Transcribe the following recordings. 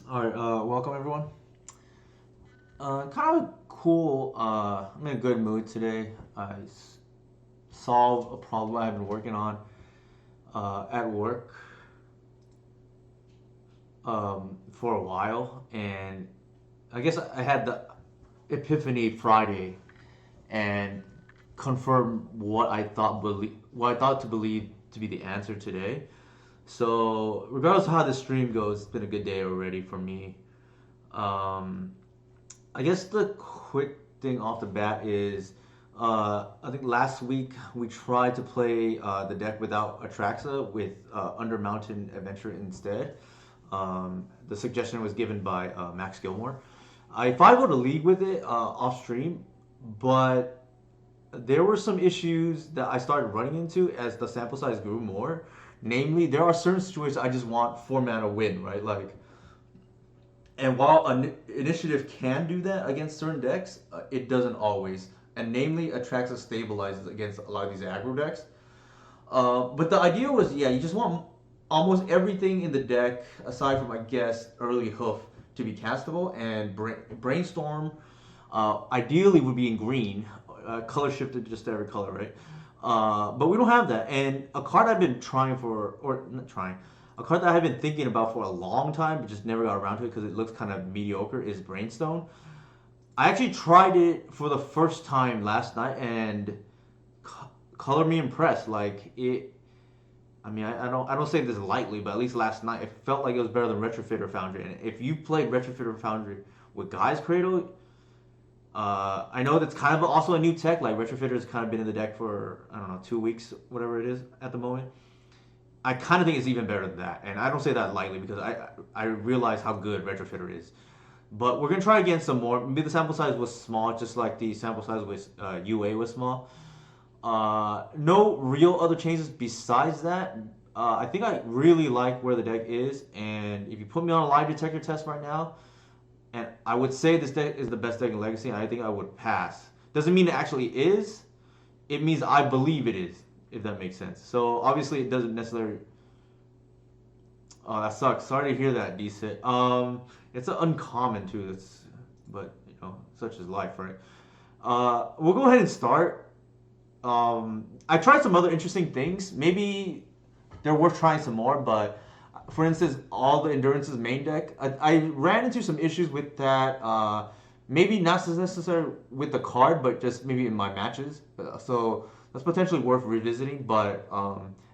All right, welcome everyone. Kind of cool. I'm in a good mood today. Solved a problem I've been working on at work for a while, and I guess I had the epiphany Friday and confirmed what I thought to believe to be the answer today. So regardless of how the stream goes, it's been a good day already for me. Um, I guess the quick thing off the bat is I think last week we tried to play the deck without Atraxa with Under Mountain Adventure instead. The suggestion was given by Max Gilmore. I thought I would league with it off stream, but there were some issues that I started running into as the sample size grew more. Namely, there are certain situations I just want 4 mana win, right? And while an initiative can do that against certain decks, it doesn't always. And namely, Atraxa stabilizes against a lot of these aggro decks. But the idea was, yeah, you just want almost everything in the deck, aside from, I guess, early hoof, to be castable. And brainstorm, ideally, would be in green, color shifted just to every color, right? But we don't have that. And a card I've been trying for, or not trying, a card that I've been thinking about for a long time, but just never got around to it because it looks kind of mediocre, is Brainstone. I actually tried it for the first time last night, and color me impressed. Like it, I mean, I don't say this lightly, but at least last night it felt like it was better than Retrofitter Foundry. And if you played Retrofitter Foundry with Guy's Cradle, I know that's kind of also a new tech. Like Retrofitter has kind of been in the deck for I don't know 2 weeks, whatever it is at the moment. I kind of think it's even better than that, and I don't say that lightly because I realize how good Retrofitter is. But we're gonna try again some more. Maybe the sample size was small, just like the sample size with UA was small. No real other changes besides that. I think I really like where the deck is, and if you put me on a lie detector test right now, and I would say this deck is the best deck in Legacy, and I think I would pass. Doesn't mean it actually is. It means I believe it is, if that makes sense. So obviously it doesn't necessarily. Oh, that sucks. Sorry to hear that, decent. It's an uncommon too. But such is life, right? We'll go ahead and start. I tried some other interesting things. Maybe they're worth trying some more. But for instance, all the Endurance's main deck, I ran into some issues with that. Maybe not so necessary with the card, but just maybe in my matches. So that's potentially worth revisiting. But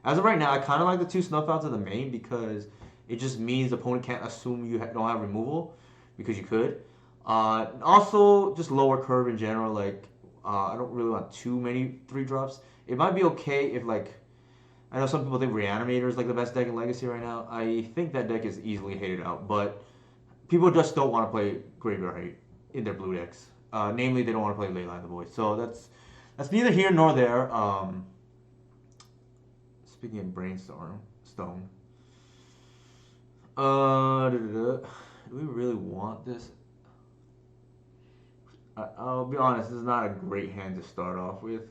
as of right now, I kind of like the two snuff outs of the main because it just means the opponent can't assume you don't have removal because you could. Also, just lower curve in general. Like I don't really want too many 3 drops. It might be okay if like I know some people think Reanimator is like the best deck in Legacy right now. I think that deck is easily hated out, but people just don't want to play Graveyard Hate in their blue decks. Namely, they don't want to play Leyline the Void. So that's neither here nor there. Speaking of Brainstorm, Stone. Do we really want this? I'll be honest, this is not a great hand to start off with.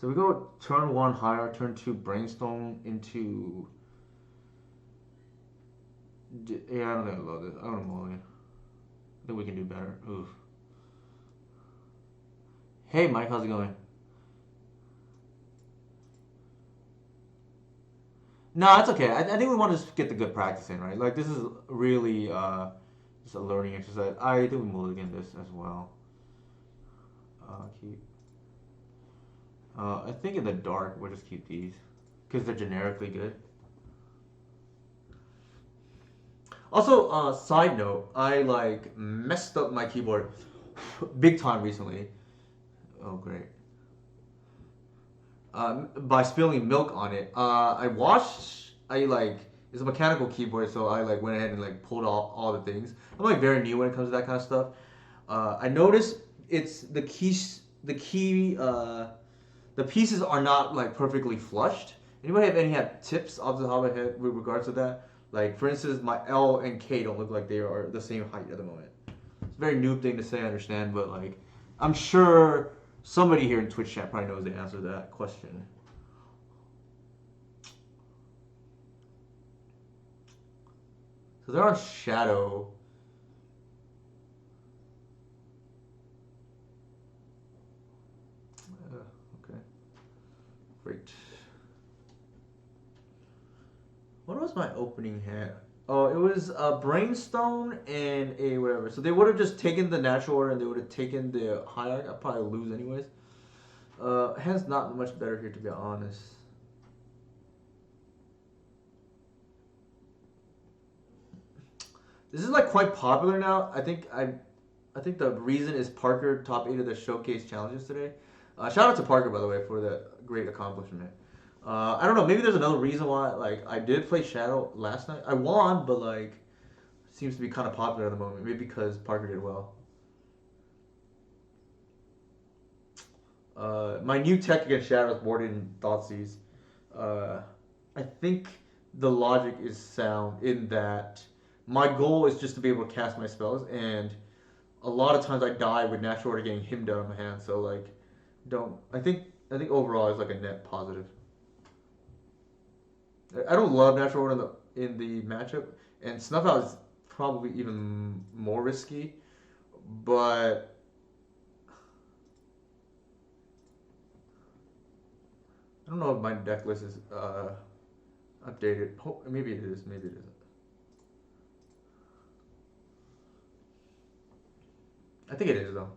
So we go turn 1 higher, turn 2 Brainstorm into. Yeah, I don't think I love this. I don't know. I think we can do better. Oof. Hey, Mike, how's it going? No, it's okay. I think we want to just get the good practice in, right? Like this is really just a learning exercise. I think we mulligan this as well. Keep. I think in the dark we'll just keep these because they're generically good. Also, side note, I like messed up my keyboard big time recently. Oh great. By spilling milk on it. It's a mechanical keyboard, so I like went ahead and like pulled all the things. I'm like very new when it comes to that kind of stuff. I noticed it's the pieces are not like perfectly flushed. Anybody have any tips off the top of my head with regards to that? Like for instance, my L and K don't look like they are the same height at the moment. It's a very noob thing to say, I understand, but like I'm sure somebody here in Twitch chat probably knows the answer to that question. So they're on Shadow. Okay, great. What was my opening hand? Oh, it was a Brainstone and a whatever. So they would have just taken the natural order and they would have taken the hierarchy. I'd probably lose anyways. Hand's not much better here to be honest. This is like quite popular now. I think the reason is Parker top 8 of the showcase challenges today. Shout out to Parker by the way for the great accomplishment. I don't know. Maybe there's another reason why. Like I did play Shadow last night. I won, but like seems to be kind of popular at the moment. Maybe because Parker did well. My new tech against Shadow is boarded in Thoughtseize. I think the logic is sound in that my goal is just to be able to cast my spells, and a lot of times I die with natural order getting him down in my hand. So like, don't. I think overall it's like a net positive. I don't love natural order in the matchup, and Snuff Out is probably even more risky, but I don't know if my deck list is updated. Maybe it is. Maybe it isn't. I think it is though.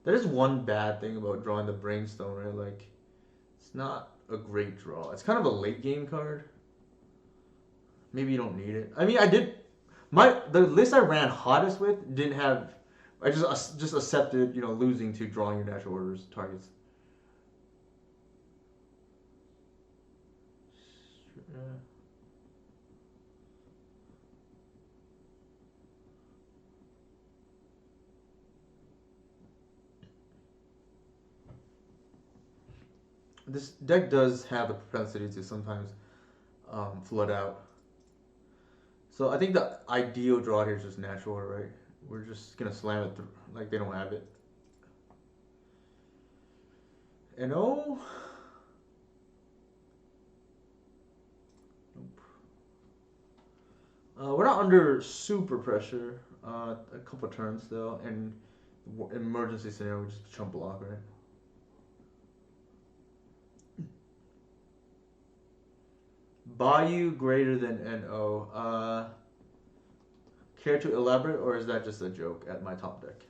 There is one bad thing about drawing the Brainstone, right? Like, it's not a great draw. It's kind of a late game card. Maybe you don't need it. I mean, I did the list I ran hottest with didn't have. I just accepted losing to drawing your natural orders targets. This deck does have a propensity to sometimes flood out. So I think the ideal draw here is just natural, right? We're just gonna slam it through, like they don't have it. And oh, nope. We're not under super pressure. A couple turns though, and emergency scenario, we just chump block, right? Bayou greater than NO. Care to elaborate, or is that just a joke at my top deck?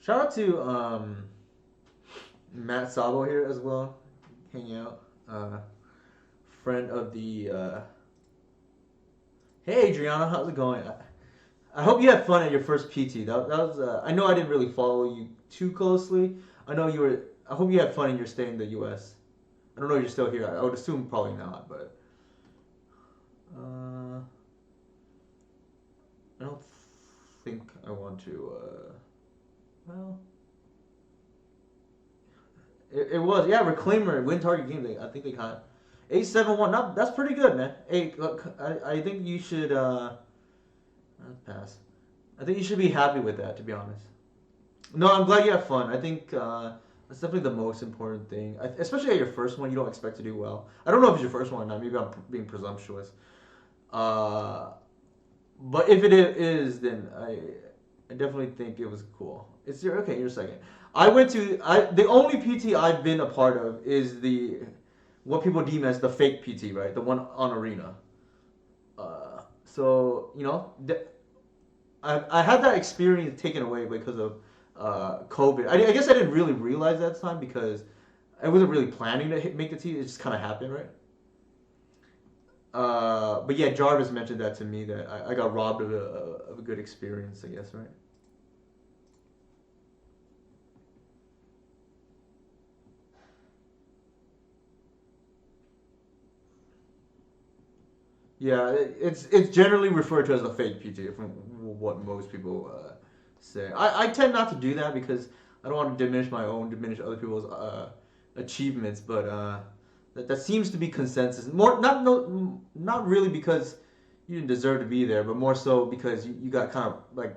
Shout out to Matt Sabo here as well, hanging out. Friend of the. Hey Adriana, how's it going? I hope you had fun at your first PT. That was. I know I didn't really follow you too closely. I know you were. I hope you had fun in your stay in the U.S. I don't know if you're still here. I would assume probably not, but. I don't think I want to. Well. It was, yeah, Reclaimer, win target game. I think they caught 871. Not That's pretty good, man. Hey, look, I think you should pass. I think you should be happy with that, to be honest. No, I'm glad you had fun. I think that's definitely the most important thing. Especially at your first one, you don't expect to do well. I don't know if it's your first one or not. Maybe I'm being presumptuous. But if it is, then I definitely think it was cool. It's your okay. You're second. I went to the only PT I've been a part of is what people deem as the fake PT, right? The one on Arena. So I had that experience taken away because of COVID. I guess I didn't really realize that time because I wasn't really planning to make the T. It just kind of happened, right? But yeah, Jarvis mentioned that to me that I got robbed of a good experience, I guess, right? Yeah, it's generally referred to as a fake PG from what most people say. I tend not to do that because I don't want to diminish other people's achievements, but that seems to be consensus. More not really because you didn't deserve to be there, but more so because you got kind of like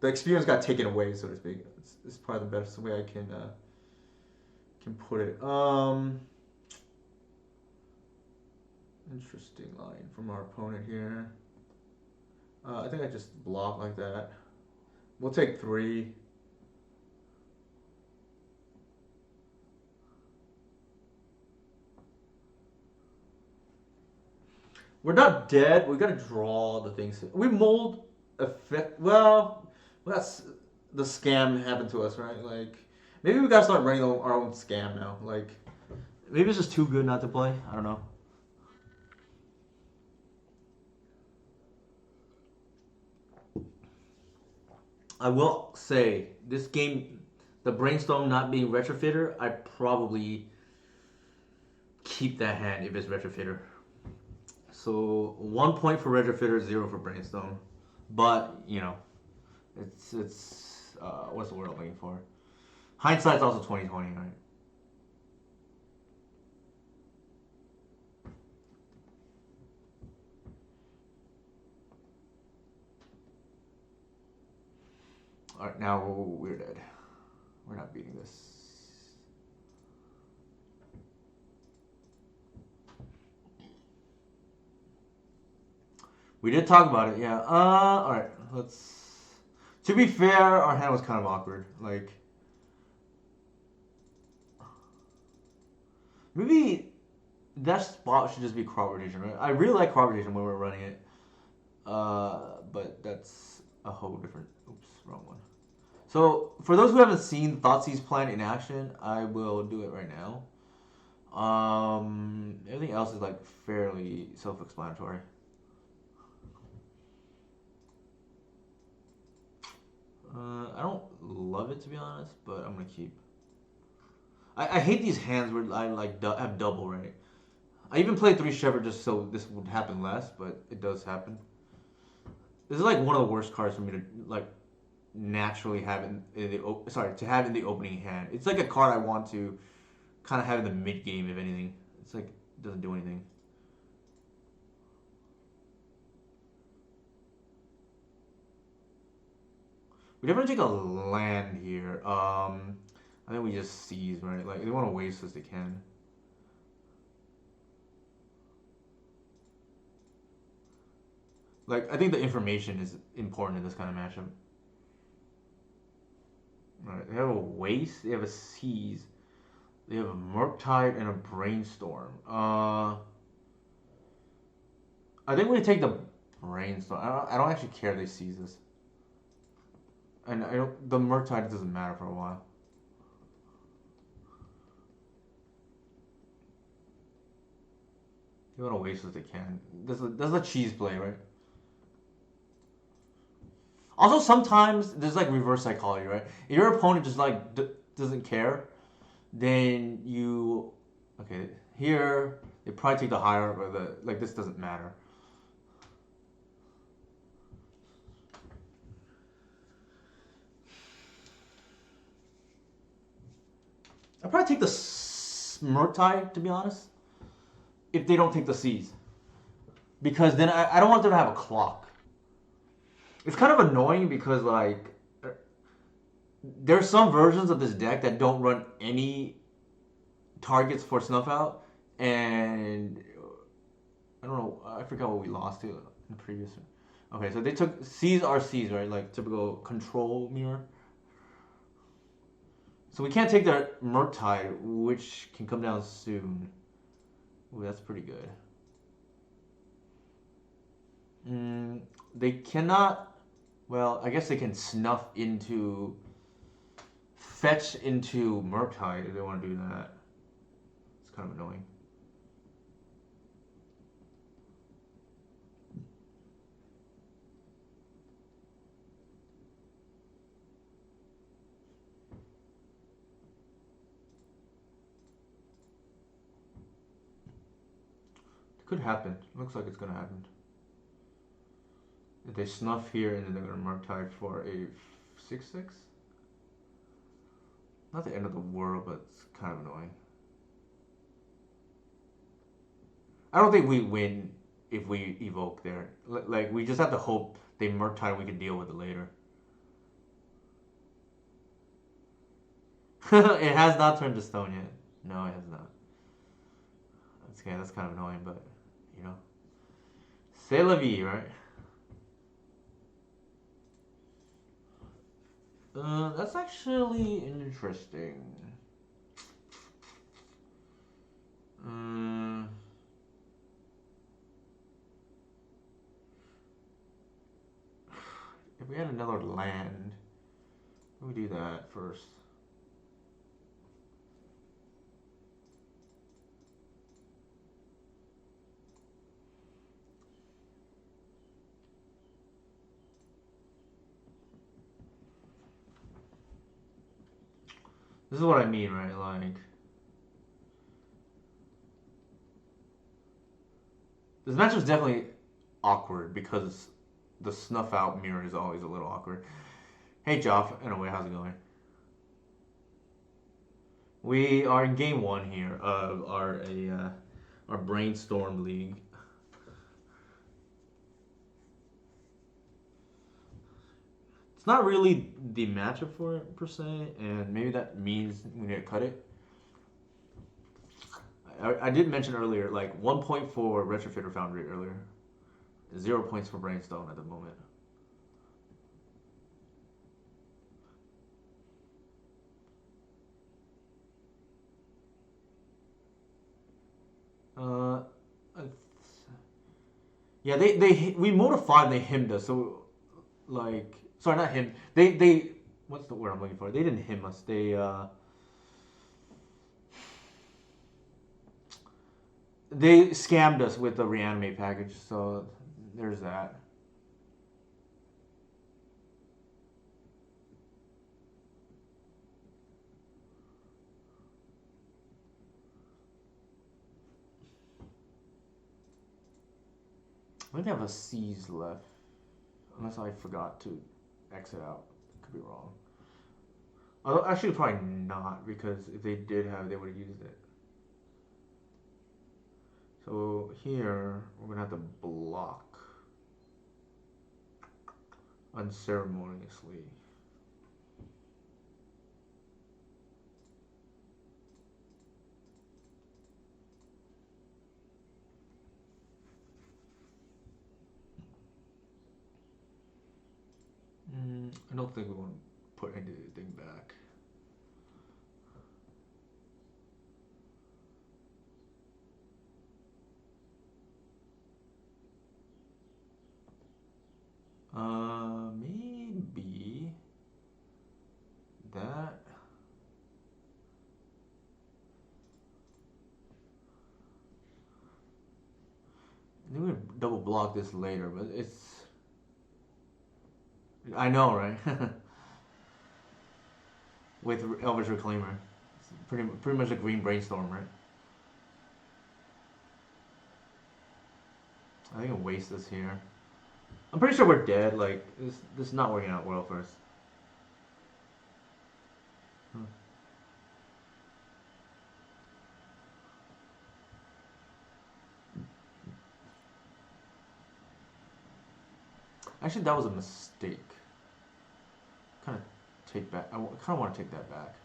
the experience got taken away, so to speak. It's probably the best way I can put it. Interesting line from our opponent here. I think I just block like that. We'll take 3. We're not dead. We gotta draw the things. We mold effect. Well, that's the scam happened to us, right? Like maybe we gotta start running our own scam now. Like Maybe it's just too good not to play. I don't know. I will say this game, the brainstorm not being retrofitter, I probably keep that hand if it's retrofitter. So 1 point for retrofitter, 0 for brainstorm. But you know, it's what's the word I'm looking for? Hindsight's also 2020, right? All right, now we're dead. We're not beating this. We did talk about it, yeah. All right, let's. To be fair, our hand was kind of awkward. Like, maybe that spot should just be crop rotation, right? I really like crop rotation when we're running it. But that's a whole different. Oops, wrong one. So for those who haven't seen Thoughtseize plan in action, I will do it right now. Everything else is like fairly self-explanatory. I don't love it to be honest, but I'm gonna keep. I hate these hands where I like have double, right. I even played 3 Shepherd just so this would happen less, but it does happen. This is like one of the worst cards for me to like naturally have in the to have in the opening hand. It's like a card I want to kind of have in the mid game if anything. It's like it doesn't do anything. We definitely take a land here. I think we just seize, right? Like they want to waste as they can. Like I think the information is important in this kind of matchup. Right, they have a waste, they have a seize, they have a Murktide and a Brainstorm. I think we take the Brainstorm. I don't actually care they seize this. And I don't, the Murktide doesn't matter for a while. They want to waste what they can. That's a cheese play, right? Also, sometimes there's like reverse psychology, right? If your opponent just like doesn't care, then you, okay, here they probably take the higher, but the like this doesn't matter. I probably take the Murktide to be honest, if they don't take the C's, because then I don't want them to have a clock. It's kind of annoying because like there's some versions of this deck that don't run any targets for snuff out, and I don't know. I forgot what we lost to in the previous. Okay, so they took C's are C's, right? Like typical control mirror. So we can't take their Murktide, which can come down soon. Ooh, that's pretty good. They cannot. Well, I guess they can snuff into, fetch into Murktide if they want to do that. It's kind of annoying. It could happen. Looks like it's gonna happen. If they snuff here and then they're gonna Murktide for a 6/6. Not the end of the world, but it's kind of annoying. I don't think we win if we evoke there. Like we just have to hope they Murktide and we can deal with it later. It has not turned to stone yet. No, it has not. That's okay. That's kind of annoying, but you know, c'est la vie, right? That's actually interesting. Um, if we had another land, let me do that first. This is what I mean, right? Like, this match was definitely awkward because the snuff out mirror is always a little awkward. Hey, Joff. Anyway, how's it going? We are in game one here of our brainstorm league. It's not really the matchup for it per se, and maybe that means we need to cut it. I did mention earlier, like 1 point for Retrofitter Foundry earlier, 0 points for Brainstone at the moment. Uh, yeah, we modified they himmed us, so like sorry, not him. They what's the word I'm looking for? They didn't him us. They scammed us with the reanimate package, so there's that. I think I have a C's left, unless I forgot to exit out. Could be wrong. Although, actually, probably not, because if they did have, they would have used it. So here we're gonna have to block unceremoniously. I don't think we want to put anything back. Maybe that. I think we double block this later, but it's. I know, right? With Elvis Reclaimer, it's pretty much a green brainstorm, right? I think I'll waste this here. I'm pretty sure we're dead. Like this is not working out well for us. Hmm. Actually, that was a mistake. Kind of take back. I kind of want to take that back.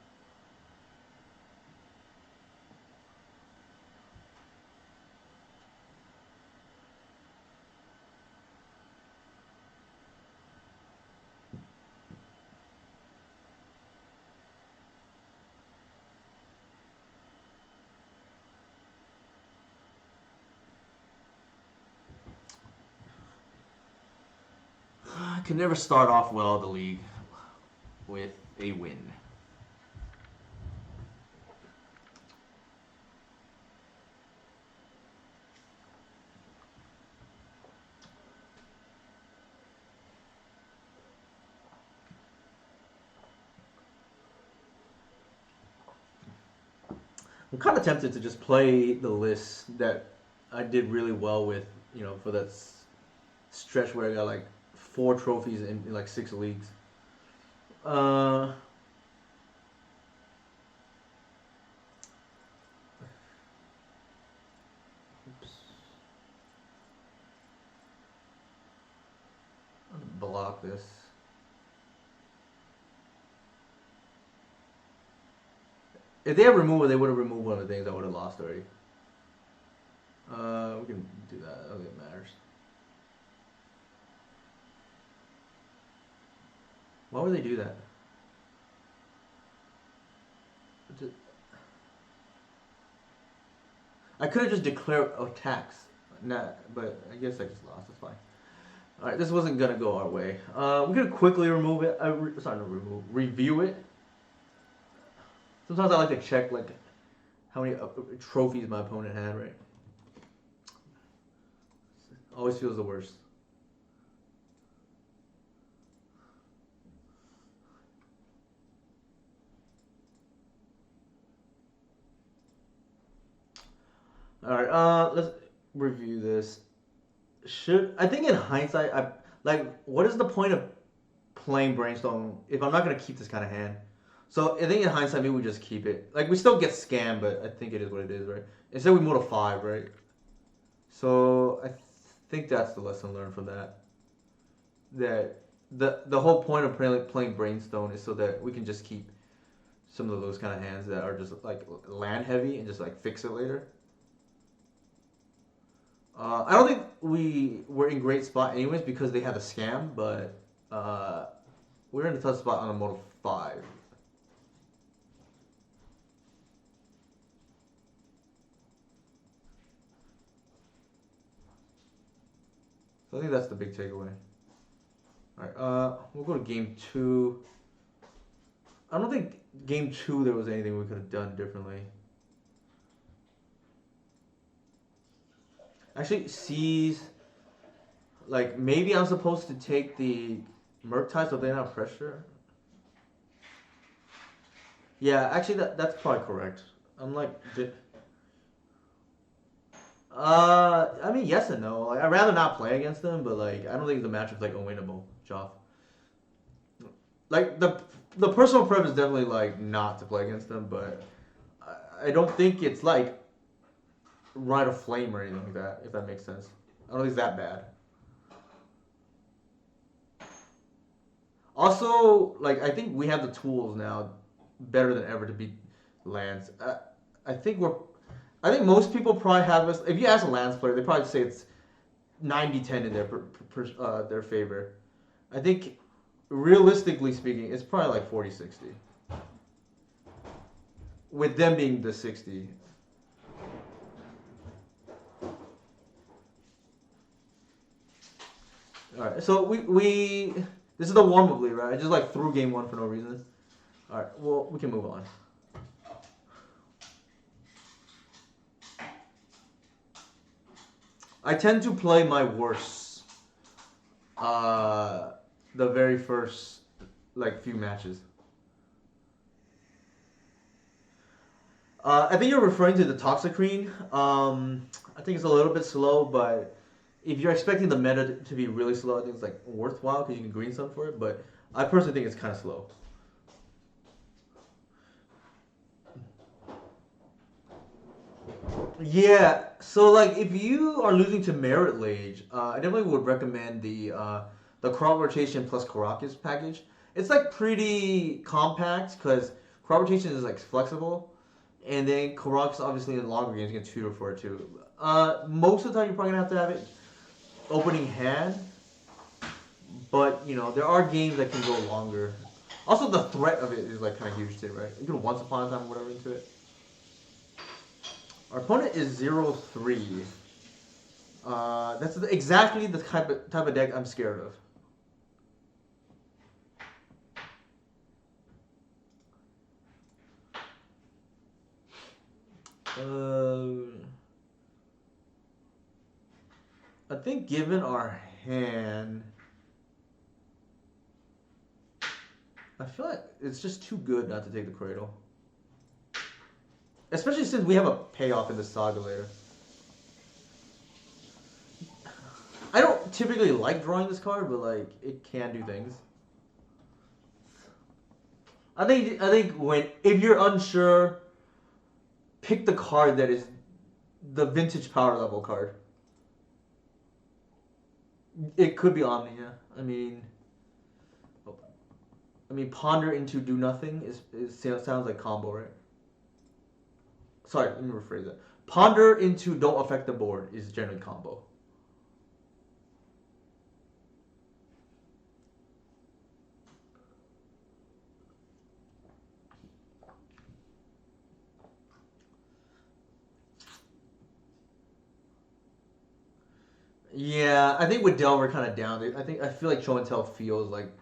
I can never start off well the league with a win. I'm kind of tempted to just play the list that I did really well with, for that stretch where I got like 4 trophies in like 6 leagues. Uh, oops. Block this. If they had removed, they would have removed one of the things I would have lost already. We can do that. I don't think it matters. Why would they do that? I could have just declared attacks. Nah, but I guess I just lost. That's fine. All right, this wasn't gonna go our way. We're gonna quickly remove it. Sorry, not remove. Review it. Sometimes I like to check like how many trophies my opponent had. Right. Always feels the worst. All right. Let's review this. I think in hindsight, I like what is the point of playing Brainstorm if I'm not gonna keep this kind of hand? So I think in hindsight, maybe we just keep it. Like we still get scammed, but I think it is what it is, right? Instead, we move to 5, right? So I think that's the lesson learned from that. That the whole point of playing Brainstone is so that we can just keep some of those kind of hands that are just like land heavy and just like fix it later. I don't think we were in great spot anyways because they had a scam, but we're in a tough spot on a mode 5. So I think that's the big takeaway. Alright, we'll go to game 2. I don't think game 2 there was anything we could have done differently. Actually, C's, like, maybe I'm supposed to take the Murktide so they don't have pressure. Yeah, actually, that's probably correct. I'm like, I mean, yes and no. Like, I'd rather not play against them, but like, I don't think the matchup's like unwinnable, Joff. Like the personal preference is definitely like not to play against them, but I don't think it's like Rite of Flame or anything like that. If that makes sense, I don't think it's that bad. Also, like I think we have the tools now, better than ever to beat Lance. I think most people probably have us. If you ask a Lance player, they probably say it's 90-10 in their favor. I think, realistically speaking, it's probably like 40-60. With them being the 60. All right, so we this is the warm-up league, right? I just like threw game 1 for no reason. All right, well we can move on. I tend to play my worst the very first like few matches. I think you're referring to the Toxicrene. I think it's a little bit slow, but if you're expecting the meta to be really slow, I think it's like worthwhile because you can green sun for it. But I personally think it's kind of slow. Yeah, so like if you are losing to Merit Lage, I definitely would recommend the crop rotation plus Karakas package. It's like pretty compact because crop rotation is like flexible, and then Karakas obviously in longer games you can tutor for it too. Most of the time you're probably gonna have to have it opening hand, but you know there are games that can go longer. Also, the threat of it is like kind of huge too, right? You can once upon a time or whatever into it. Our opponent is 0-3. That's exactly the type of deck I'm scared of. I think given our hand, I feel like it's just too good not to take the Cradle. Especially since we have a payoff in the Saga later. I don't typically like drawing this card, but like it can do things. I think if you're unsure, pick the card that is the vintage power level card. It could be Omnia. I mean, ponder into do nothing sounds like combo, right? Sorry, let me rephrase that. Ponder into don't affect the board is generally combo. Yeah, I think with Dell we're kind of down. I feel like show and tell feels like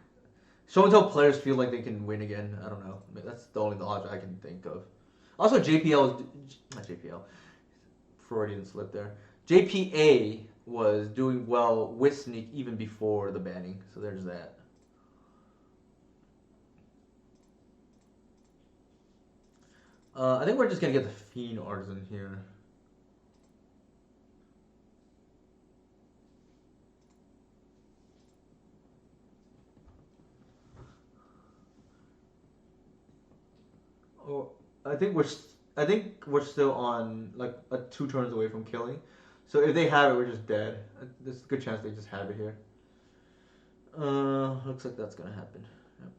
show and tell players feel like they can win again. I don't know. That's the only logic I can think of. Also, JPL is not JPL. Freudian slip there. JPA was doing well with Sneak even before the banning, so there's that. I think we're just gonna get the Fiend Artisan here. Oh, I think we're still on like 2 turns away from killing. So if they have it, we're just dead. There's a good chance they just have it here. Looks like that's gonna happen. Yep.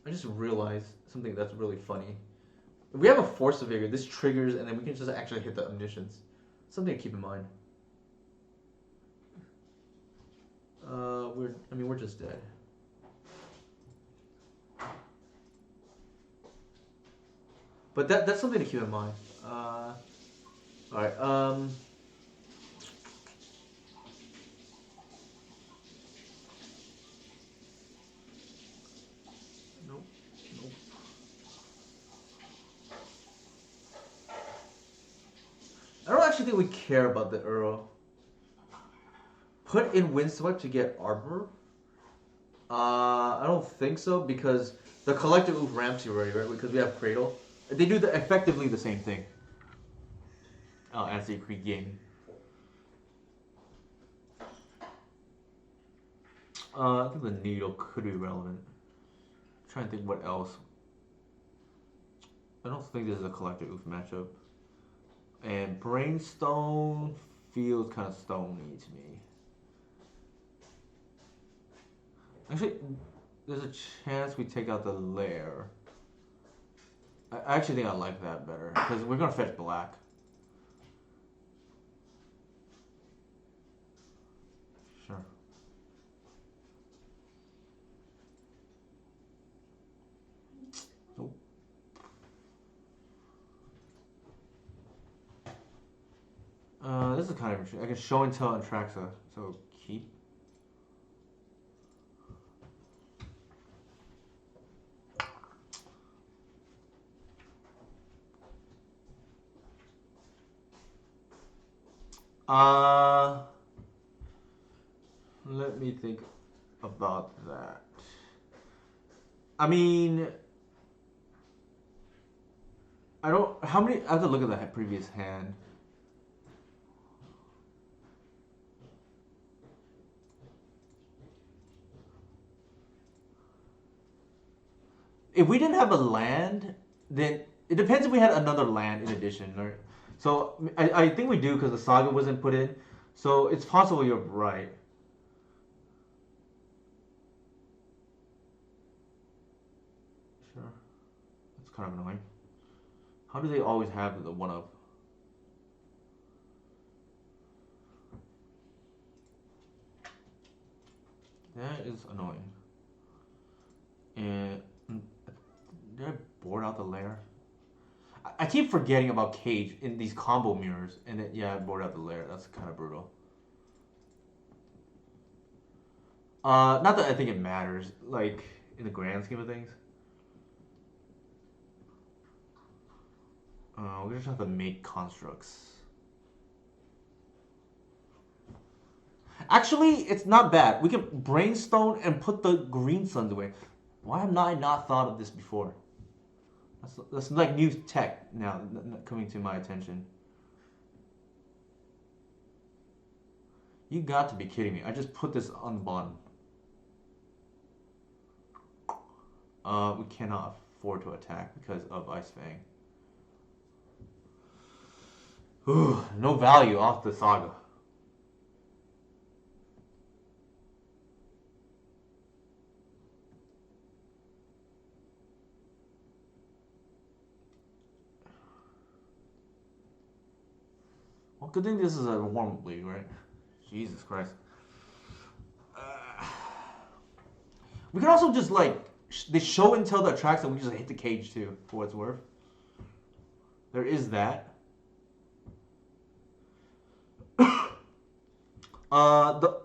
I just realized something that's really funny. If we have a Force of Vigor, this triggers, and then we can just actually hit the Omniscience. Something to keep in mind. We're just dead. But that's something to keep in mind. All right. Nope. Nope. I don't actually think we care about the Earl. Put in Windswept to get armor? I don't think so because the collective oof ramps you already, right? Because we have Cradle. They do effectively the same thing. As the Creek game. I think the needle could be relevant. I'm trying to think what else. I don't think this is a collective oof matchup. And Brainstone feels kind of stony to me. Actually, there's a chance we take out the lair. I actually think I like that better because we're gonna fetch black. Sure. Nope. This is kind of interesting. I can show and tell and Traxa, so keep. Let me think about that. I mean, I don't. How many? I have to look at that previous hand. If we didn't have a land, then it depends if we had another land in addition, right? So I think we do because the saga wasn't put in. So it's possible you're right. Sure. That's kind of annoying. How do they always have the one up? That is annoying. And did I board out the lair? I keep forgetting about Cage in these combo mirrors, and then yeah, I board out the lair. That's kind of brutal. Not that I think it matters, like in the grand scheme of things. We just have to make constructs. Actually, it's not bad. We can Brainstone and put the green suns away. Why have I not thought of this before? That's like new tech now coming to my attention. You got to be kidding me. I just put this on the bottom. We cannot afford to attack because of Ice Fang. Ooh, no value off the saga. good thing this is a warm league, right? Jesus Christ. Uh, we can also just like they show and tell the tracks and we just hit the cage too, for what it's worth. There is that. The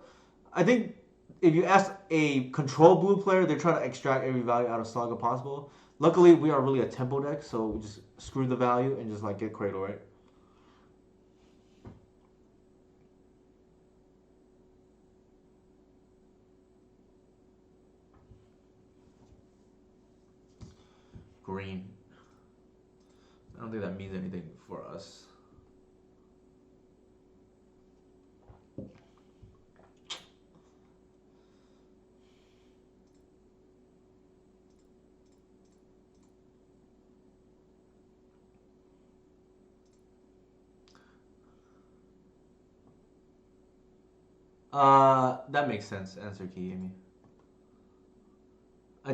I think if you ask a control blue player, they're trying to extract every value out of Saga possible. Luckily, we are really a tempo deck, so we just screw the value and just like get Cradle, right? Green. I don't think that means anything for us. That makes sense. Answer key, Amy. I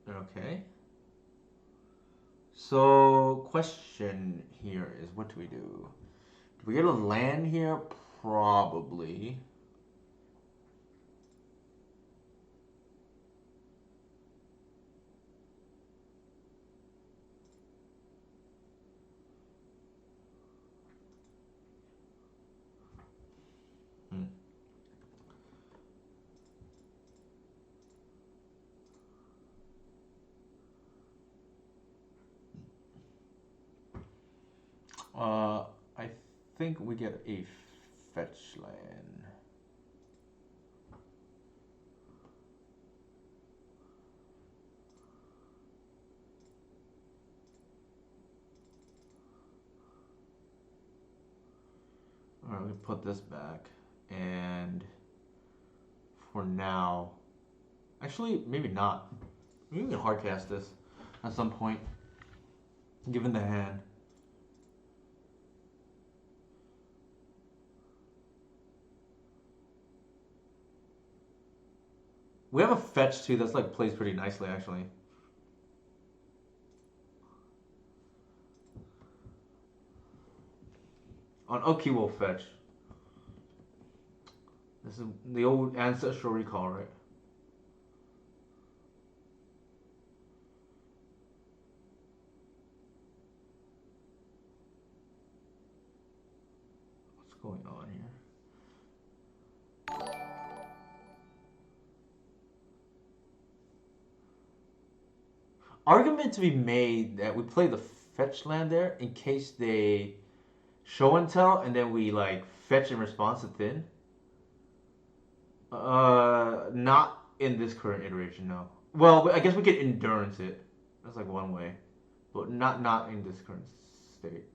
okay. So question here is, what do we do? Do we get a land here? Probably. Hmm. I think we get a fetch land. All right, we put this back, and for now, actually, maybe not. Maybe we can hardcast this at some point, given the hand. We have a fetch too that's like plays pretty nicely actually. On Oki will fetch. This is the old ancestral recall, right? What's going on here? Argument to be made that we play the fetch land there in case they show and tell, and then we like fetch in response to thin. Not in this current iteration, no. Well, I guess we could endurance it. That's like one way, but not in this current state.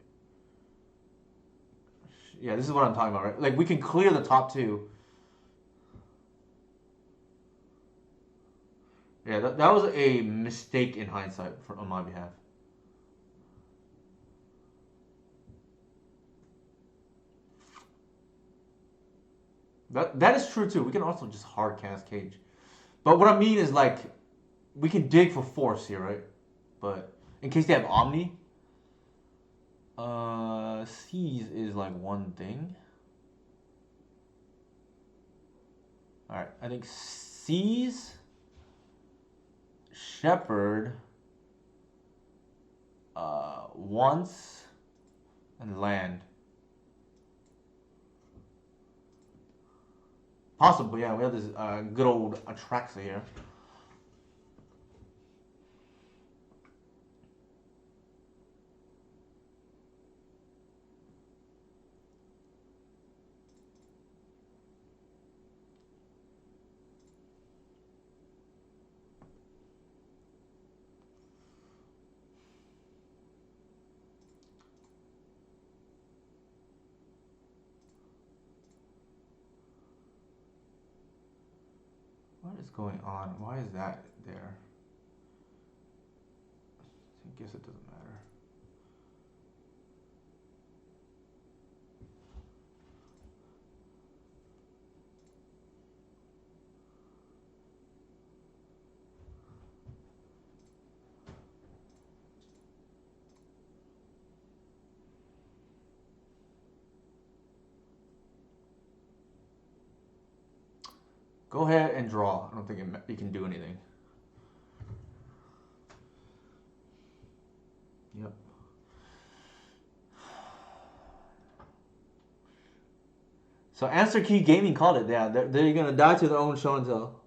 Yeah, this is what I'm talking about, right? Like we can clear the top two. Yeah, that was a mistake in hindsight on my behalf. That is true too. We can also just hard cast cage. But what I mean is like we can dig for force here, right? But in case they have Omni, Seize is like one thing. Alright, I think Seize, Shepherd, once, and land. Possibly, yeah. We have this good old Atraxa here. What is going on? Why is that there? I guess it doesn't matter. Go ahead and draw. I don't think you can do anything. Yep. So Answer Key Gaming called it. Yeah, they're gonna die to their own show and tell.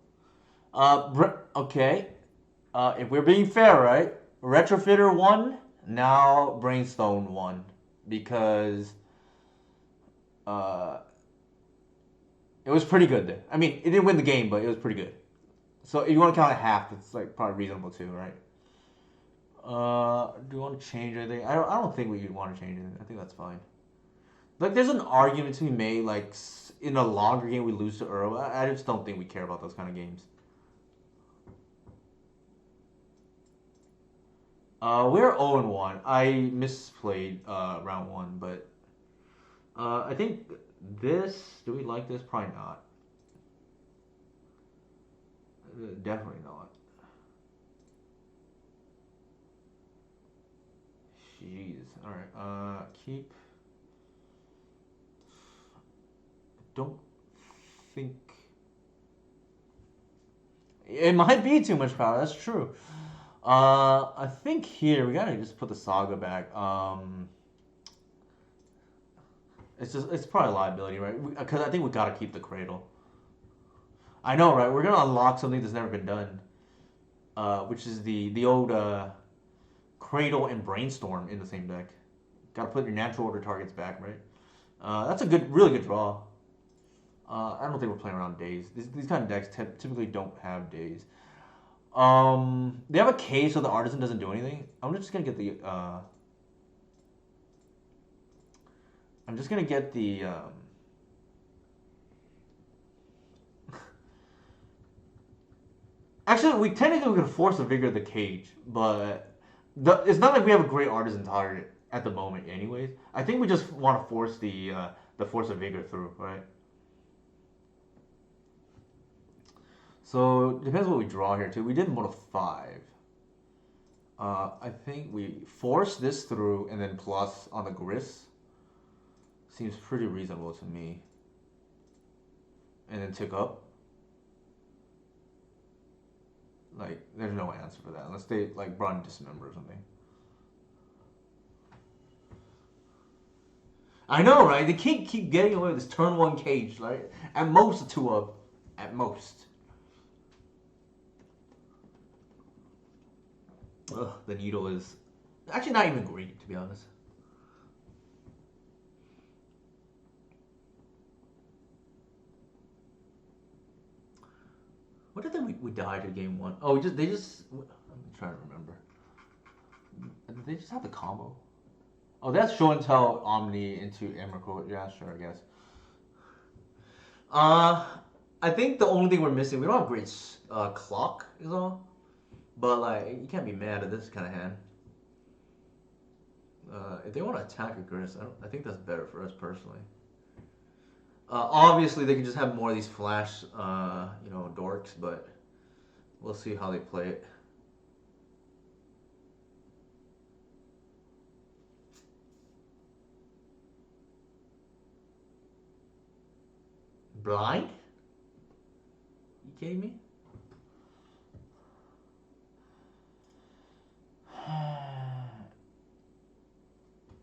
Okay. If we're being fair, right? Retrofitter won. Now Brainstone won because uh, it was pretty good. There. I mean, it didn't win the game, but it was pretty good. So if you want to count it half, it's like probably reasonable too, right? Do you want to change anything? I don't think we want to change anything. I think that's fine. Like, there's an argument to be made. Like, in a longer game, we lose to Earl. I just don't think we care about those kind of games. We're 0-1. I misplayed round one, but I think this. Do we like this? Probably not. Definitely not. Jeez. All right. Keep. Don't think. It might be too much power. That's true. I think here we gotta just put the saga back. It's probably a liability, right? Because I think we gotta keep the cradle. I know, right? We're gonna unlock something that's never been done, which is the old cradle and brainstorm in the same deck. Gotta put your natural order targets back, right? That's a really good draw. I don't think we're playing around days. These kind of decks typically don't have days. They have a K, so the artisan doesn't do anything. I'm just gonna get the. I'm just gonna get the. Actually, we technically could force the vigor of the cage, but it's not like we have a great artisan target at the moment, anyways. I think we just want to force the force of vigor through, right? So depends what we draw here too. We did mold a 5. I think we force this through and then plus on the Gris. Seems pretty reasonable to me. And then tick up. Like, there's no answer for that unless they like brought in Dismember or something. I know, right? They can't keep getting away with this turn 1 cage, right? At most a 2 up. At most. Ugh, the needle is actually not even great, to be honest. What did we died at game 1? Oh, they just. I'm trying to remember. Did they just have the combo? Oh, that's show and tell Omni into Emrakul. Yeah, sure, I guess. I think the only thing we're missing, we don't have great clock, is all. But like, you can't be mad at this kind of hand. If they want to attack a Gris, I think that's better for us personally. Obviously, they can just have more of these flash, dorks, but we'll see how they play it. Blind? You kidding me?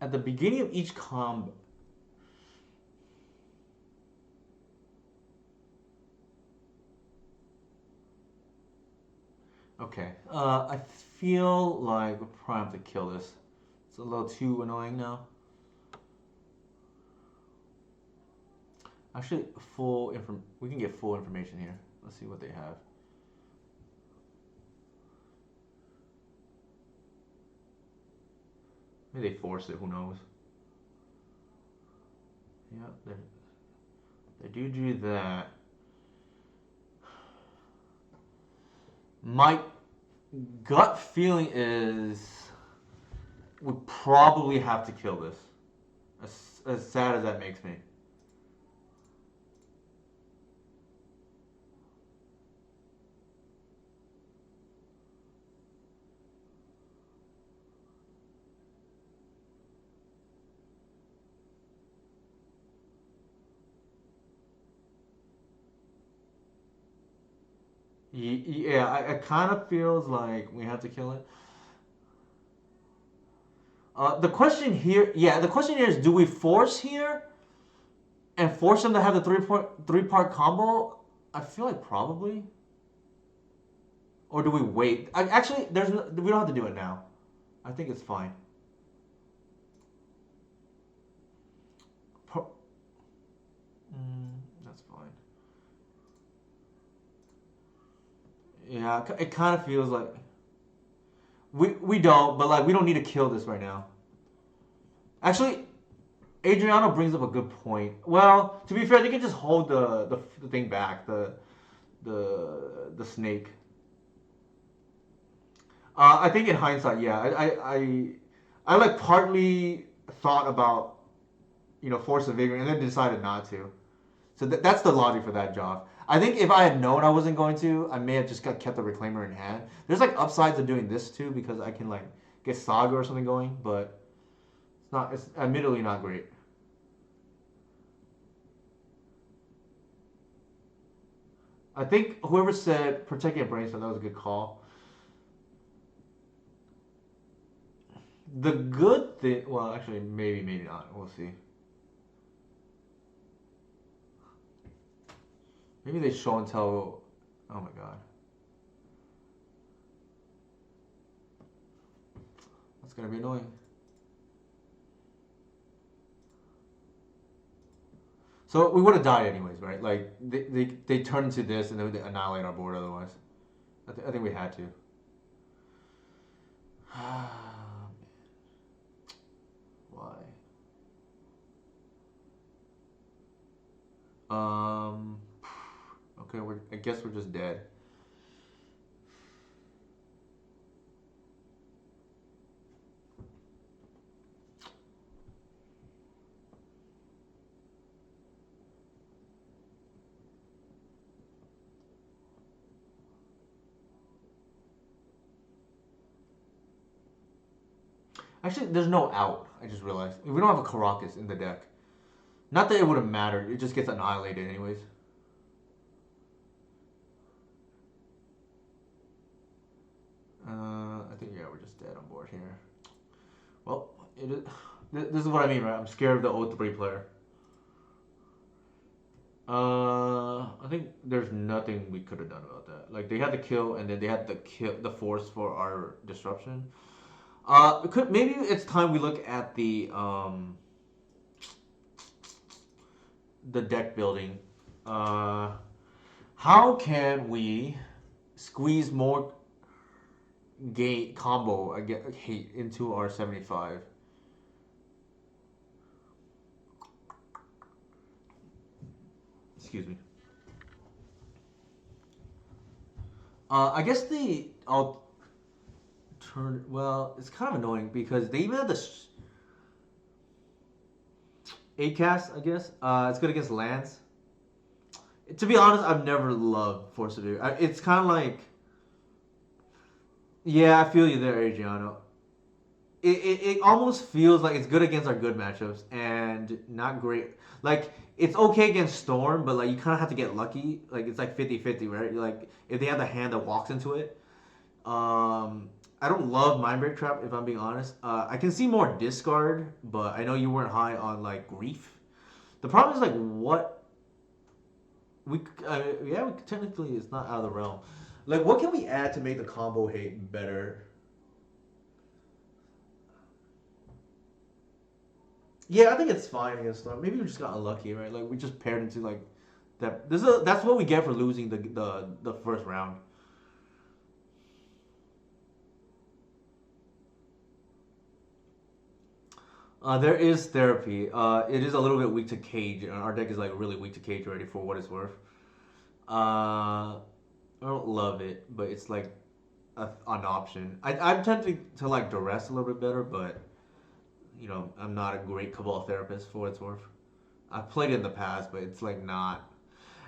At the beginning of each combo. Okay. I feel like we'll probably have to kill this. It's a little too annoying now. Actually, we can get full information here. Let's see what they have. Maybe they forced it. Who knows? Yeah, they do that. My gut feeling is we probably have to kill this. As sad as that makes me. Yeah, it kind of feels like we have to kill it. The question here, yeah, the question here is, do we force here and force them to have the three part combo? I feel like probably, or do we wait? Actually, we don't have to do it now. I think it's fine. Pro- that's fine. Yeah, it kind of feels like we don't, but like we don't need to kill this right now. Actually, Adriano brings up a good point. Well, to be fair, they can just hold the thing back, the snake. I think in hindsight, yeah, I like partly thought about force of vigor and then decided not to. So that's the logic for that job. I think if I had known I wasn't going to, I may have just kept the reclaimer in hand. There's like upsides of doing this too because I can like get saga or something going, but it's admittedly not great. I think whoever said protect your brainstem, that was a good call. The good thing, well, actually, maybe not. We'll see. Maybe they show and tell. Oh my god, that's gonna be annoying. So we would have died anyways, right? Like they turn into this and then they annihilate our board otherwise. I think we had to. Why? Um. Okay, I guess we're just dead. Actually, there's no out. I just realized we don't have a Caracas in the deck. Not that it would have mattered. It just gets annihilated anyways. I think yeah, we're just dead on board here. Well, it is, this is what I mean, right? I'm scared of the O3 player. I think there's nothing we could have done about that. Like they had the kill, and then they had the force for our disruption. Maybe it's time we look at the deck building. Uh, how can we squeeze more gate combo hate into our 75? Excuse me. I guess I'll turn. Well, it's kind of annoying because they even have the 8 cast. I guess it's good against lands. To be honest, I've never loved Force of Vigor. It's kind of like, yeah, I feel you there, Adriano. It almost feels like it's good against our good matchups and not great. Like it's okay against Storm, but like you kind of have to get lucky. Like it's like 50-50, right? Like if they have the hand that walks into it. I don't love Mind Break Trap if I'm being honest. I can see more discard, but I know you weren't high on like grief. The problem is like what we yeah, technically it's not out of the realm. Like what can we add to make the combo hate better? Yeah, I think it's fine against Storm. Maybe we just got unlucky, right? Like we just paired into like that. That's what we get for losing the first round. There is therapy. It is a little bit weak to cage. Our deck is like really weak to cage already for what it's worth. I don't love it, but it's like an option. I'm tempted to like duress a little bit better, but I'm not a great Cabal therapist for what it's worth. I've played it in the past, but it's like not.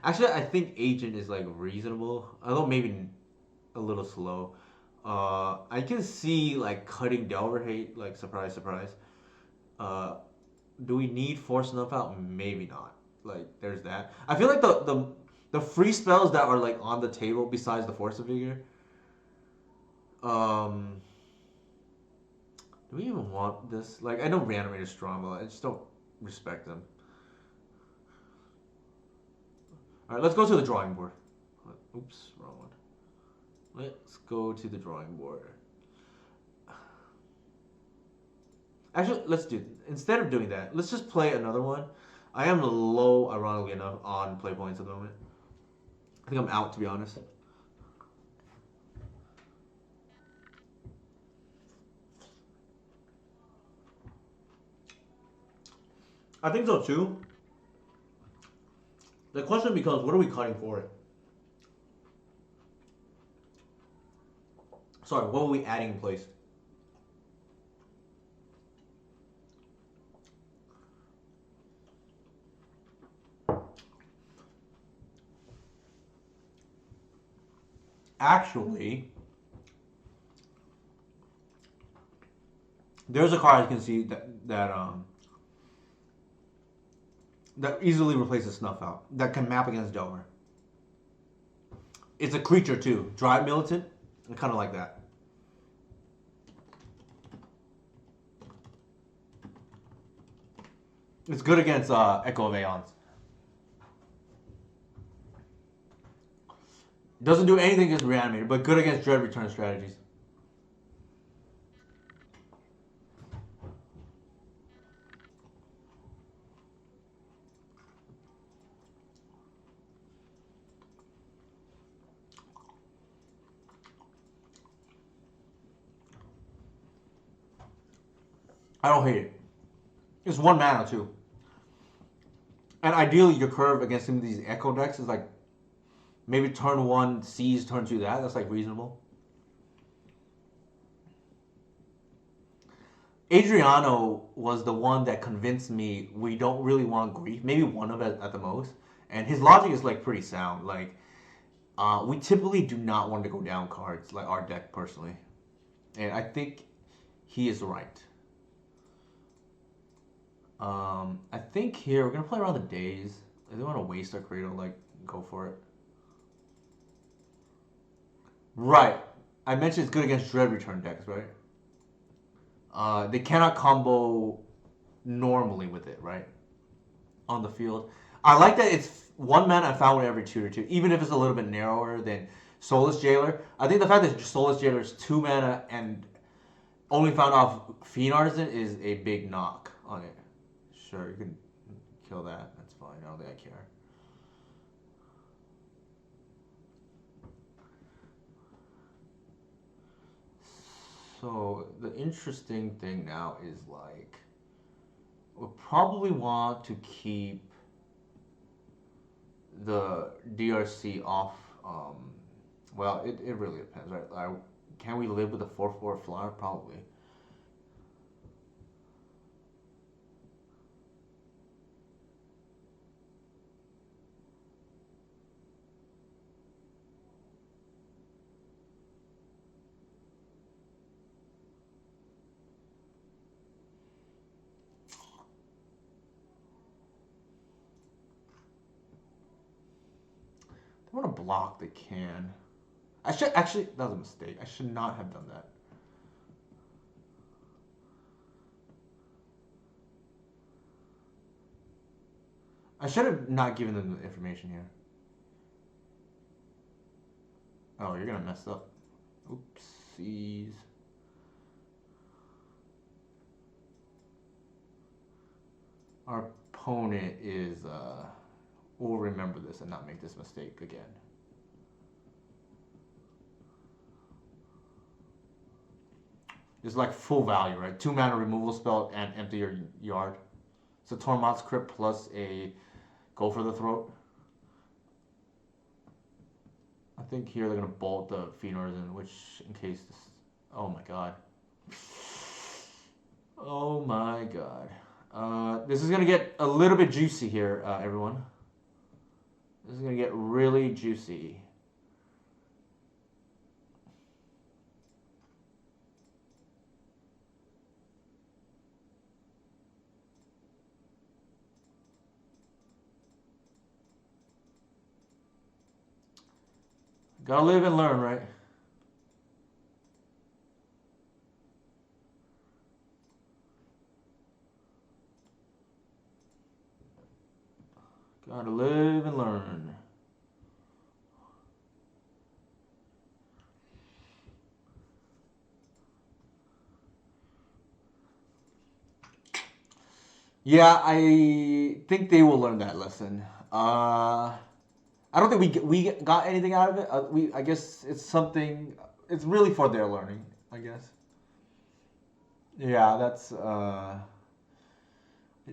Actually, I think Agent is like reasonable, although maybe a little slow. I can see like cutting Delver hate, like surprise, surprise. Uh, do we need Force Enough out? Maybe not. Like there's that. I feel like the The free spells that are like on the table besides the Force of Vigor. Um, do we even want this? Like, I know Reanimator's strong, but I just don't respect them. All right, let's go to the drawing board. Oops, wrong one. Let's go to the drawing board. Actually, let's do. Instead of doing that, let's just play another one. I am low, ironically enough, on play points at the moment. I think I'm out, to be honest. I think so too. The question becomes, what are we cutting for it? Sorry, what are we adding in place? Actually, there's a card I can see that easily replaces Snuff Out. That can map against Delver. It's a creature too. Drive Militant. I kind of like that. It's good against Echo of Aeons. Doesn't do anything against Reanimator, but good against Dread Return strategies. I don't hate it. It's 1 mana too. And ideally, your curve against some of these Echo decks is like maybe turn 1 Seize, turn 2 that. That's like reasonable. Adriano was the one that convinced me we don't really want Grief. Maybe one of it at the most. And his logic is like pretty sound. Like we typically do not want to go down cards like our deck personally, and I think he is right. I think here we're gonna play around the days. If they want to waste our Cradle, like go for it. Right. I mentioned it's good against Dread Return decks, right? They cannot combo normally with it, right? On the field. I like that it's 1 mana and found every 2 or 2, even if it's a little bit narrower than Soulless Jailer. I think the fact that Soulless Jailer is 2 mana and only found off Fiend Artisan is a big knock on it. Sure, you can kill that. That's fine. I don't think I care. So the interesting thing now is like we'll probably want to keep the DRC off. Well, it really depends, right? Can we live with a 4/4 flyer? Probably. They want to block, they can. I should actually, that was a mistake. I should not have done that. I should have not given them the information here. Oh, you're gonna mess up. Oopsies. Our opponent is, will remember this and not make this mistake again. It's like full value, right? 2 mana removal spell and empty your yard. So Tormod's Crypt plus a Go for the Throat. I think here they're gonna bolt the Fiend Artisan, which in case this. Oh my god. Oh my god. This is gonna get a little bit juicy here, everyone. This is gonna get really juicy. Gotta live and learn, right? Gotta live and learn. Yeah, I think they will learn that lesson. I don't think we got anything out of it. I guess it's something. It's really for their learning, I guess. Yeah,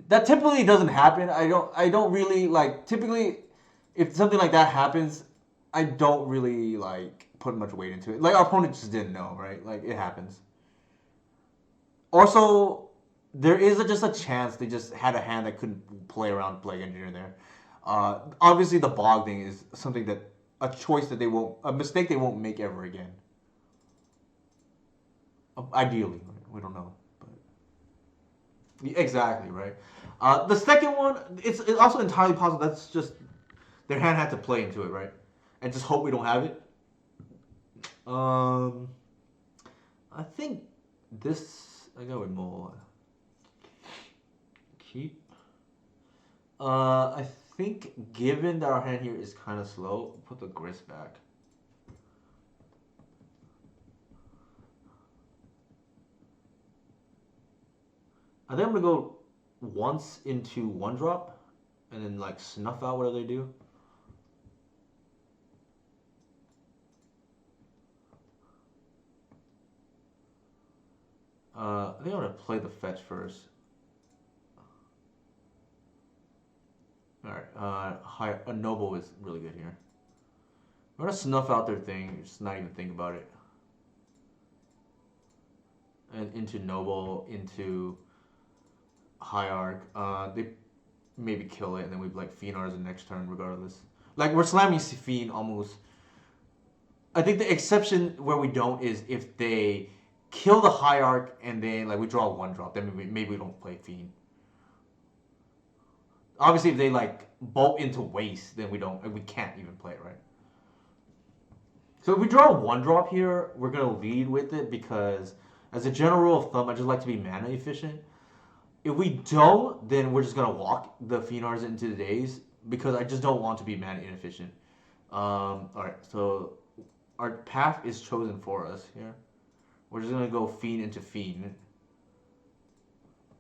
that typically doesn't happen. I don't really like typically if something like that happens, I don't really like put much weight into it. Like our opponent just didn't know, right? Like it happens. Also, there is just a chance they just had a hand that couldn't play around play engineer there. Obviously, the bog thing is something that a choice that they won't, a mistake they won't make ever again. Ideally, right? We don't know, but exactly right. The second one, it's also entirely possible that's just their hand had to play into it, right? And just hope we don't have it. Um, I think this I go with more keep. I think given that our hand here is kind of slow, put the grist back. I think I'm gonna go once into one drop, and then like snuff out whatever they do. I think I'm gonna play the fetch first. All right. A noble is really good here. I'm gonna snuff out their thing, just not even think about it. And into noble, into hierarch. They maybe kill it, and then we like fiend ours the next turn, regardless. Like we're slamming fiend almost. I think the exception where we don't is if they kill the hierarch and then like we draw one drop, then maybe we don't play fiend. Obviously, if they like bolt into waste, then we can't even play it, right? So if we draw a one drop here, we're gonna lead with it because, as a general rule of thumb, I just like to be mana efficient. If we don't, then we're just gonna walk the Phenars into the days because I just don't want to be mana inefficient. All right, so our path is chosen for us here. We're just gonna go fiend into fiend.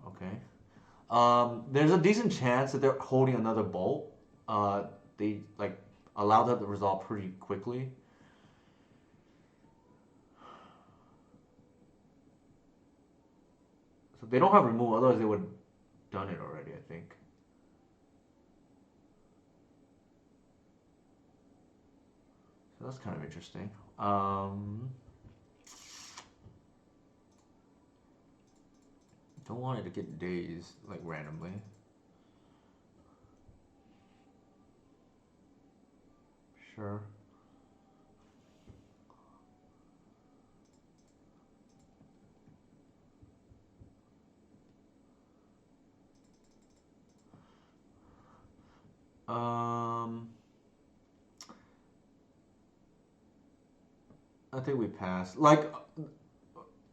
Okay. There's a decent chance that they're holding another bolt. They like allow that to resolve pretty quickly. So they don't have removal, otherwise they would have done it already, I think. So that's kind of interesting. Don't want it to get dazed like randomly. Sure. Um, I think we pass. Like,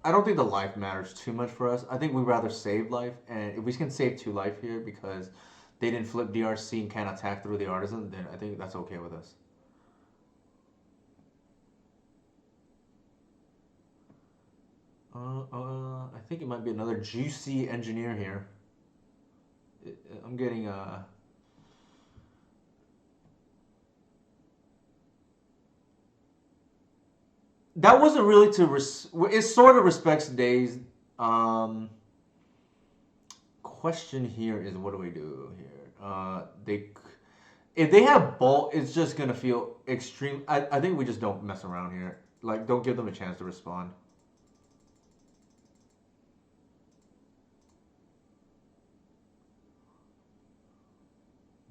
I don't think the life matters too much for us. I think we'd rather save life, and if we can save 2 life here because they didn't flip DRC and can't attack through the artisan, then I think that's okay with us. I think it might be another juicy engineer here. I'm getting that wasn't really it sort of respects days. Um, question here is what do we do here? They if they have bolt, it's just gonna feel extreme. I think we just don't mess around here. Like don't give them a chance to respond.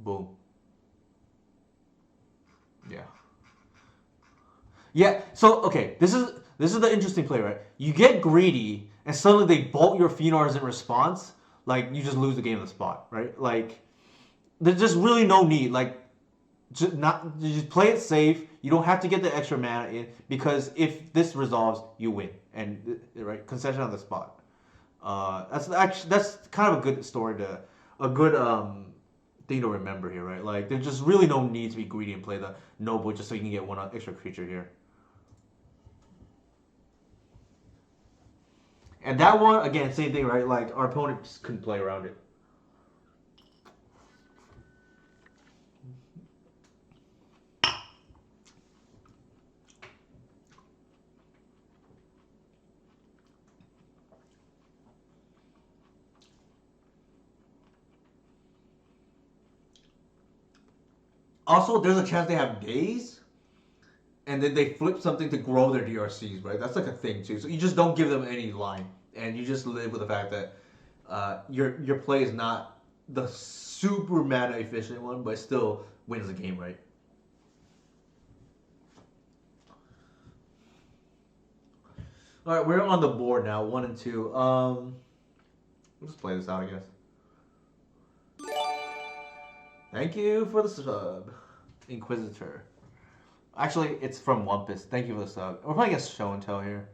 Boom. Yeah. Yeah. So okay, this is the interesting play, right? You get greedy, and suddenly they bolt your Phenars in response. Like you just lose the game on the spot, right? Like there's just really no need. Like just play it safe. You don't have to get the extra mana in because if this resolves, you win, and right concession on the spot. That's actually that's kind of a good story to a good thing to remember here, right? Like there's just really no need to be greedy and play the noble just so you can get one extra creature here. And that one again, same thing, right? Like our opponent just couldn't play around it. Also, there's a chance they have days, and then they flip something to grow their DRCs, right? That's like a thing too. So you just don't give them any line, and you just live with the fact that your play is not the super mana efficient one, but still wins the game, right? All right, we're on the board now, 1 and 2. We'll just play this out, I guess. Thank you for the sub, Inquisitor. Actually, it's from Wumpus. Thank you for the sub. We're playing against Show and Tell here.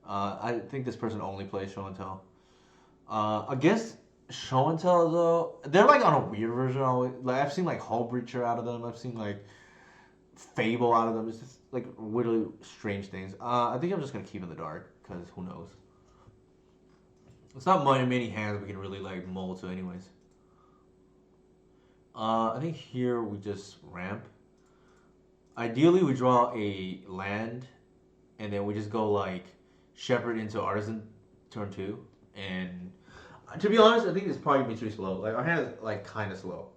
I think this person only plays Show and Tell. Against Show and Tell though, they're like on a weird version. Always. Like I've seen like Hull Breacher out of them. I've seen like Fable out of them. It's just like really strange things. I think I'm just gonna keep in the dark because who knows. It's not many hands we can really like mold to, anyways. I think here we just ramp. Ideally, we draw a land, and then we just go like Shepherd into Artisan turn 2. And to be honest, I think it's probably be too slow. Like our hand is like kind of slow.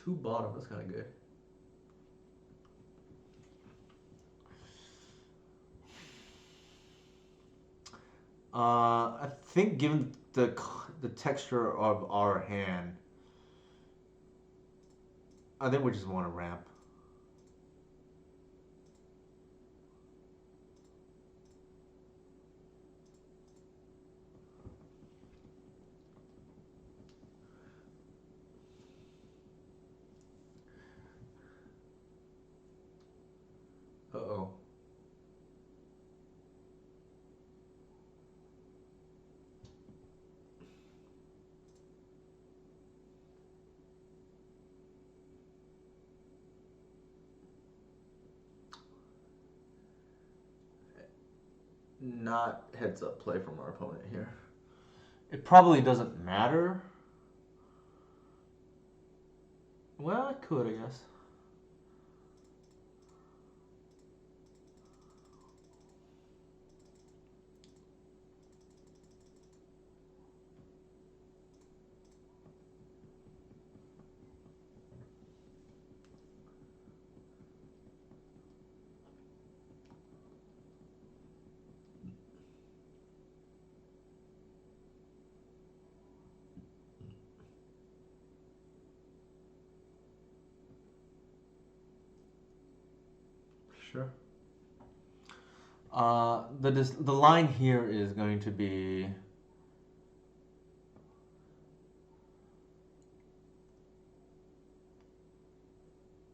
Two bottom, that's kind of good. I think given the texture of our hand, I think we just want to ramp. Uh oh. Not heads up play from our opponent here. It probably doesn't matter. Well, it could, I guess. Sure. The line here is going to be.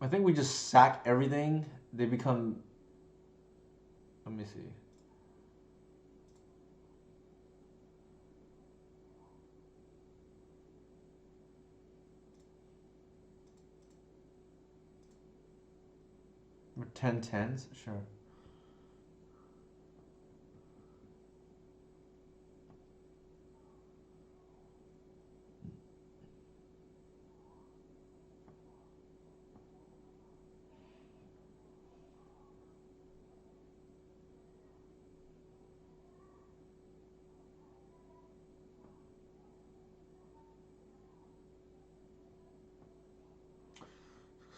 I think we just sack everything. They become. Let me see. We're 10-10s? Sure.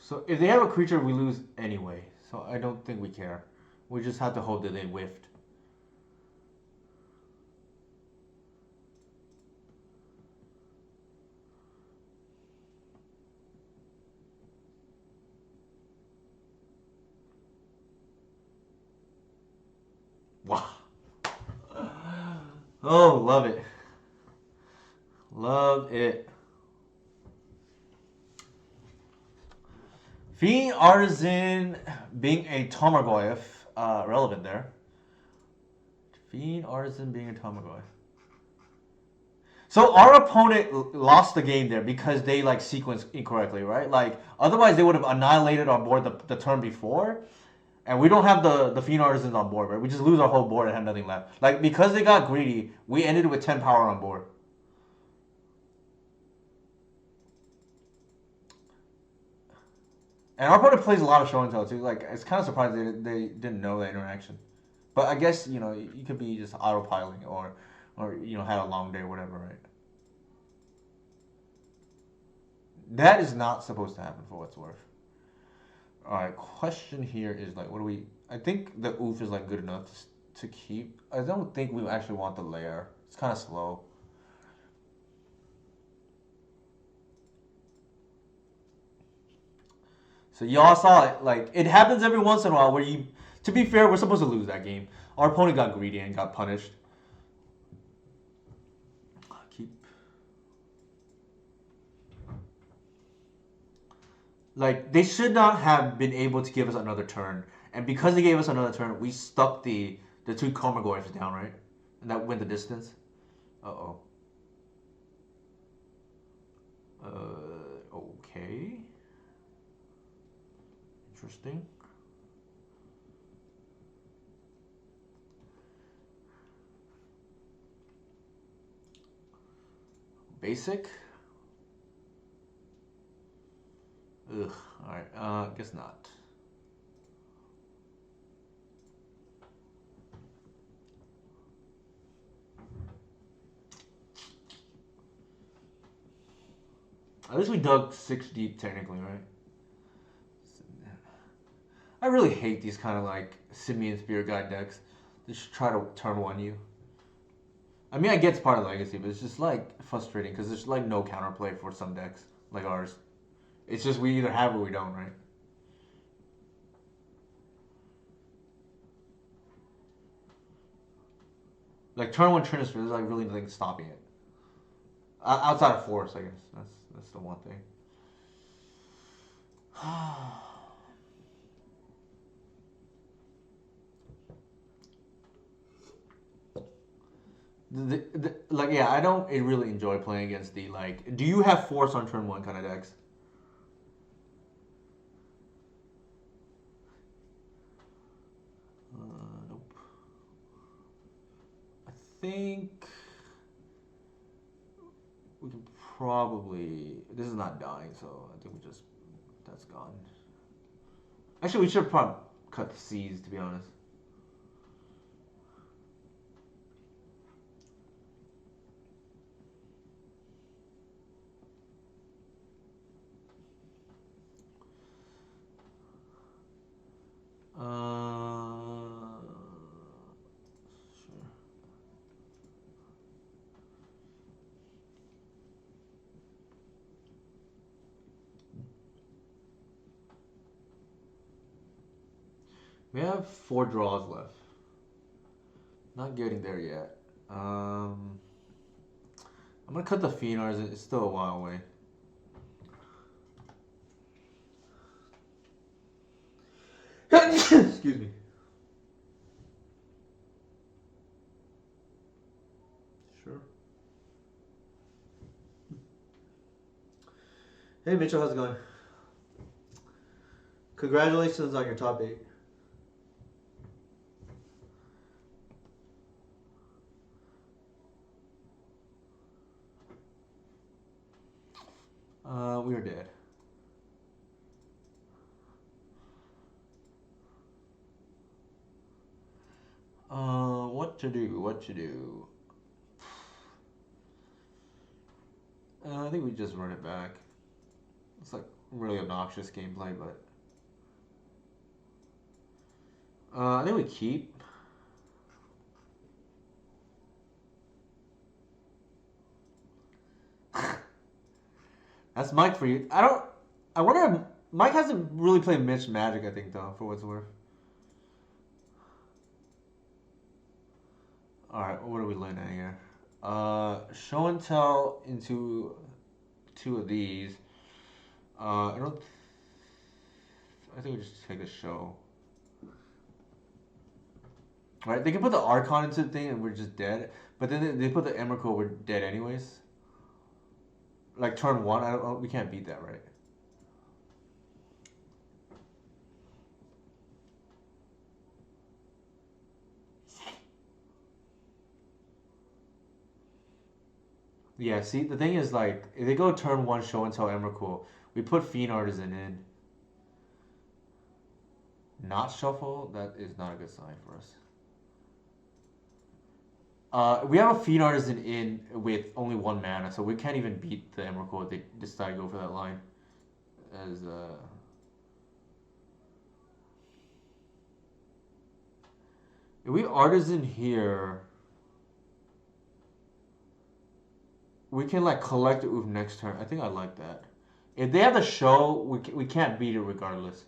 So if they have a creature, we lose anyway. So I don't think we care. We just have to hope that they whiffed. Wow. Oh, love it. Love it. Fiend Artisan being a Tomagoyf, relevant there. Fiend Artisan being a Tomagoyf. So our opponent lost the game there because they like sequenced incorrectly, right? Like otherwise they would have annihilated our board the turn before, and we don't have the Fiend Artisans on board, right? We just lose our whole board and have nothing left. Like because they got greedy, we ended with 10 power on board. And our opponent plays a lot of show and tell too. Like it's kind of surprising they didn't know that interaction. But I guess you could be just autopiloting or had a long day or whatever, right? That is not supposed to happen for what's worth. All right, question here is like, what do we? I think the oof is like good enough to keep. I don't think we actually want the layer. It's kind of slow. So y'all saw it. Like it happens every once in a while where you. To be fair, we're supposed to lose that game. Our opponent got greedy and got punished. Keep. Like they should not have been able to give us another turn, and because they gave us another turn, we stuck the two Komagoyfs down, right? And that went the distance. Uh-oh. Okay. Interesting. Basic. Ugh. Alright, guess not. At least we dug 6 deep technically, right? I really hate these kind of like Simian Spirit Guide decks. They should try to turn one you. I mean, I get it's part of Legacy, but it's just like frustrating because there's like no counterplay for some decks like ours. It's just we either have or we don't, right? Like turn one Trinister, there's like really nothing stopping it. Outside of Force, I guess. That's the one thing. Like yeah, I don't really enjoy playing against the like. Do you have Force on turn one kind of decks? Nope. I think we can probably. This is not dying, so I think we just that's gone. Actually, we should probably cut the C's to be honest. Sure. We have 4 draws left. Not getting there yet. I'm gonna cut the Phenars. It's still a while away. Excuse me. Sure. Hey Mitchell, how's it going? Congratulations on your top 8. We are dead. What to do? What to do? I think we just run it back. It's like really obnoxious gameplay, but I think we keep. That's Mike for you. I don't. I wonder if Mike hasn't really played Mitch Magic. I think though, for what's worth. Alright, what are we looking at here? Show and tell into two of these. I don't. I think we just take a show. Right? They can put the Archon into the thing and we're just dead. But then they put the Emrakul, we're dead anyways. Like turn one, we can't beat that, right? Yeah, see, the thing is, like, if they go turn one, show and tell Emrakul, we put Fiend Artisan in. Not shuffle, that is not a good sign for us. We have a Fiend Artisan in with only one mana, so we can't even beat the Emrakul if they decide to go for that line. As if we Artisan here, we can like collect the Oof next turn. I think I like that. If they have the show, we can't beat it regardless.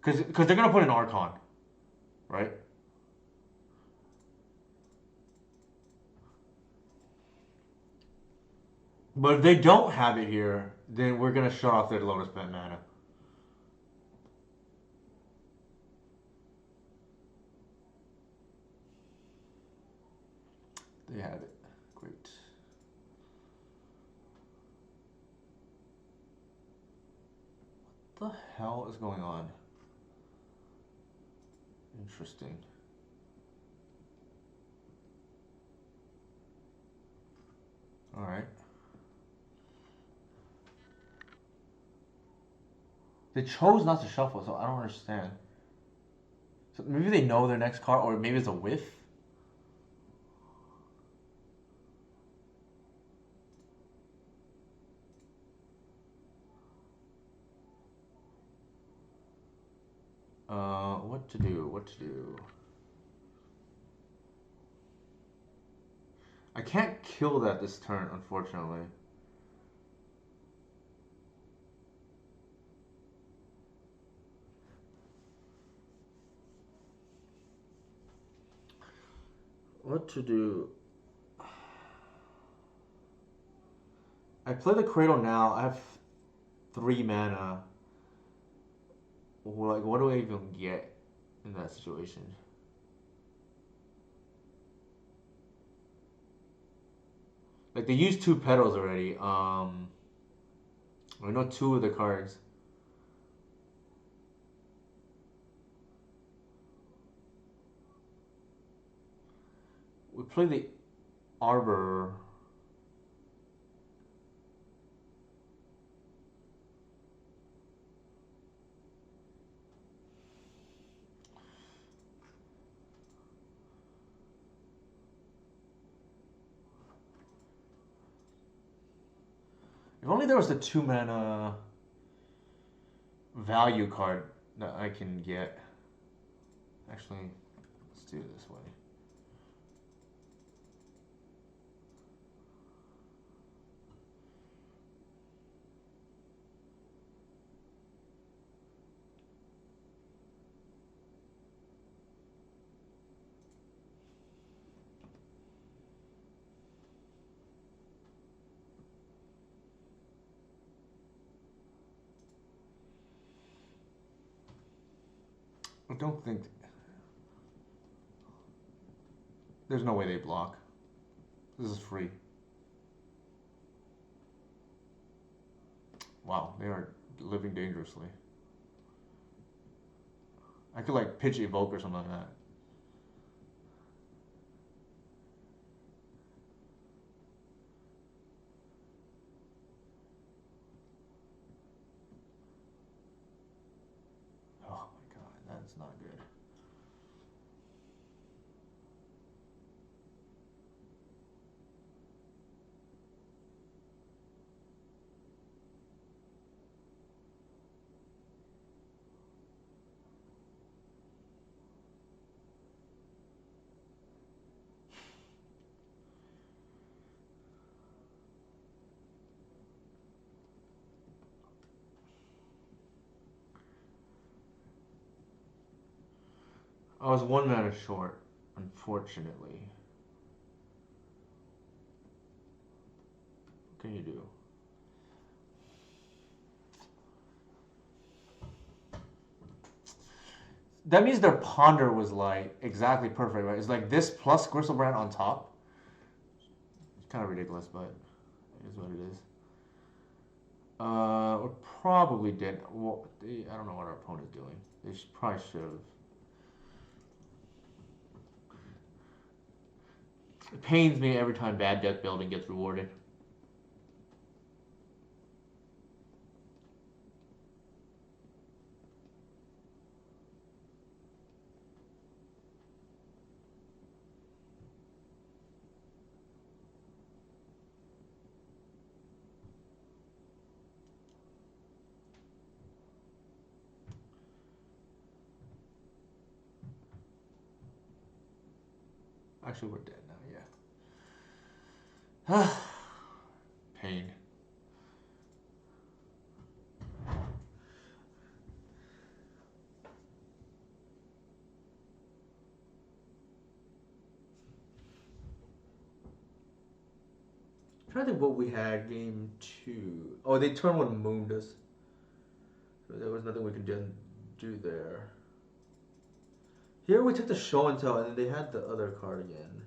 Because they're gonna put an Archon, right? But if they don't have it here, then we're gonna shut off their Lotus Pet mana. They have it. Great. What the hell is going on? Interesting. Alright. They chose not to shuffle, so I don't understand. So maybe they know their next card, or maybe it's a whiff? What to do? What to do? I can't kill that this turn, unfortunately. What to do? I play the Cradle now. I have 3 mana. Like, what do I even get in that situation? Like, they used 2 petals already. I know 2 of the cards. We play the Arbor. If only there was a 2 mana value card that I can get. Actually, let's do it this way. I don't think... There's no way they block. This is free. Wow, they are living dangerously. I could like pitch Evoke or something like that. Oh my god, that's not good. I was 1 mana short, unfortunately. What can you do? That means their ponder was like exactly perfect, right? It's like this plus Gristlebrand on top. It's kind of ridiculous, but it is what it is. We're probably dead. Well, I don't know what our opponent's doing. They probably should have. It pains me every time bad deck building gets rewarded. Actually, we're dead now, yeah. Pain. I'm trying to think what we had game 2. Oh, they turn one mooned us. So there was nothing we could do there. Here we took the show and tell, and then they had the other card again.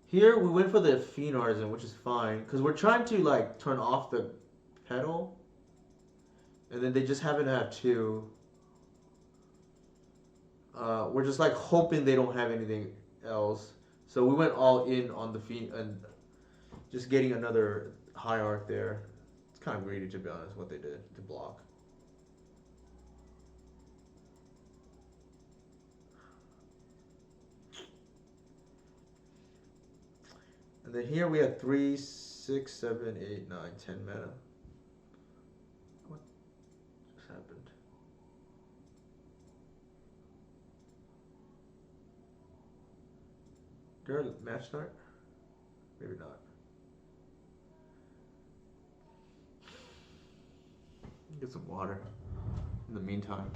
Here we went for the Fiend Artisan, which is fine, because we're trying to like turn off the pedal, and then they just happen to have 2. We're just like hoping they don't have anything else, so we went all in on the Fiend and just getting another high arc there. It's kind of greedy to be honest, what they did to block. And then here we have 3, 6, 7, 8, 9, 10 mana. What just happened? Did our match start? Maybe not. Get some water in the meantime.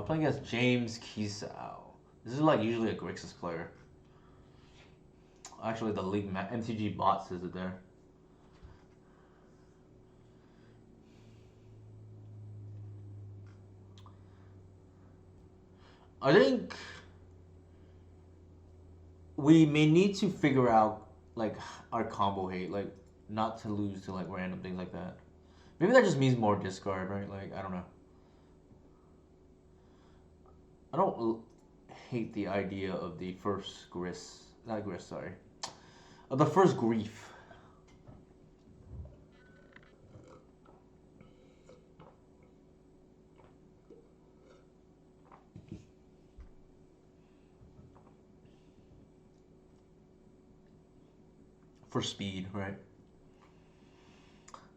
Playing against James Kisao. This is like usually a Grixis player. Actually, the league MTG bot says it there. I think we may need to figure out like our combo hate, like not to lose to like random things like that. Maybe that just means more discard, right? Like I don't know. I don't hate the idea of the first not Gris, sorry, of the first grief. For speed, right?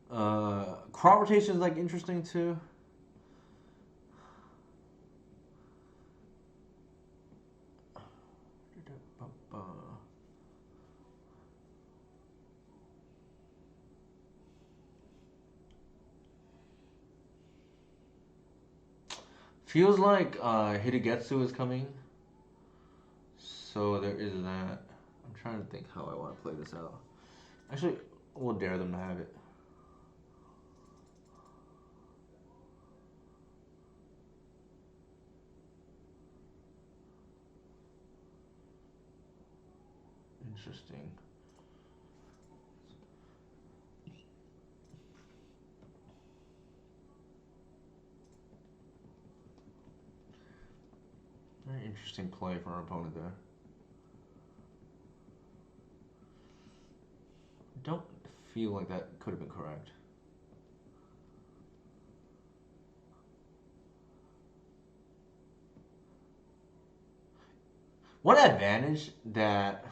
Crop rotation is like interesting too. Feels like Hitagetsu is coming, so there is that. I'm trying to think how I want to play this out. Actually, we'll dare them to have it. Interesting. Very interesting play for our opponent there. don't feel like that could have been correct. One advantage that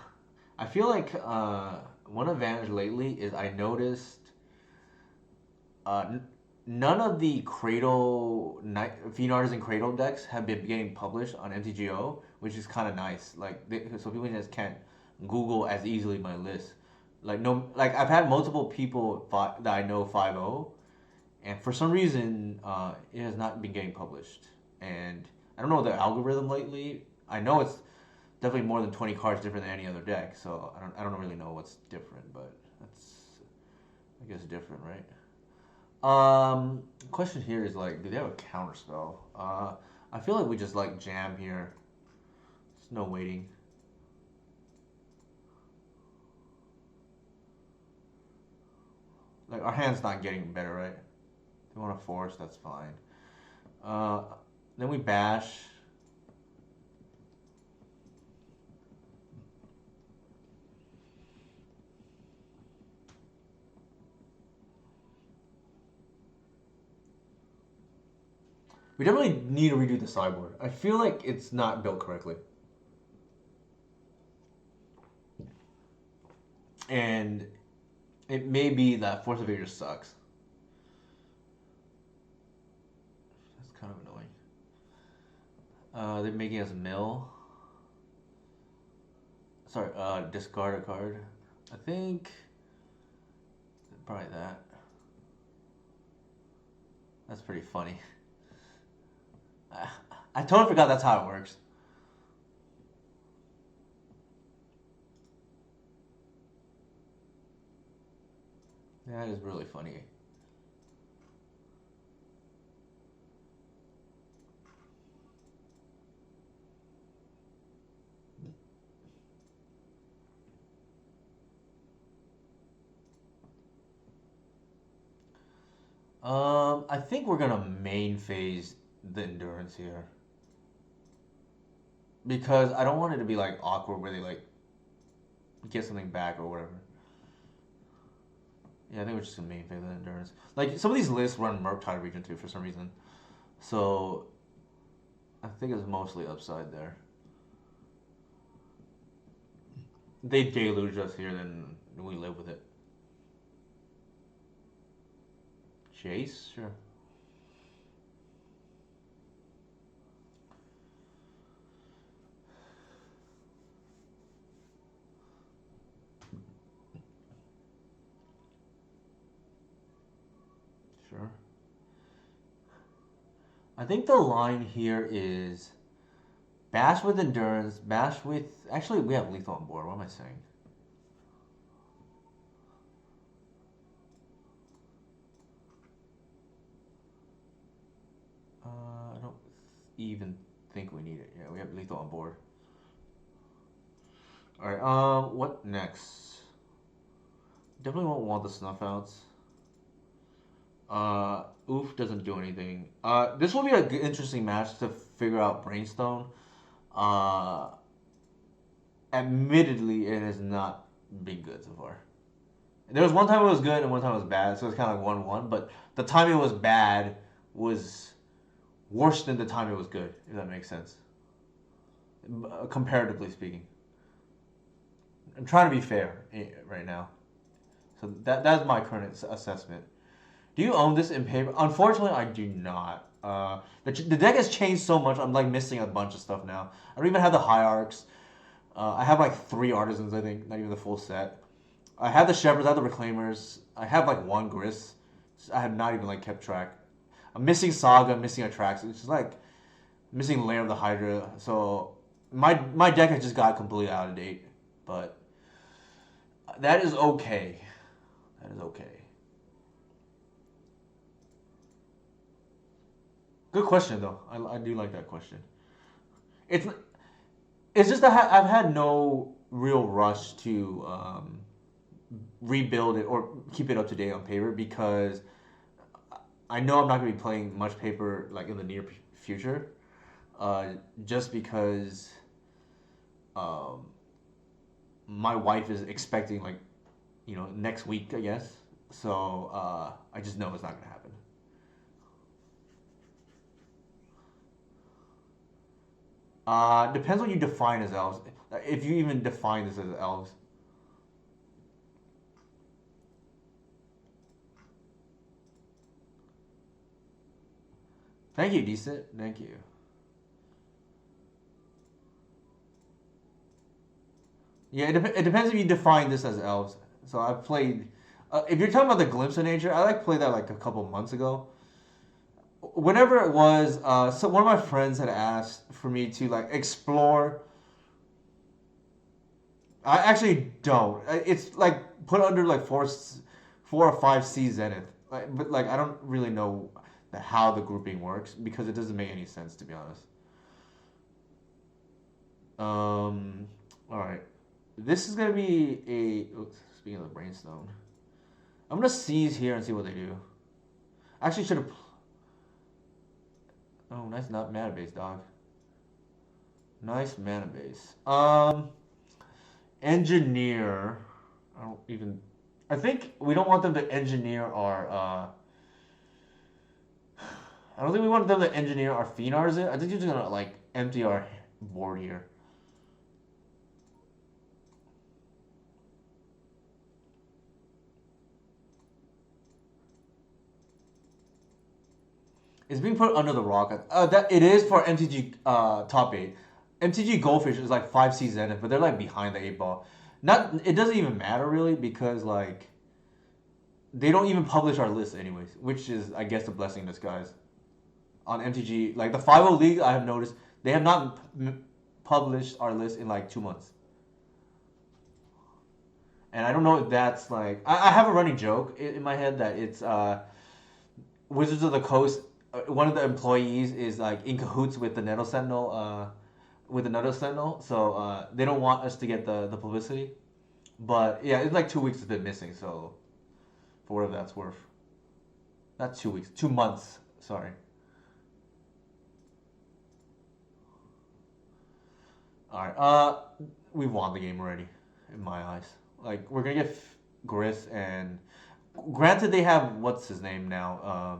I feel like one advantage lately is I noticed none of the Cradle Fiend Artists and Cradle decks have been getting published on MTGO, which is kind of nice. So people just can't Google as easily my list. Like no, like I've had multiple people that I know 5-0, and for some reason it has not been getting published. And I don't know the algorithm lately. I know it's definitely more than 20 cards different than any other deck, so I don't really know what's different, but that's I guess different, right? Question here is like, do they have a counter spell? I feel like we just like jam here. There's no waiting. Like our hand's not getting better, right? They want to force, that's fine. Uh, then we bash. We definitely need to redo the sideboard. I feel like it's not built correctly. And it may be that Force of Ages sucks. That's kind of annoying. They're making us mill. Sorry, discard a card. I think probably that. That's pretty funny. I totally forgot that's how it works. That is really funny. I think we're gonna main phase the endurance here because I don't want it to be like awkward where they like get something back or whatever. Yeah, I think we're just gonna main phase the endurance. Like some of these lists run Murktide region too for some reason, so I think it's mostly upside there. They deluge us here, then we live with it. Chase, sure. Sure. I think the line here is bash with endurance, bash with. Actually, we have lethal on board. What am I saying? I don't even think we need it. Yeah, we have lethal on board. All right. What next? Definitely won't want the snuff outs. Oof doesn't do anything. This will be an interesting match to figure out Brainstone. Uh, Admittedly, it has not been good so far. There was one time it was good and one time it was bad, so it's kind of like 1-1. But the time it was bad was worse than the time it was good, if that makes sense. Comparatively speaking. I'm trying to be fair right now. So that's my current assessment. Do you own this in paper? Unfortunately, I do not. The deck has changed so much. I'm like missing a bunch of stuff now. I don't even have the hierarchs. I have like 3 artisans, I think, not even the full set. I have the shepherds. I have the reclaimers. I have like 1 Gris. I have not even like kept track. I'm missing Saga. I'm missing Atrax. It's just like missing Lair of the Hydra. So my deck has just got completely out of date. But that is okay. That is okay. Good question though. I do like that question. It's it's just that I've had no real rush to rebuild it or keep it up to date on paper because I know I'm not going to be playing much paper like in the near future. Just because um, my wife is expecting like next week, I guess. So I just know it's not gonna happen. Depends what you define as elves. If you even define this as elves. Thank you, decent. Thank you. Yeah, it depends if you define this as elves. So I've played. If you're talking about the Glimpse of Nature, I like played that like a couple months ago. Whenever it was, so one of my friends had asked for me to like explore. I actually don't. It's like put under like 4 or 5 C Zenith. But like I don't really know how the grouping works because it doesn't make any sense to be honest. All right. This is gonna be a. Oops, speaking of the Brainstone, I'm gonna seize here and see what they do. Actually, should have. Oh, nice, not mana base, dog. Nice mana base. Engineer. I don't even. I think we don't want them to engineer our. I don't think we want them to engineer our Phenars. I think you're just gonna like empty our board here. It's being put under the rock. That it is for MTG top eight. MTG Goldfish is like 5 C Zenith, but they're like behind the 8 ball. Not it doesn't even matter really because like they don't even publish our list anyways, which is I guess a blessing in disguise. On MTG, like the 5 League, I have noticed they have not published our list in like 2 months, and I don't know if that's like I have a running joke in my head that it's Wizards of the Coast. One of the employees is like in cahoots with the Nettle Sentinel, so they don't want us to get the publicity. But yeah, it's like 2 weeks it's been missing, so for whatever that's worth. Not 2 weeks, 2 months. Sorry. All right. We've won the game already, in my eyes. Like we're gonna get Gris and granted they have what's his name now,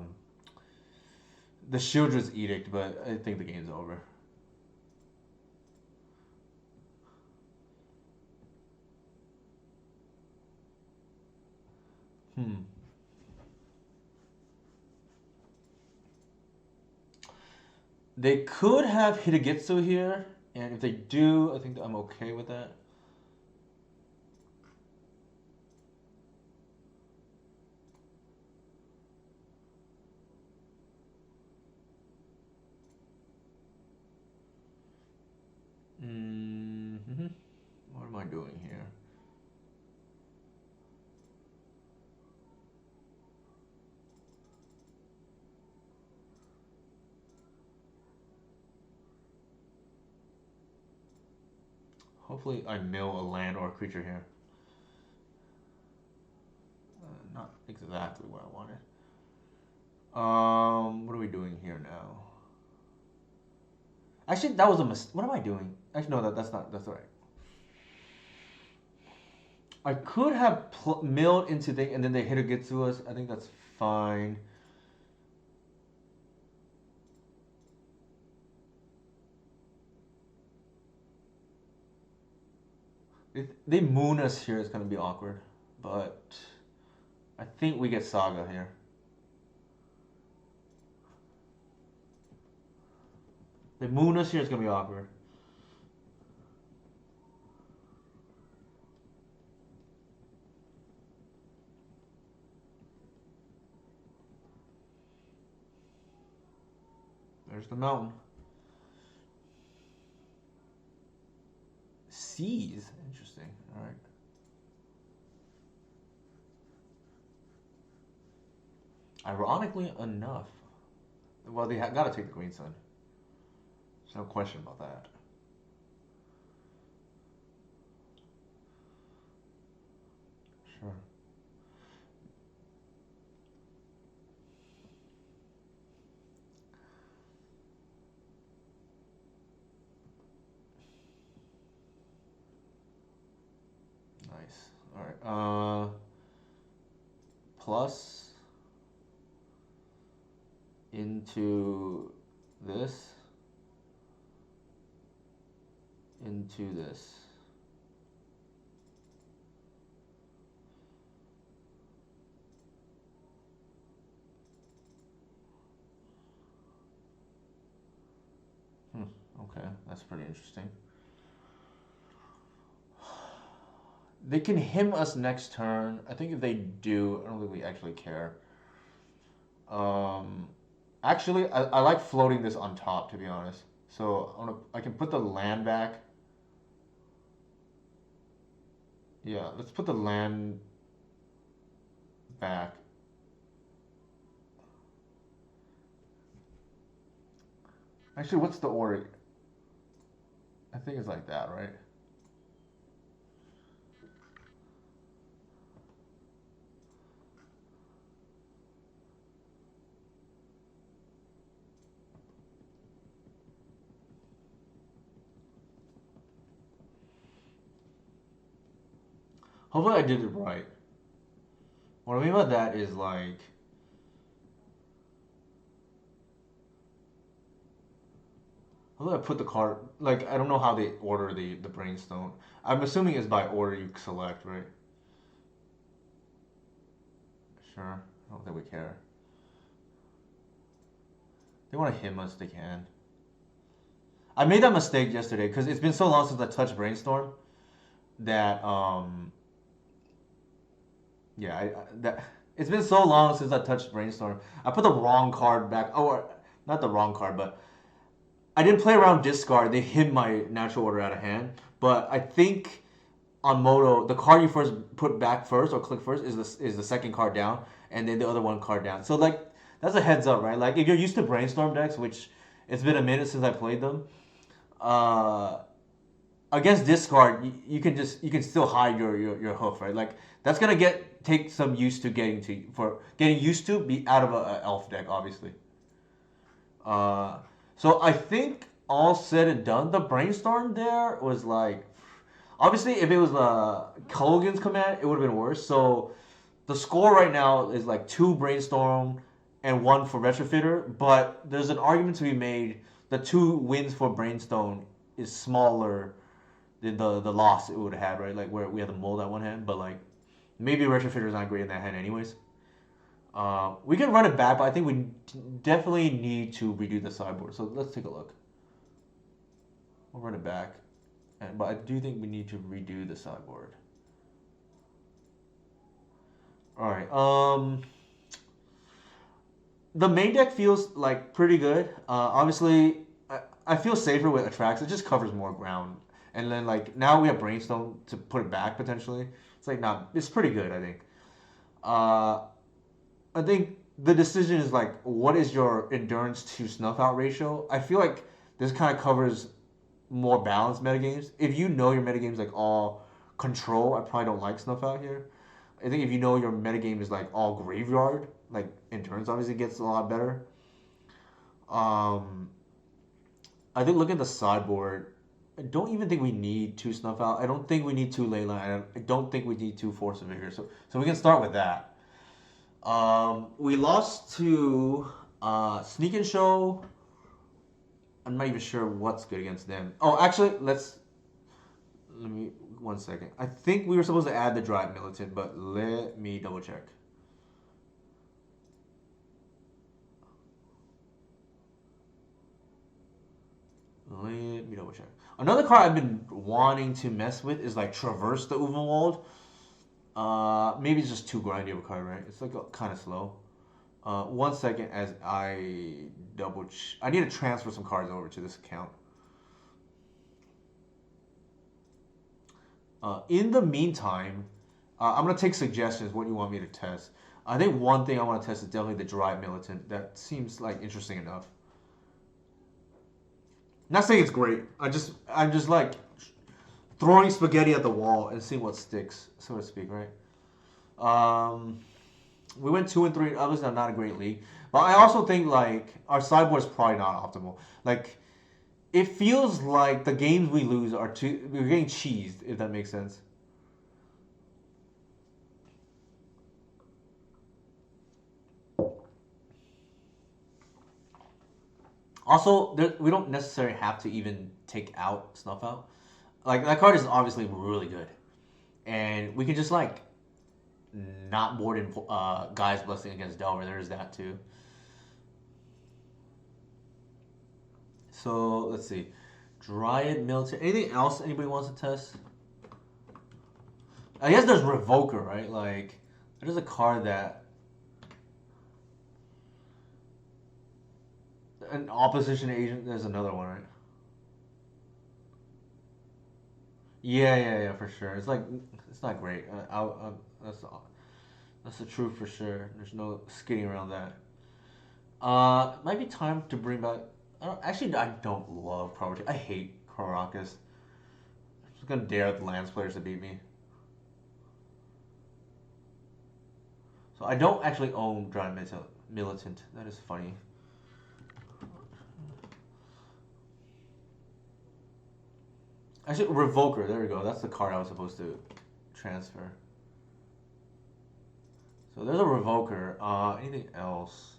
the Shieldred's Edict, but I think the game's over. Hmm. They could have Hitagetsu here, and if they do, I think I'm okay with that. Mm-hmm. What am I doing here? Hopefully, I mill a land or a creature here. Not exactly what I wanted. What are we doing here now? Actually, that was a mistake. What am I doing? Actually, no, that's not. That's alright. I could have milled into thing and then they hit a get to us. I think that's fine. If they moon us here, it's gonna be awkward. But I think we get Saga here. They moon us here, it's gonna be awkward. There's the mountain. Seas? Interesting. Alright. Ironically enough, well, they gotta take the Green Sun. There's no question about that. Sure. Nice. Alright. plus into this into this. Okay, that's pretty interesting. They can him us next turn. I think if they do, I don't think we actually care. Um, Actually, I like floating this on top, to be honest. So I can put the land back. Yeah, let's put the land back. Actually, what's the order? I think it's like that, right? Hopefully I did it right. What I mean by that is like, hopefully I put the card, like, I don't know how they order the Brainstone. I'm assuming it's by order you select, right? Sure. I don't think we care. They want to him us, they can. I made that mistake yesterday because it's been so long since I touched Brainstorm that yeah, that it's been so long since I touched Brainstorm. I put the wrong card back. Oh, not the wrong card, but I didn't play around discard. They hit my natural order out of hand. But I think on Moto, the card you first put back first or click first is the second card down, and then the other one card down. So like that's a heads up, right? Like if you're used to Brainstorm decks, which it's been a minute since I played them, uh, against discard, you can still hide your hoof, right? Like that's gonna take some used to getting used to be out of a elf deck, obviously. Uh, so I think all said and done, the brainstorm there was like, obviously if it was Culligan's command, it would have been worse. So the score right now is like two brainstorm and one for retrofitter, but there's an argument to be made. The two wins for brainstorm is smaller than the loss it would have had, right? Like where we had the mold at one hand, but like maybe retrofitter is not great in that hand anyways. We can run it back, but I think we definitely need to redo the sideboard. So let's take a look. We'll run it back, but I do think we need to redo the sideboard. All right. The main deck feels like pretty good. Obviously, I feel safer with Attracts. It just covers more ground, and then like now we have Brainstorm to put it back potentially. It's like not. It's pretty good, I think. Uh, I think the decision is like, what is your endurance to snuff out ratio? I feel like this kind of covers more balanced metagames. If you know your metagames like all control, I probably don't like snuff out here. I think if you know your metagame is like all graveyard, like endurance obviously gets a lot better. Um, I think looking at the sideboard, I don't even think we need two snuff out. I don't think we need two leyline. I don't think we need two force of vigor. So we can start with that. We lost to Sneak and Show. I'm not even sure what's good against them. Oh, actually, let me 1 second. I think we were supposed to add the Drive Militant, but let me double check. Let me double check. Another card I've been wanting to mess with is like Traverse the Uvenwald. Maybe it's just too grindy of a card, right? It's like kind of slow. 1 second as I I need to transfer some cards over to this account. In the meantime, I'm gonna take suggestions. What you want me to test? I think one thing I want to test is definitely the Drive Militant. That seems like interesting enough. Not saying it's great. I'm just like throwing spaghetti at the wall and seeing what sticks, so to speak, right? Um, we went 2-3. Obviously, not a great league, but I also think like our sideboard is probably not optimal. Like, it feels like the games we lose we're getting cheesed, if that makes sense. Also, we don't necessarily have to even take out Snuff Out. Like that card is obviously really good, and we can just like not board in Guy's Blessing against Delver. There's that too. So let's see, Dryad, Military. Anything else anybody wants to test? I guess there's Revoker, right? Like there's a card that an opposition agent. There's another one, right? Yeah, for sure. It's like it's not great. That's that's the truth for sure. There's no skidding around that. Might be time to bring back. I don't love Property. I hate Caracas. I'm just gonna dare the Lance players to beat me. So I don't actually own Drive Militant. That is funny. Actually, Revoker. There we go. That's the card I was supposed to transfer. So there's a Revoker. Anything else?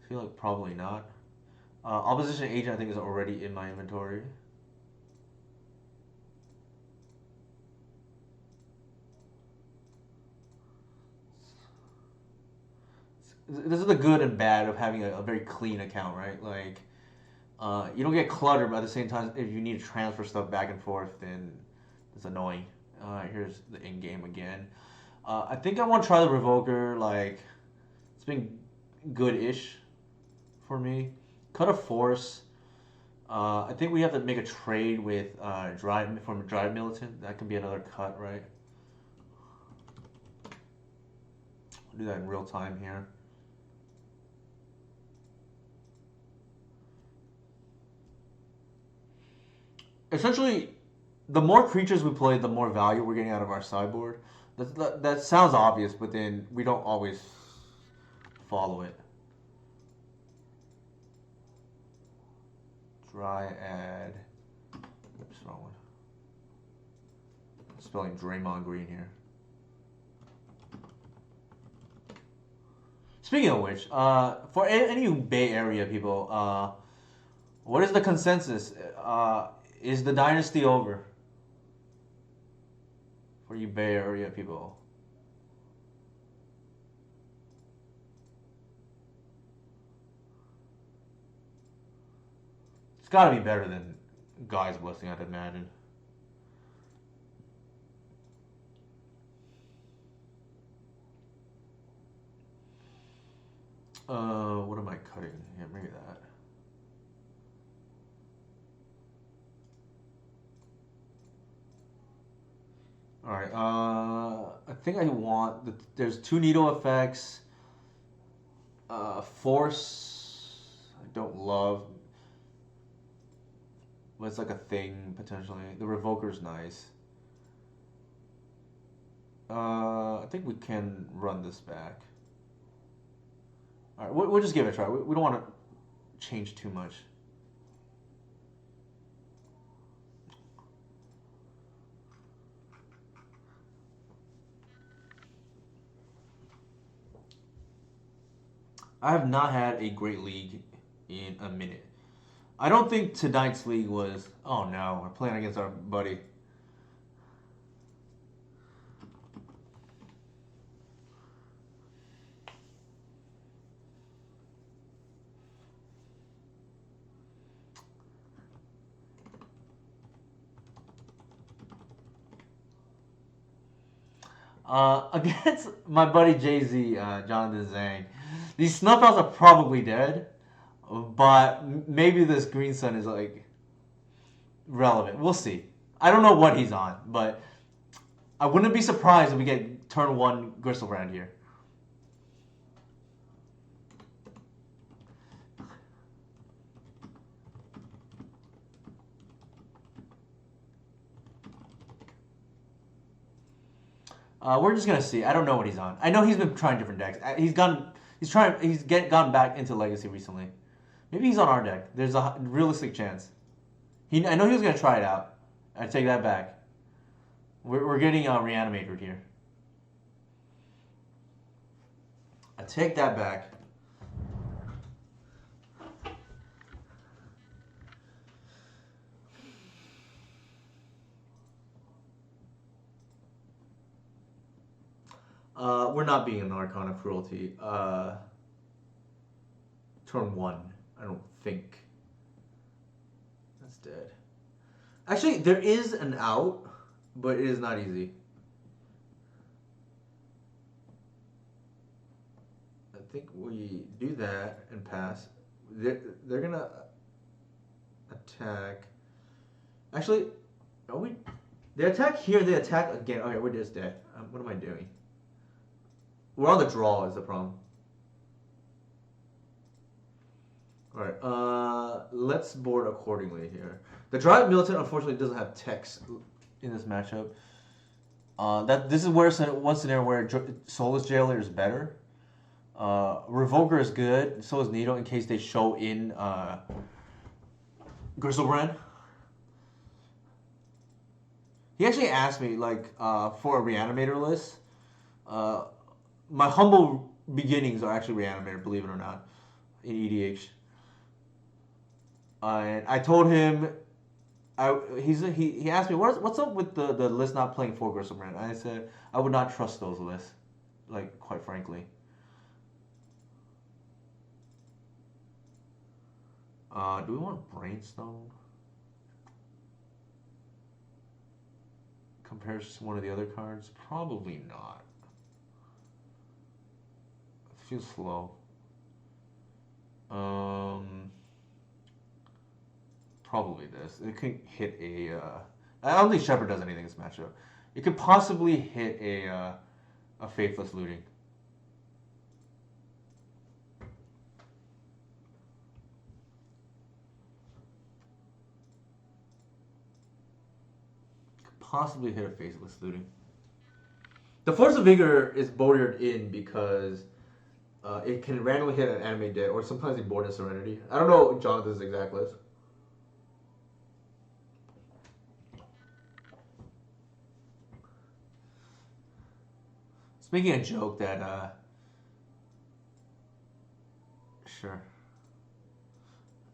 I feel like probably not. Opposition Agent I think is already in my inventory. This is the good and bad of having a very clean account, right? Like, you don't get cluttered, but at the same time, if you need to transfer stuff back and forth, then it's annoying. Here's the in-game again. I think I want to try the Revoker. Like, it's been good-ish for me. Cut a Force. I think we have to make a trade with Drive Militant. That can be another cut, right? I'll do that in real time here. Essentially, the more creatures we play, the more value we're getting out of our sideboard. That sounds obvious, but then we don't always follow it. Dryad. Oops, wrong one. I'm spelling Draymond Green here. Speaking of which, for any Bay Area people, what is the consensus? Is the dynasty over for you Bay Area people? It's got to be better than Guy's Blessing, I'd imagine. What am I cutting? Yeah, maybe that. All right. I think I want there's two needle effects. Force. I don't love, but it's like a thing potentially. The Revoker's nice. I think we can run this back. All right, we'll just give it a try. We don't want to change too much. I have not had a great league in a minute. I don't think tonight's league was. Oh no, we're playing against our buddy. Against my buddy Jay Z, Jonathan Zhang. These snuff outs are probably dead, but maybe this Green Sun is like relevant. We'll see. I don't know what he's on, but I wouldn't be surprised if we get turn one Gristlebrand here. We're just gonna see. I don't know what he's on. I know he's been trying different decks. Gone back into Legacy recently. Maybe he's on our deck. There's a realistic chance. I know he was gonna try it out. I take that back. We're getting reanimated here. I take that back. We're not being an Arcana Cruelty. Turn 1. I don't think. That's dead. Actually, there is an out, but it is not easy. I think we do that and pass. They're gonna attack. Actually, are we? They attack here. They attack again. Okay, we're just dead. What am I doing? We're on the draw. Is the problem? All right. Let's board accordingly here. The Dryad Militant unfortunately doesn't have text in this matchup. This is where one scenario where Soulless Jailer is better. Revoker is good. So is Nido in case they show in Griselbrand. He actually asked me for a Reanimator list. My humble beginnings are actually Reanimator, believe it or not, in EDH. And I told him, he asked me what's up with the list not playing for Griselbrand. I said I would not trust those lists, quite frankly. Do we want Brainstone? Compares to one of the other cards? Probably not. It feels slow. Probably this. It could hit a. I don't think Shepard does anything in this matchup. It could possibly hit a Faithless Looting. Possibly hit a Faceless Looting. The Force of Vigor is bordered in because it can randomly hit an anime dead, or sometimes it board in Serenity. I don't know Jonathan's exact list. Making a joke that sure.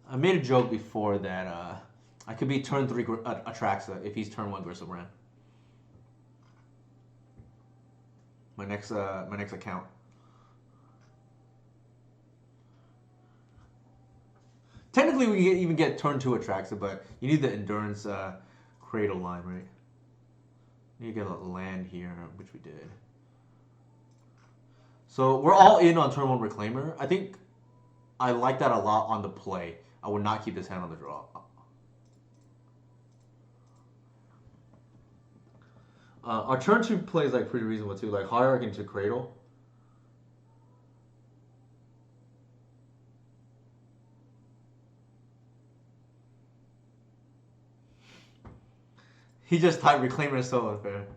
I made a joke before that I could be turn 3 Atraxa if he's turn 1 Griselbrand. My next account. Technically, we can even get turn 2 Atraxa, but you need the Endurance Cradle line, right? You get a land here, which we did. So we're all in on turn 1 Reclaimer. I think I like that a lot on the play. I would not keep this hand on the draw. Our turn 2 play is pretty reasonable too, Hierarch into Cradle. He just typed Reclaimer is so unfair.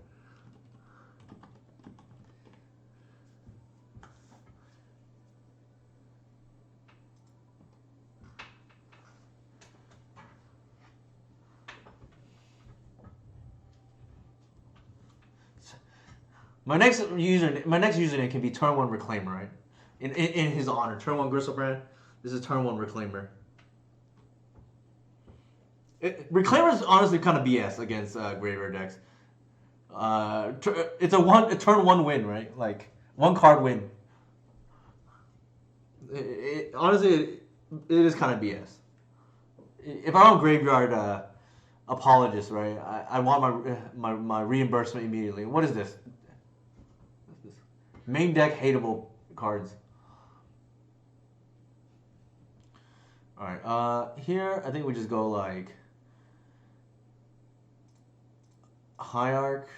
My next username can be turn 1 Reclaimer, right? In his honor, turn 1 Griselbrand. This is turn 1 Reclaimer. Reclaimer is honestly kind of BS against Graveyard decks. It's a turn 1 win, right? 1 card win. Honestly, it is kind of BS. If I'm a Graveyard apologist, right? I want my reimbursement immediately. What is this? Main deck hateable cards. Alright, here I think we just go Hierarch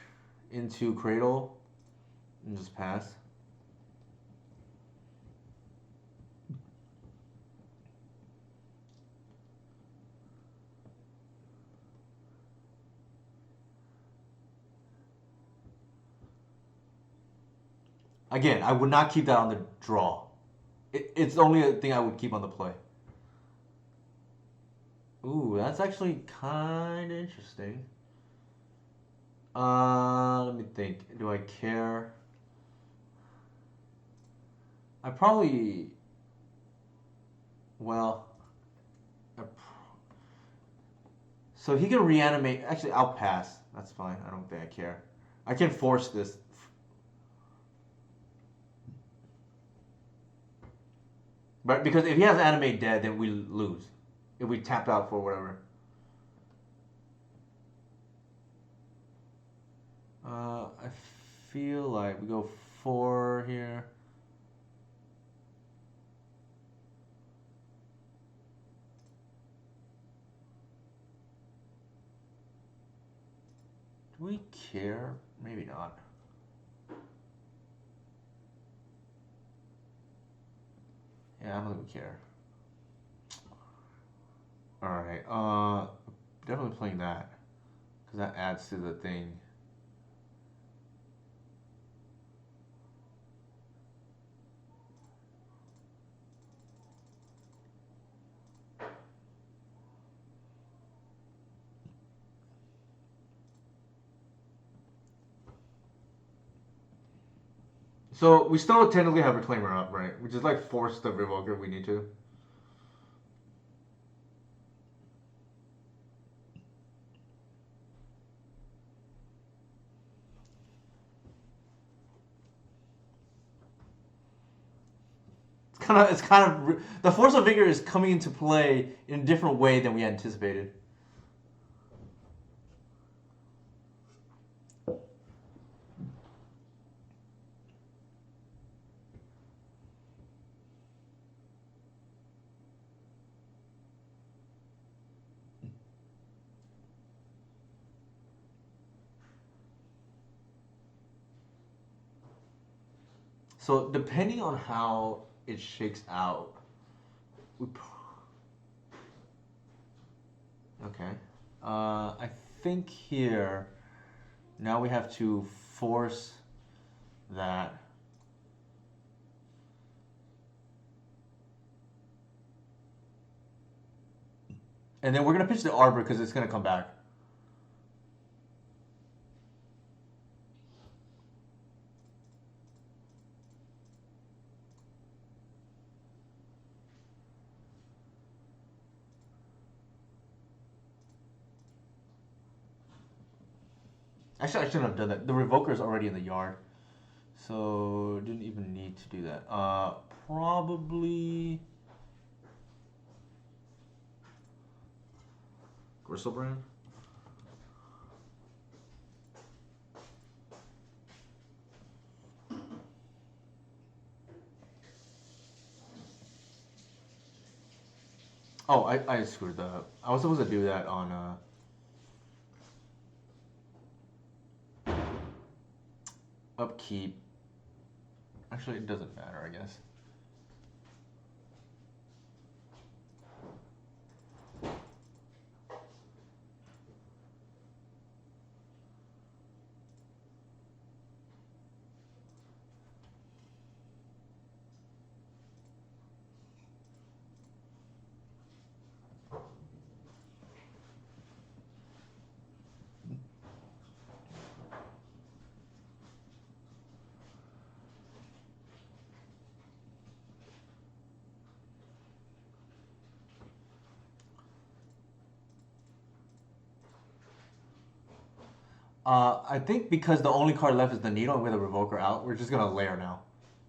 into Cradle and just pass. Again, I would not keep that on the draw. It's only a thing I would keep on the play. Ooh, that's actually kind of interesting. Let me think. Do I care? I probably... Well... So he can reanimate... Actually, I'll pass. That's fine. I don't think I care. I can force this. But because if he has animate dead, then we lose. If we tapped out for whatever. I feel like we go 4 here. Do we care? Maybe not. Yeah, I don't think we care. Alright, definitely playing that. Because that adds to the thing. So we still technically have Reclaimer up, right? We just like force the Revoker if we need to. It's kind of the Force of Vigor is coming into play in a different way than we anticipated. So depending on how it shakes out, we okay. I think here now we have to force that. And then we're gonna pitch the Arbor because it's gonna come back. Actually, I shouldn't have done that. The Revoker is already in the yard, so didn't even need to do that. Probably Gristlebrand. Oh, I screwed that up. I was supposed to do that on upkeep. Actually, it doesn't matter, I guess. I think because the only card left is the Needle and with a Revoker out, we're just gonna lair now,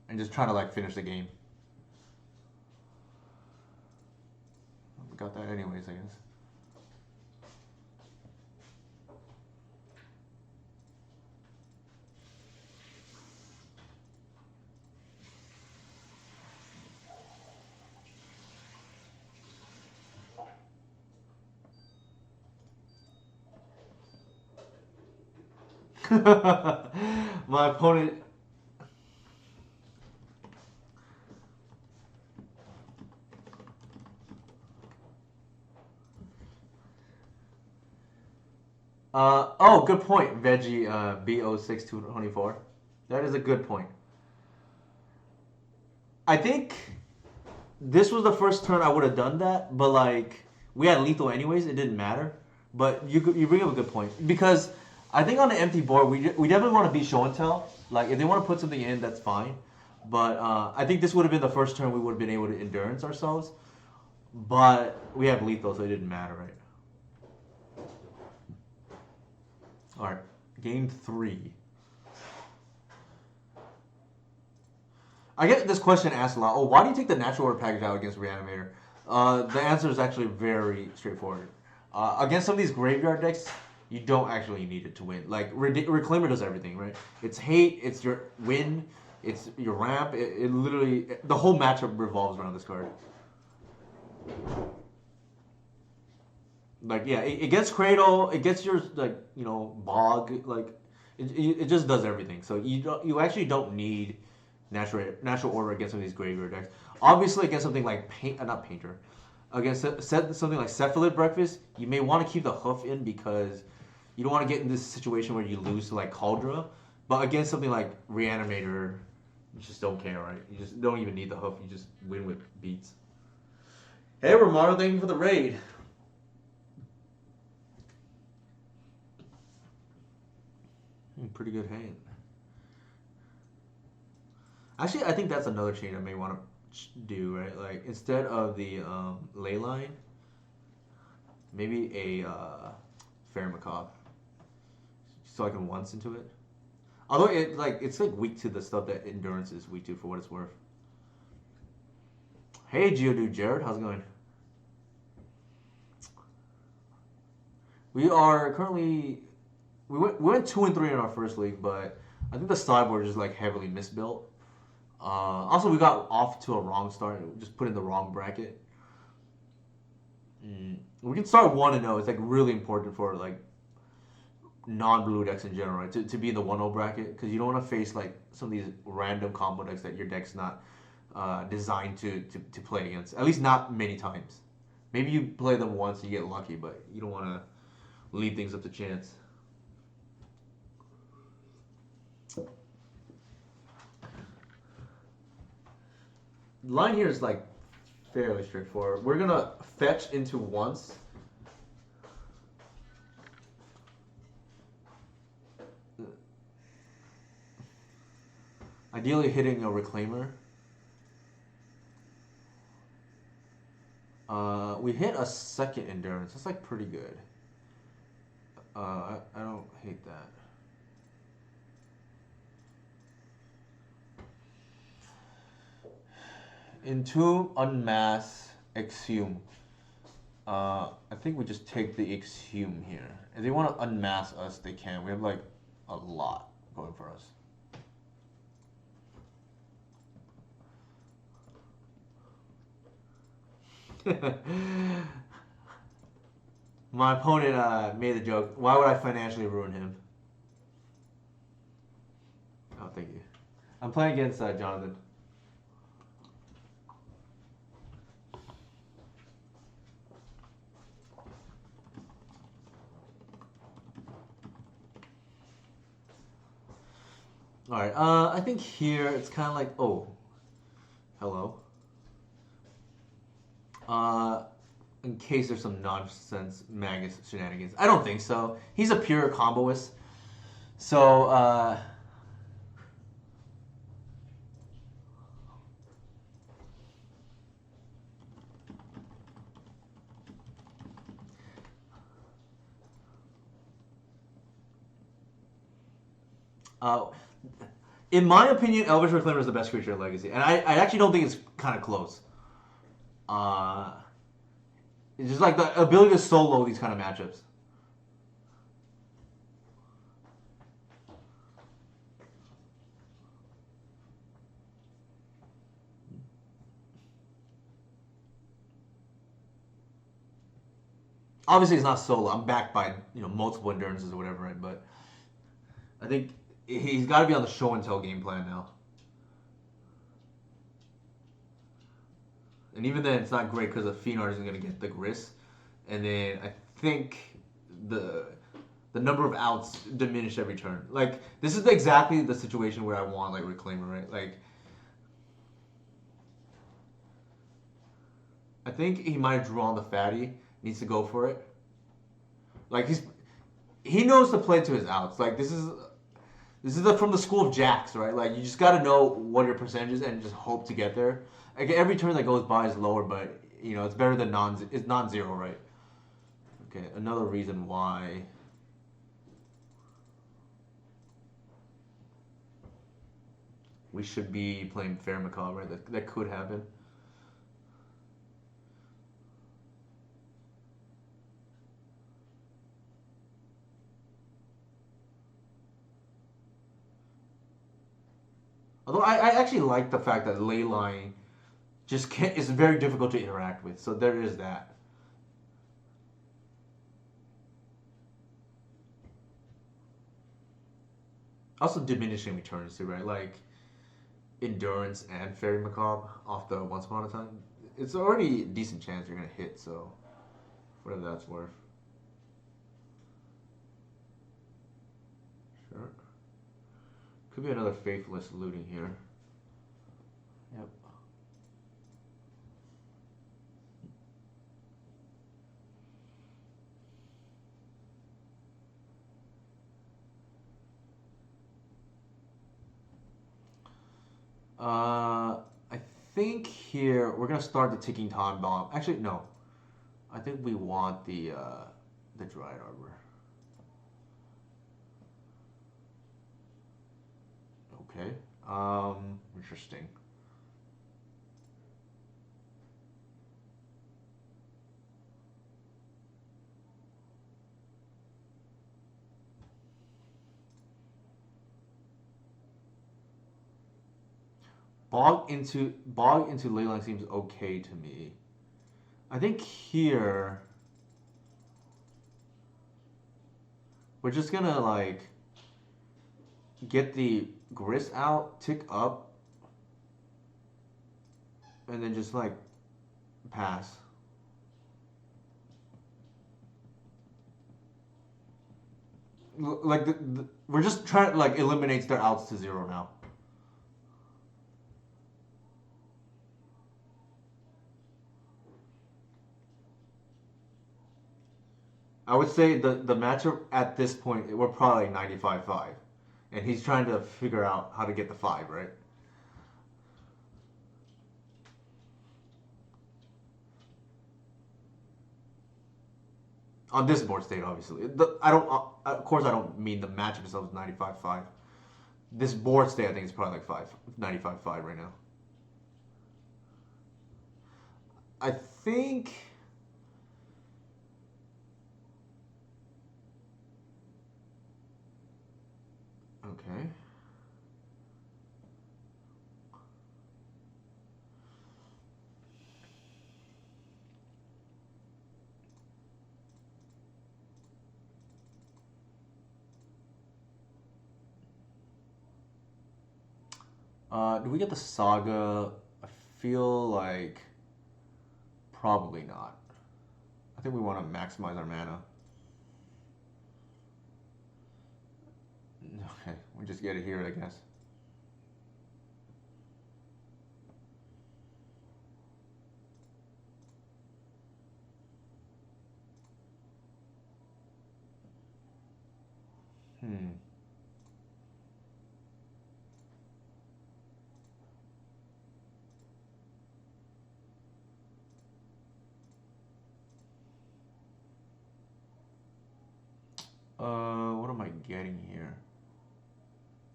and just try to like finish the game. We got that anyways, I guess. My opponent. Oh, good point, Veggie B06224. That is a good point. I think this was the first turn I would have done that, but like we had lethal anyways, it didn't matter. But you bring up a good point because I think on the empty board we definitely want to beat show and tell. Like if they want to put something in, that's fine. But I think this would have been the first turn we would have been able to endurance ourselves. But we have lethal, so it didn't matter, right? All right, game 3. I get this question asked a lot. Oh, why do you take the natural order package out against Reanimator? The answer is actually very straightforward. Against some of these graveyard decks, you don't actually need it to win. Like Reclaimer does everything, right? It's hate, it's your win, it's your ramp. It literally the whole matchup revolves around this card. Like yeah, it gets Cradle, it gets your like bog, like it just does everything. So you actually don't need natural order against some of these graveyard decks. Obviously against something like not painter, against something like Cephalid Breakfast, you may want to keep the hoof in because you don't want to get in this situation where you lose to like Cauldra. But against something like Reanimator, you just don't care, right? You just don't even need the hoof. You just win with beats. Hey, Romano, thank you for the raid. Pretty good hand. Actually, I think that's another chain I may want to do, right? Like, instead of the ley line, maybe a fair macabre, so I can once into it. Although it's like weak to the stuff that endurance is weak to, for what it's worth. Hey, Geodude Jared, how's it going? We are currently we went 2-3 in our first league, but I think the sideboard is like heavily misbuilt. Also, we got off to a wrong start. We just put in the wrong bracket. We can start 1-0. It's like really important for like non-blue decks in general, right? To be in the 1-0 bracket, because you don't want to face like some of these random combo decks that your deck's not designed to play against. At least not many times. Maybe you play them once and you get lucky, but you don't want to leave things up to chance. Line here is like fairly straightforward. We're gonna fetch into once. Ideally hitting a Reclaimer. We hit a second Endurance. That's like pretty good. I don't hate that. Entomb, Unmask, Exhume. I think we just take the Exhume here. If they want to unmask us, they can. We have like a lot going for us. My opponent made the joke. Why would I financially ruin him? Oh, thank you. I'm playing against Jonathan. All right. I think here it's kind of like, oh, hello. In case there's some nonsense Magus shenanigans. I don't think so. He's a pure comboist. So, in my opinion, Elvish Reclaimer is the best creature in Legacy. And I actually don't think it's kind of close. It's just like the ability to solo these kind of matchups. Obviously, it's not solo. I'm backed by multiple endurances or whatever, right? But I think he's got to be on the show and tell game plan now. And even then, it's not great because the Phenar isn't going to get the Gris. And then I think the number of outs diminish every turn. Like, this is exactly the situation where I want, like, Reclaimer, right? Like, I think he might have drawn the fatty. Needs to go for it. Like, he knows to play to his outs. Like, this is from the school of jacks, right? Like, you just got to know what your percentage is and just hope to get there. Like, every turn that goes by is lower, but it's better than it's non-zero, right? Okay, another reason why. we should be playing fair macabre, right? That could happen. Although I actually like the fact that ley line just can't is very difficult to interact with. So there is that. Also diminishing returns too, right? Like endurance and fairy macabre off the once upon a time. It's already a decent chance you're gonna hit. So whatever that's worth. Sure. Could be another faithless looting here. Yep. I think here we're gonna start the ticking time bomb. Actually, no. I think we want the dried arbor. Okay. Interesting. Bog into leyline seems okay to me. I think here we're just gonna like get the grist out, tick up, and then just like pass. Like we're just trying to like eliminate their outs to zero now. I would say the matchup at this point we're probably 95-5, and he's trying to figure out how to get the 5 right. On this board state, obviously, I don't. Of course, I don't mean the matchup itself is 95-5. This board state, I think, is probably like 95-5 right now. I think. Okay. Do we get the saga? I feel like probably not. I think we want to maximize our mana. Okay, we just get it here, I guess. Hmm. What am I getting here?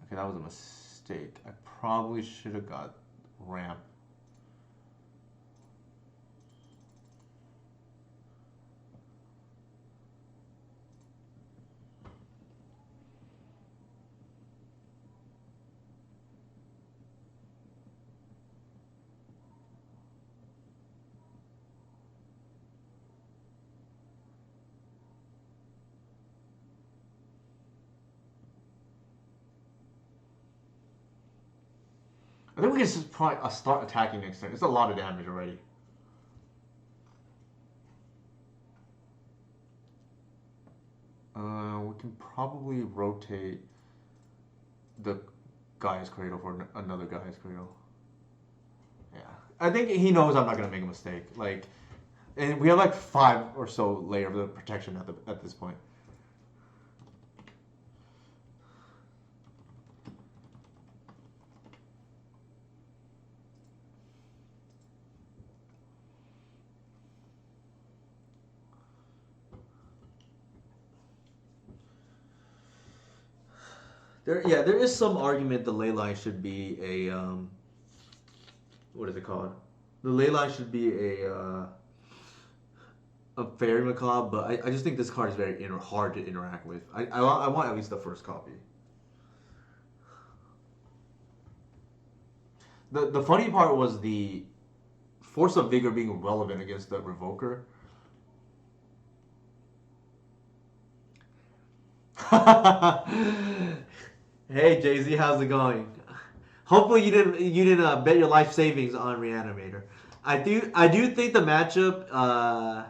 Okay, that was a mistake. I probably should have got ramp. I think we can just probably start attacking next turn. It's a lot of damage already. We can probably rotate the Gaia's Cradle for another Gaia's Cradle. Yeah, I think he knows I'm not gonna make a mistake. Like, and we have like 5 or so layers of protection at this point. there is some argument the ley line should be a what is it called? The ley line should be a fairy macabre, but I just think this card is very hard to interact with. I want at least the first copy. The funny part was the force of vigor being relevant against the revoker. Hey Jay Z, how's it going? Hopefully you didn't bet your life savings on Reanimator. I do think the matchup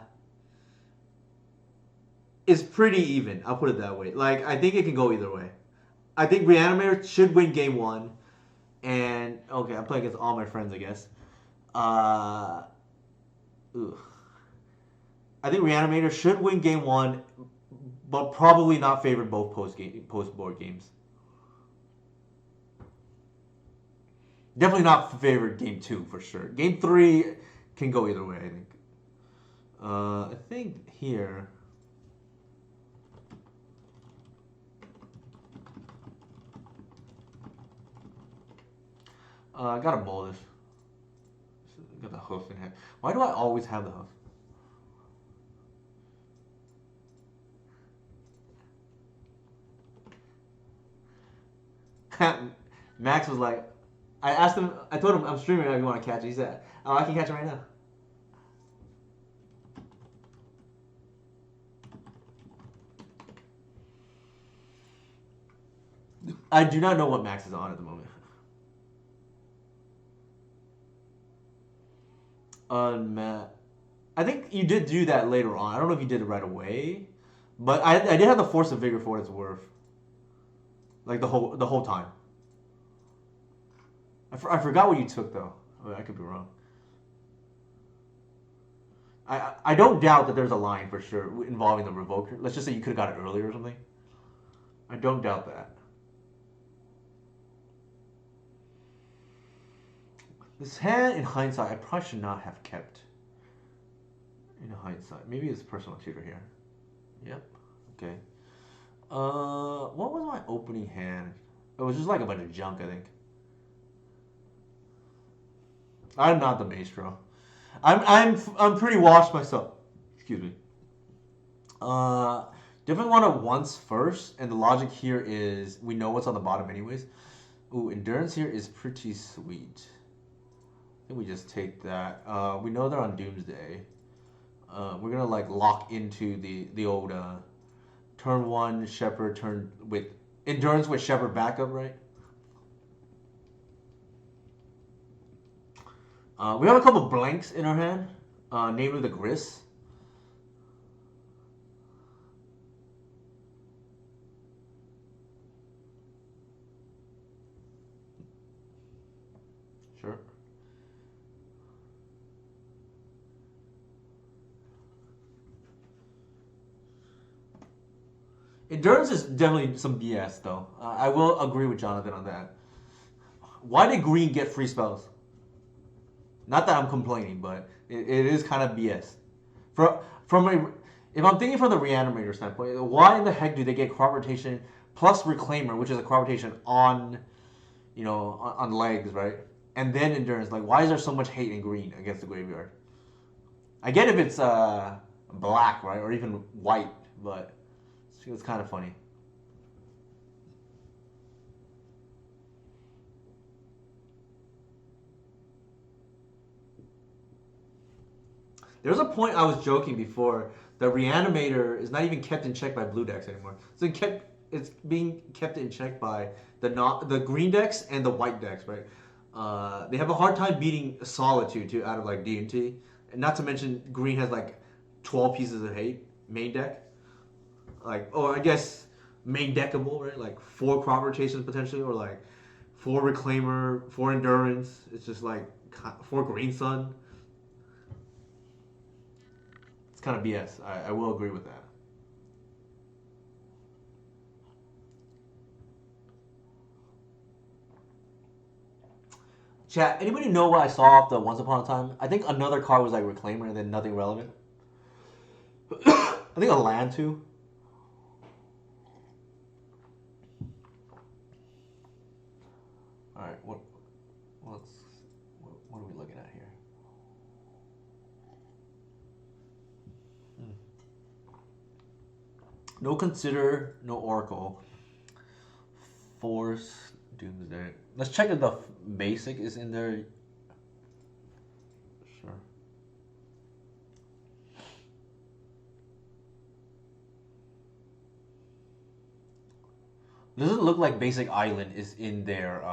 is pretty even. I'll put it that way. Like I think it can go either way. I think Reanimator should win game one, and okay, I'm playing against all my friends, I guess. Uh, ugh. I think Reanimator should win game one, but probably not favor both post board games. Definitely not favored game two for sure. Game three can go either way. I think. I think here. I gotta bowl this. Got the hoof in hand. Why do I always have the hoof? Max was like, I asked him, I told him I'm streaming if you want to catch it. He said, oh, I can catch it right now. I do not know what Max is on at the moment. Matt. I think you did do that later on. I don't know if you did it right away, but I did have the force of vigor for what it's worth. Like the whole time. I forgot what you took though. I could be wrong. I don't doubt that there's a line for sure involving the revoker. Let's just say you could have got it earlier or something. I don't doubt that. This hand, in hindsight, I probably should not have kept. In hindsight, maybe it's personal tutor here. Yep. Okay. What was my opening hand? It was just like a bunch of junk, I think. I'm not the maestro. I'm pretty washed myself. Excuse me. Definitely want to once first, and the logic here is we know what's on the bottom anyways. Ooh, endurance here is pretty sweet. I think we just take that. We know they're on Doomsday. We're gonna like lock into the old turn one Shepherd turn with endurance with Shepherd backup, right? We have a couple blanks in our hand, namely the Gris. Sure. Endurance is definitely some BS, though. I will agree with Jonathan on that. Why did Green get free spells? Not that I'm complaining, but it is kind of BS. If I'm thinking from the Reanimator standpoint, why in the heck do they get crop rotation plus Reclaimer, which is a crop rotation on, on legs, right? And then endurance. Like, why is there so much hate in Green against the graveyard? I get if it's black, right, or even white, but it's kind of funny. There was a point I was joking before. The Reanimator is not even kept in check by blue decks anymore. It's being kept in check by the green decks and the white decks, right? They have a hard time beating Solitude too out of like D&T, and not to mention green has like 12 pieces of hate main deck, or I guess main deckable, right? Like 4 crop rotations potentially, or like 4 Reclaimer, 4 Endurance. It's just like 4 Green Sun. It's kind of BS. I will agree with that. Chat, anybody know what I saw off the Once Upon a Time? I think another card was like Reclaimer and then nothing relevant. I think a land too. No Consider, no Oracle. Force, Doomsday. Let's check if the basic is in there. Sure. Doesn't look like Basic Island is in their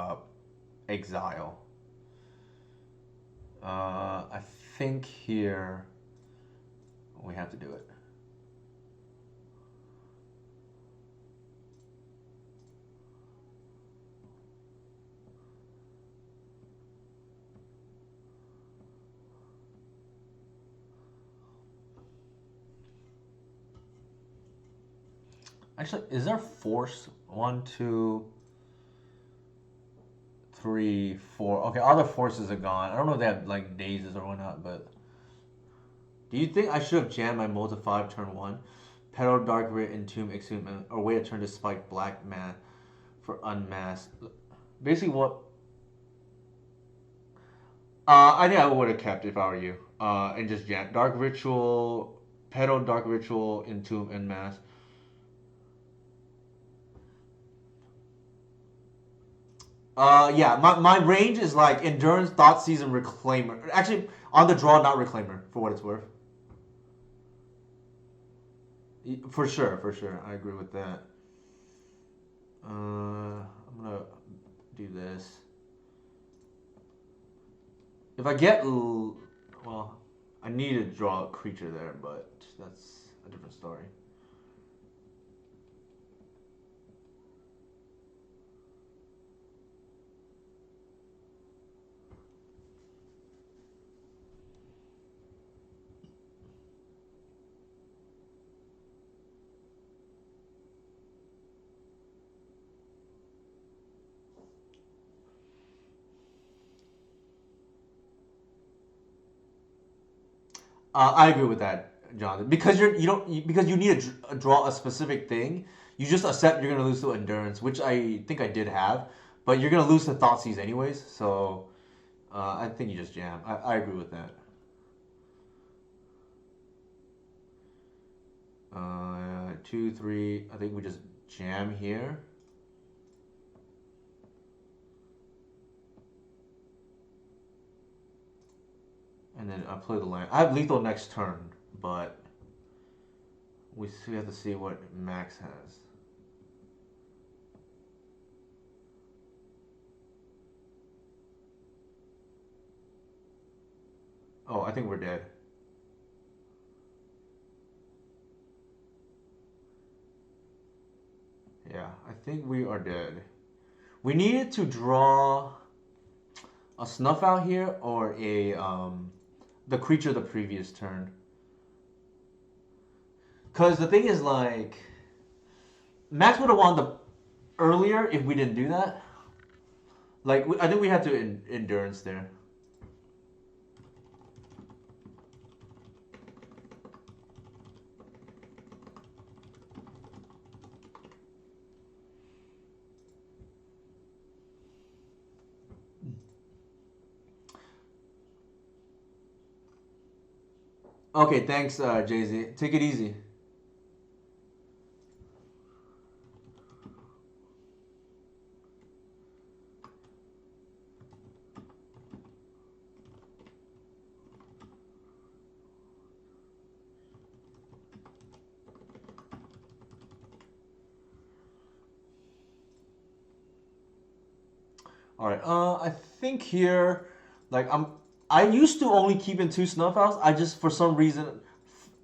exile. I think here we have to do it. Actually, is there force? One, two, three, four. Okay, other forces are gone. I don't know if they have like dazes or whatnot, but do you think I should have jammed my Mold to 5 turn 1? Pedal Dark Rit, Entomb, Exhume, or wait a turn to spike Black Man for Unmasked? Basically, what. I think I would have kept if I were you. And just jam. Dark Ritual, Pedal Dark Ritual, Entomb, Unmasked. Yeah, my range is like Endurance, Thought Season, Reclaimer. Actually, on the draw, not Reclaimer, for what it's worth. For sure, for sure. I agree with that. I'm gonna do this. If I get, well, I need to draw a creature there, but that's a different story. I agree with that, Jonathan. Because because you need to draw a specific thing. You just accept you're gonna lose to endurance, which I think I did have, but you're gonna lose to Thoughtseize anyways. So I think you just jam. I agree with that. 2, 3. I think we just jam here. And then I play the land. I have lethal next turn, but we have to see what Max has. Oh, I think we're dead. Yeah, I think we are dead. We needed to draw a snuff out here or a the creature the previous turn. Cause the thing is like Max would have won the earlier if we didn't do that. Like I think we had to endurance there. Okay, thanks, Jay Z. Take it easy. All right. I think here, like I used to only keep in 2 snuff outs. I just for some reason,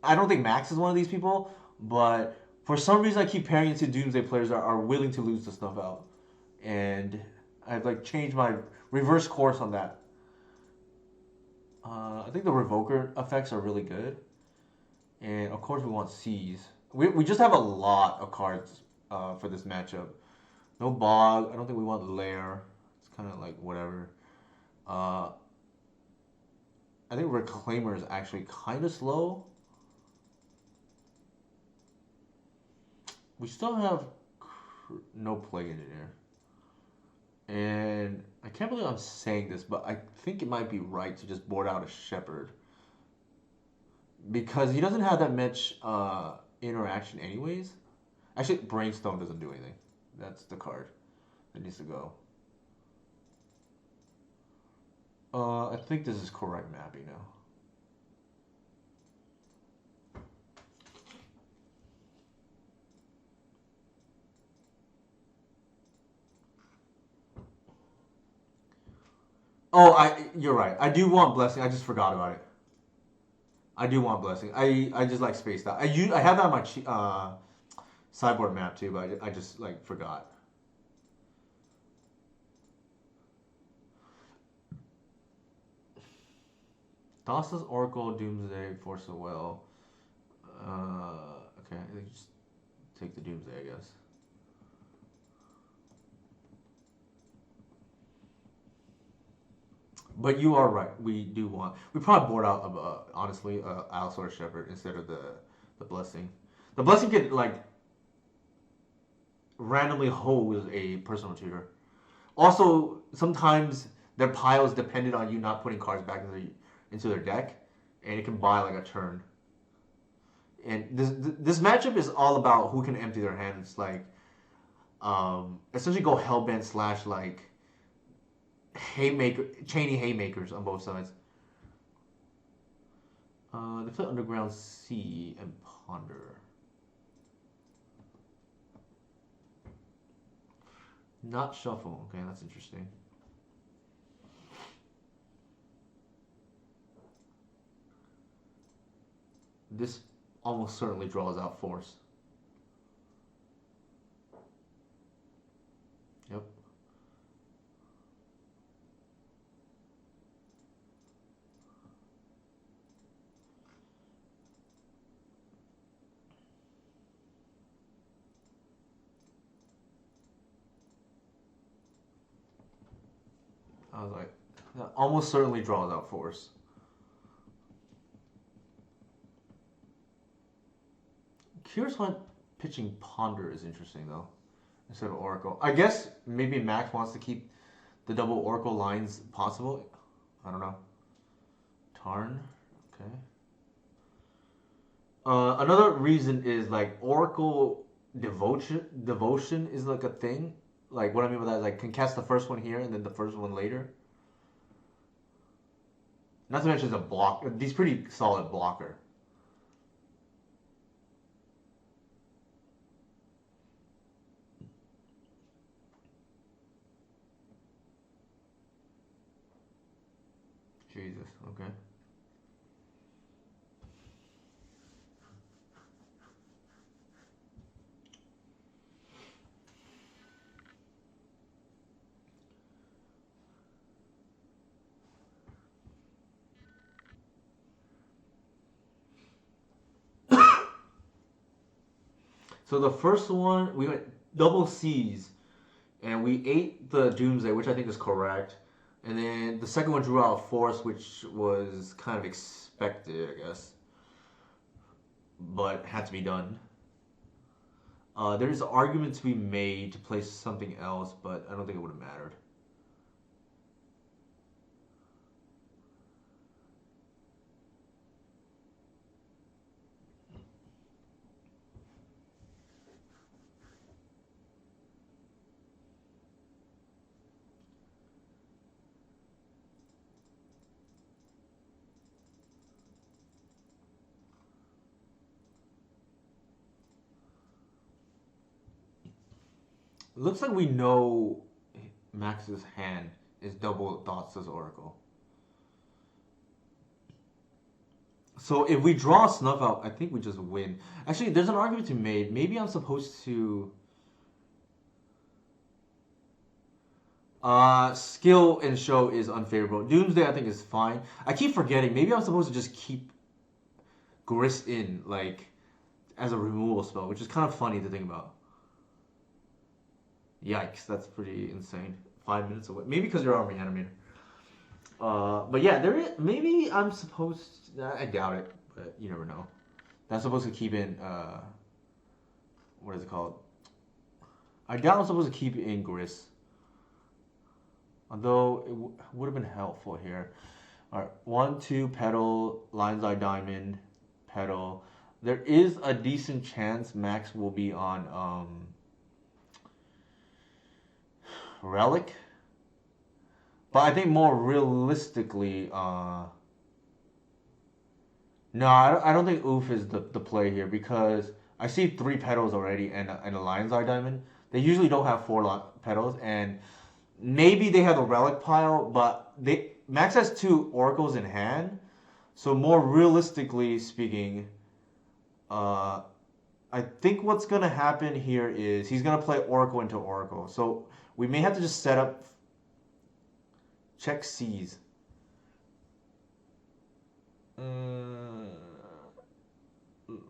I don't think Max is one of these people, but for some reason I keep pairing into Doomsday players that are willing to lose the snuff out, and I've like changed my reverse course on that. I think the Revoker effects are really good, and of course we want Seize. We just have a lot of cards for this matchup. No Bog. I don't think we want Lair. It's kind of like whatever. Uh, I think Reclaimer is actually kind of slow. We still have no Plague Engineer. And I can't believe I'm saying this, but I think it might be right to just board out a Shepherd. Because he doesn't have that much interaction anyways. Actually, Brainstorm doesn't do anything. That's the card that needs to go. I think this is correct mapping now. You're right. I do want Blessing. I just forgot about it. I do want Blessing. I just like spaced out. I have that on my sideboard map too, but I just like forgot. Thassa's Oracle, Doomsday, Force of Will. Okay, just take the Doomsday, I guess. But you are right. We do want. We probably board out of honestly Allosaur Shepherd instead of the Blessing. The Blessing could like randomly hose a personal tutor. Also, sometimes their piles depended on you not putting cards back into their deck, and it can buy like a turn. And this matchup is all about who can empty their hands. Like, essentially go hellbent slash like haymaker, chaining haymakers on both sides. They play Underground Sea and Ponder. Not shuffle. Okay, that's interesting. This almost certainly draws out Force. Yep. I was like, that almost certainly draws out Force. Curious why pitching Ponder is interesting though, instead of Oracle. I guess maybe Max wants to keep the double Oracle lines possible. I don't know. Tarn. Okay. Another reason is like Oracle devotion is like a thing. Like what I mean by that is like can cast the first one here and then the first one later. Not to mention it's a block. He's pretty solid blocker. Jesus. Okay. So the first one we went double C's and we ate the Doomsday, which I think is correct. And then the second one drew out Force, which was kind of expected, I guess, but had to be done. There's an argument to be made to place something else, but I don't think it would have mattered. It looks like we know Max's hand is double Thoughts' Oracle. So if we draw Snuff out, I think we just win. Actually, there's an argument to be made. Maybe I'm supposed to. Skill and show is unfavorable. Doomsday, I think, is fine. I keep forgetting. Maybe I'm supposed to just keep Grist in, like, as a removal spell, which is kind of funny to think about. Yikes, that's pretty insane. 5 minutes away. Maybe because you're on Reanimator. But yeah, there is, maybe I'm supposed. I doubt it, but you never know. That's supposed to keep in. What is it called? I doubt I'm supposed to keep in Grist. Although it would have been helpful here. All right, 1, 2, Petal, Lion's Eye Diamond, Petal, there is a decent chance Max will be on Relic, but I think more realistically, no, I don't think Oof is the play here because I see three petals already and a Lion's Eye Diamond. They usually don't have four petals, and maybe they have a relic pile, but they Max has two oracles in hand. So more realistically speaking, uh, I think what's gonna happen here is he's gonna play oracle into oracle. So we may have to just set up check C's. Uh,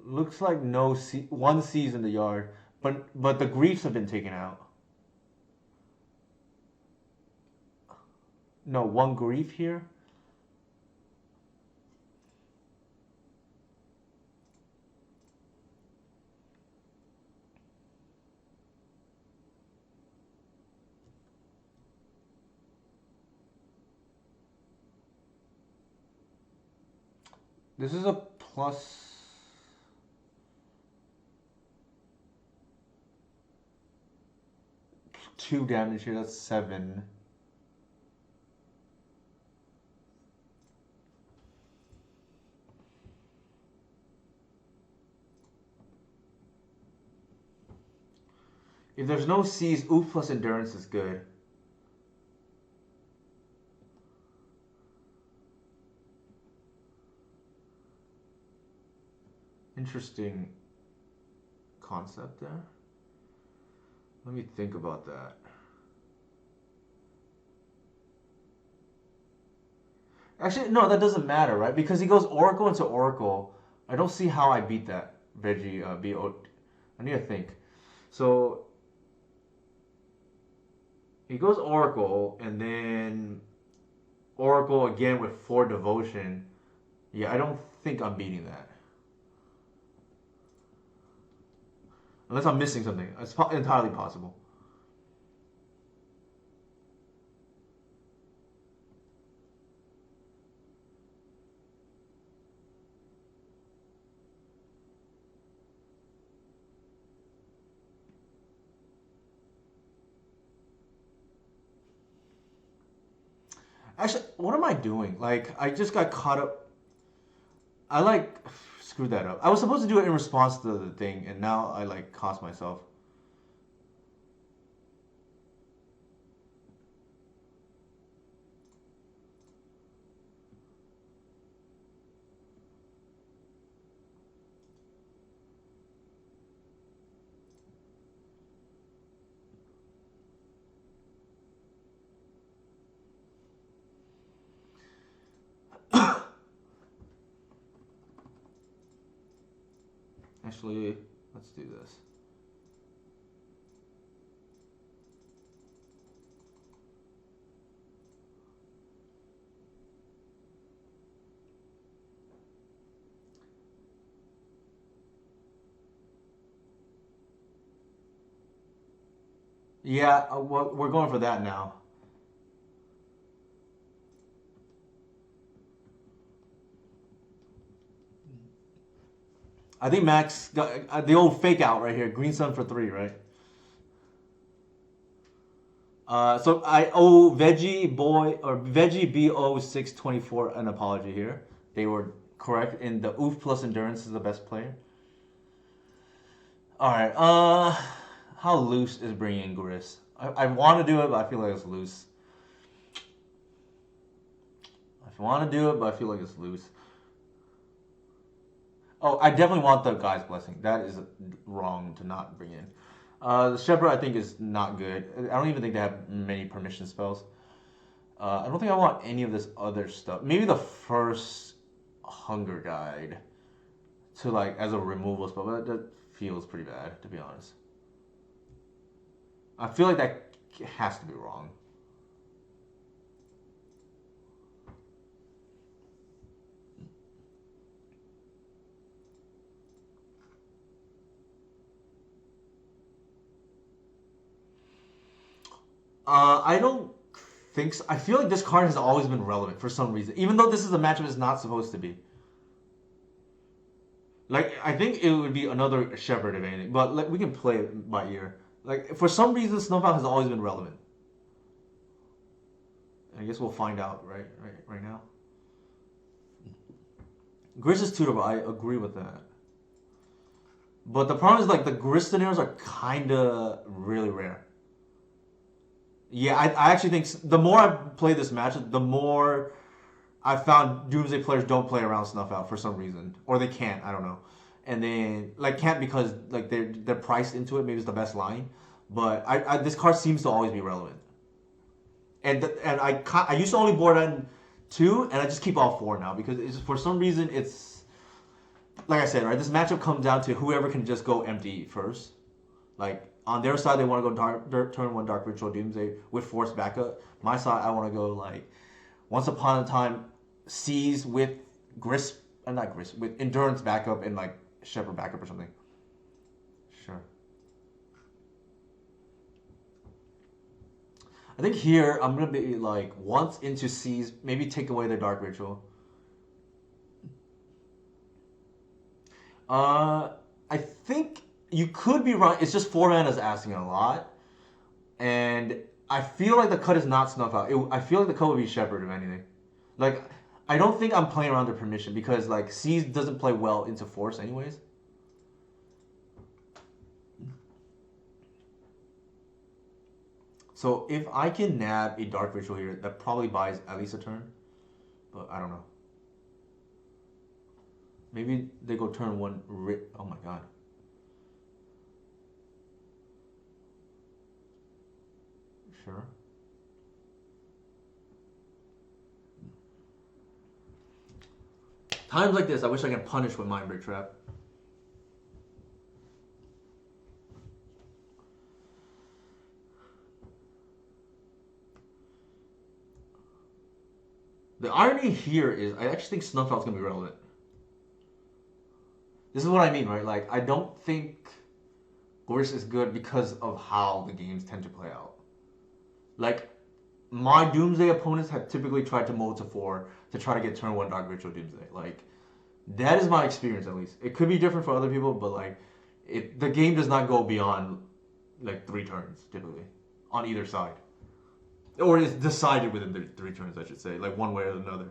Looks like no C, one C's in the yard, but the griefs have been taken out. No, one grief here. This is a plus. Two damage here. That's 7. If there's no C's, Oof plus endurance is good. Interesting concept there. Let me think about that. Actually, no, that doesn't matter, right? Because he goes Oracle into Oracle. I don't see how I beat that Veggie BO. I need to think. So he goes Oracle and then Oracle again with 4 Devotion. Yeah, I don't think I'm beating that. Unless I'm missing something. It's entirely possible. Actually, what am I doing? Like, I just got caught up. I like screwed that up. I was supposed to do it in response to the thing, and now I like cost myself. Actually, let's do this. Yeah, well, we're going for that now. I think Max got the old fake out right here. Green Sun for 3, right? So I owe Veggie Boy or Veggie BO624 an apology here. They were correct in the Oof plus Endurance is the best player. All right. How loose is bringing Gris? I want to do it, but I feel like it's loose. I want to do it, but I feel like it's loose. Oh, I definitely want the guy's blessing. That is wrong to not bring in. The Shepherd I think is not good. I don't even think they have many permission spells. I don't think I want any of this other stuff. Maybe the first Hunger Guide to like as a removal spell, but that feels pretty bad to be honest. I feel like that has to be wrong. I don't think so. I feel like this card has always been relevant for some reason, even though this is a matchup it's not supposed to be. Like I think it would be another Shepherd if anything, but like, we can play it by ear. Like for some reason, Snowfowl has always been relevant. I guess we'll find out right now. Gris is tutable. I agree with that. But the problem is like the Gris scenarios are kind of really rare. Yeah, I actually think the more I play this match, the more I found Doomsday players don't play around Snuff Out for some reason, or they can't. I don't know, and then like can't because like they're priced into it. Maybe it's the best line, but I this card seems to always be relevant. And I used to only board on two, and I just keep all four now because it's for some reason it's like I said, right. This matchup comes down to whoever can just go empty first. Like on their side, they want to go turn one Dark Ritual Doomsday with force backup. My side, I want to go like once upon a time Seize with Gris, not Gris, with Endurance backup and like Shepherd backup or something. Sure. I think here I'm gonna be like once into Seize, maybe take away their Dark Ritual. I think you could be right. It's just 4 mana is asking a lot, and I feel like the cut is not Snuff Out. I feel like the cut would be Shepherd if anything. Like I don't think I'm playing around the permission because like Seize doesn't play well into Force anyways. So if I can nab a Dark Ritual here, that probably buys at least a turn, but I don't know. Maybe they go turn one. Oh my god. Sure. Times like this, I wish I could punish with Mind Break Trap. The irony here is, I actually think Snuff Out's gonna be relevant. This is what I mean, right? Like, I don't think Gorse is good because of how the games tend to play out. Like, my Doomsday opponents have typically tried to mold to 4 to try to get turn 1 Dark Ritual Doomsday. Like, that is my experience at least. It could be different for other people, but like, the game does not go beyond like 3 turns typically on either side, or it's decided within the 3 turns, I should say, like one way or another.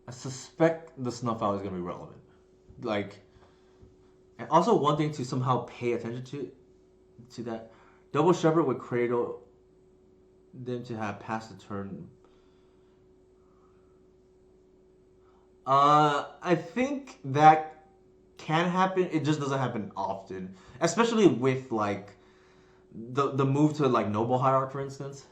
I suspect the Snuff Out is gonna be relevant. Like, and also one thing to somehow pay attention to that double shepherd with Cradle, them to have passed the turn. I think that can happen. It just doesn't happen often, especially with like the move to like Noble Hierarch, for instance.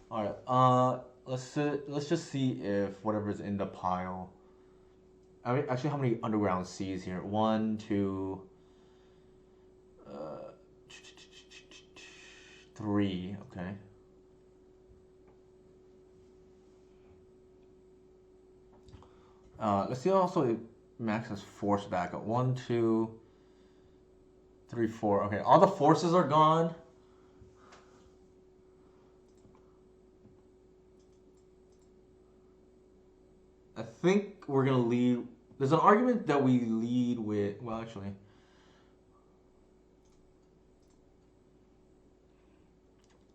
All right. Let's just see if whatever's in the pile. I mean, actually, how many underground seas here? One, two, uh, three. Okay. Let's see also if Max has force backup. One, two, three, four. Okay, all the forces are gone. I think we're gonna lead. There's an argument that we lead with. Well, actually,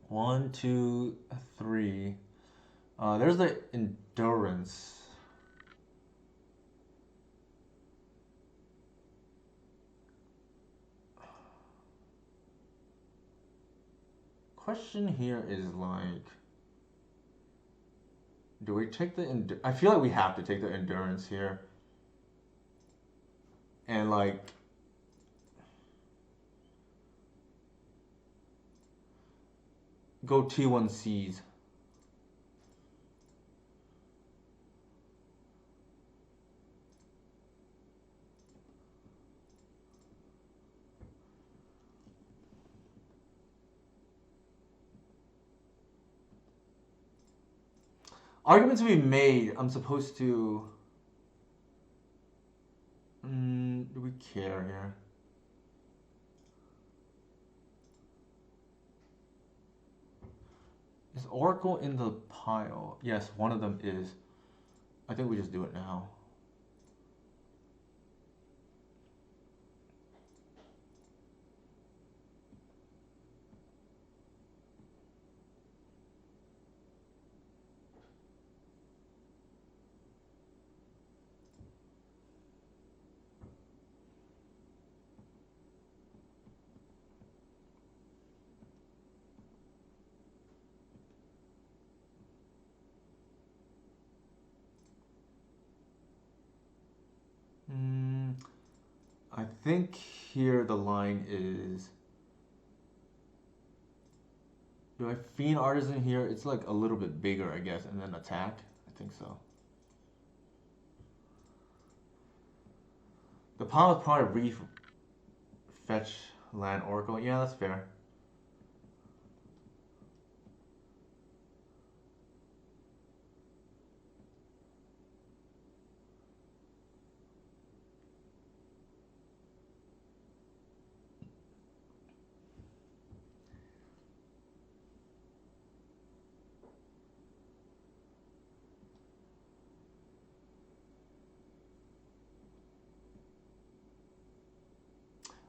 one, two, three. There's the endurance. Question here is like, do we take the I feel like we have to take the endurance here. And like, go T1Cs. Argument to be made. I'm supposed to. Do we care here? Is Oracle in the pile? Yes, one of them is. I think we just do it now. Mm, I think here the line is. Do I Fiend Artisan here? It's like a little bit bigger, I guess, and then attack? I think so. The pile is probably fetch land Oracle. Yeah, that's fair.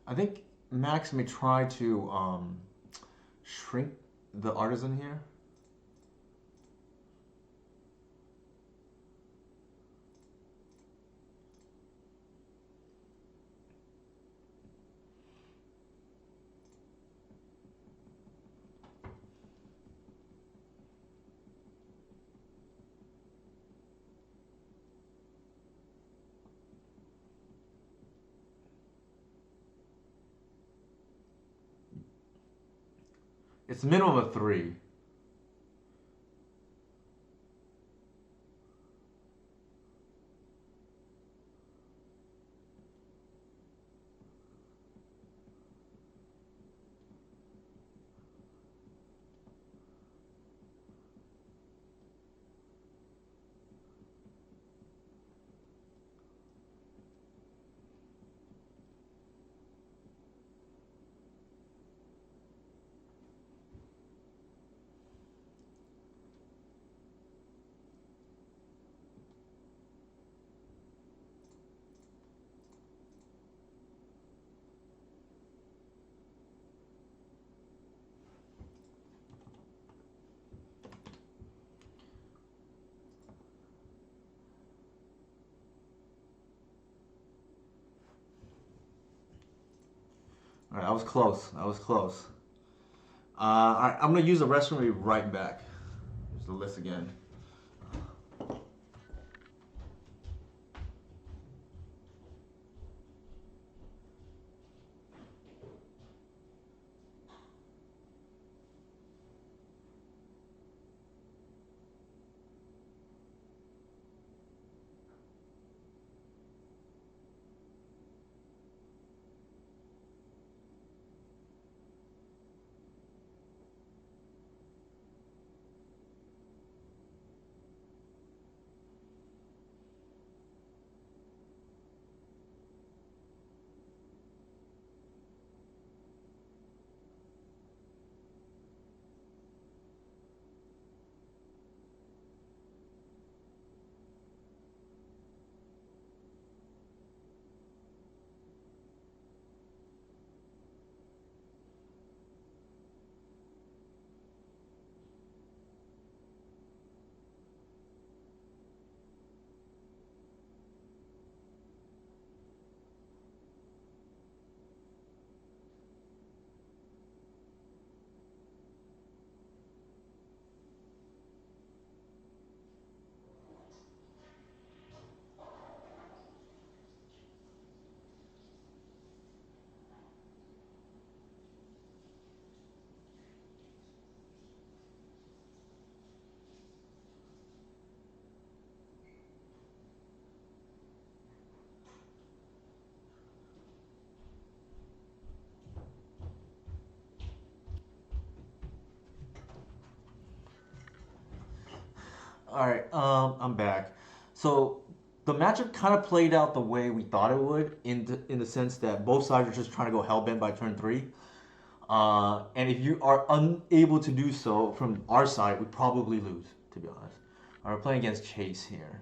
I think Max may try to shrink the artisan here. It's minimum of 3. All right, I was close. I was close. All right, I'm gonna use the restroom and be right back. Here's the list again. All right, I'm back. So the matchup kind of played out the way we thought it would, in the sense that both sides are just trying to go hellbent by turn three. And if you are unable to do so from our side, we probably lose, to be honest. We're playing against Chase here.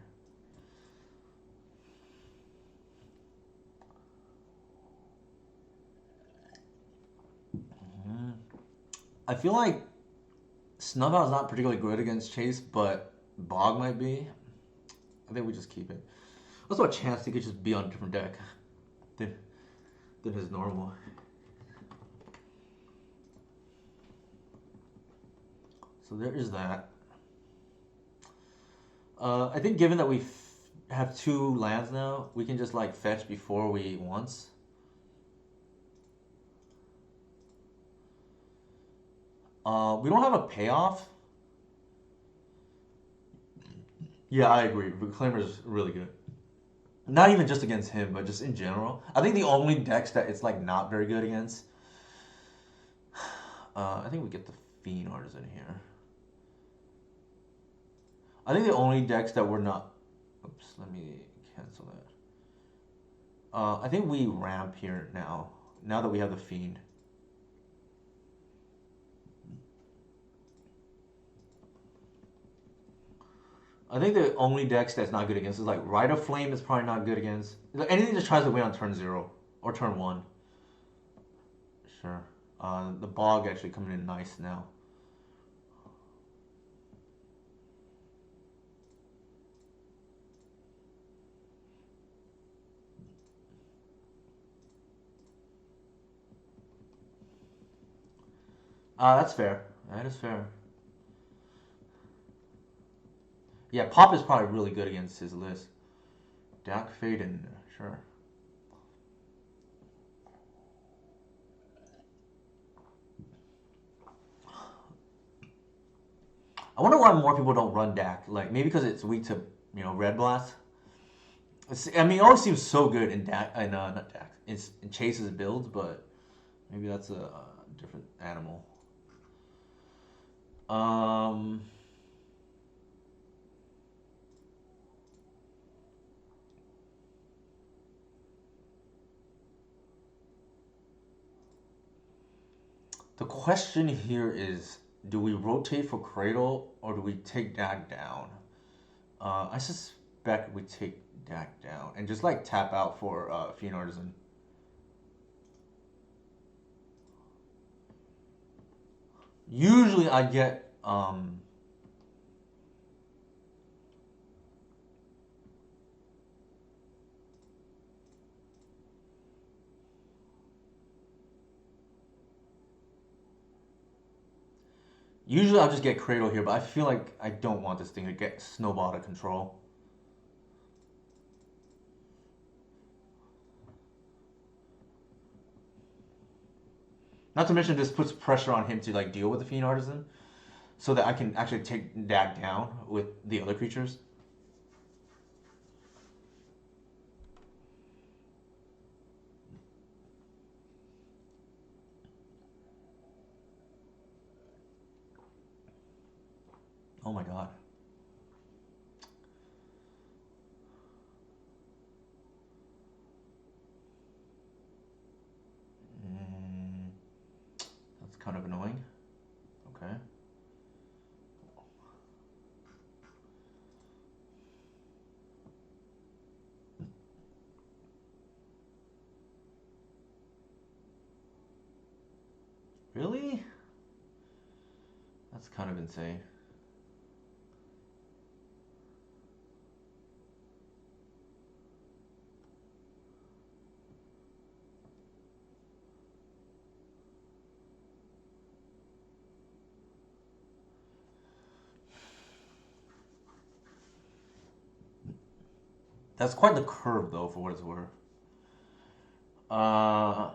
I feel like Snubhouse is not particularly good against Chase, but Bog might be. I think we just keep it. Also, a chance he could just be on a different deck than, than his normal. So there is that. I think given that we have two lands now, we can just like fetch before we once. We don't have a payoff. Yeah, I agree. Reclaimer's really good. Not even just against him, but just in general. I think the only decks that it's like not very good against. I think we get the Fiend Artisan here. I think the only decks that we're not. Oops, let me cancel that. I think we ramp here now. Now that we have the Fiend. I think the only decks that's not good against is like Rite of Flame is probably not good against. Anything that tries to win on turn 0 or turn 1. Sure. The Bog actually coming in nice now. That's fair. That is fair. Yeah, Pop is probably really good against his list. Dark Fade and sure. I wonder why more people don't run Dak. Like maybe because it's weak to Red Blast. I mean, it always seems so good in Dak. Not Dak. It's in Chase's builds, but maybe that's a different animal. Um. The question here is, do we rotate for Cradle or do we take Dak down? I suspect we take Dak down and just like tap out for Fiend Artisan. Usually I get usually I'll just get Cradle here, but I feel like I don't want this thing to get snowball out of control. Not to mention this puts pressure on him to like deal with the Fiend Artisan, so that I can actually take Dak down with the other creatures. Oh my god. Mm, that's kind of annoying. Okay. Really? That's kind of insane. That's quite the curve, though, for what it's worth. Uh,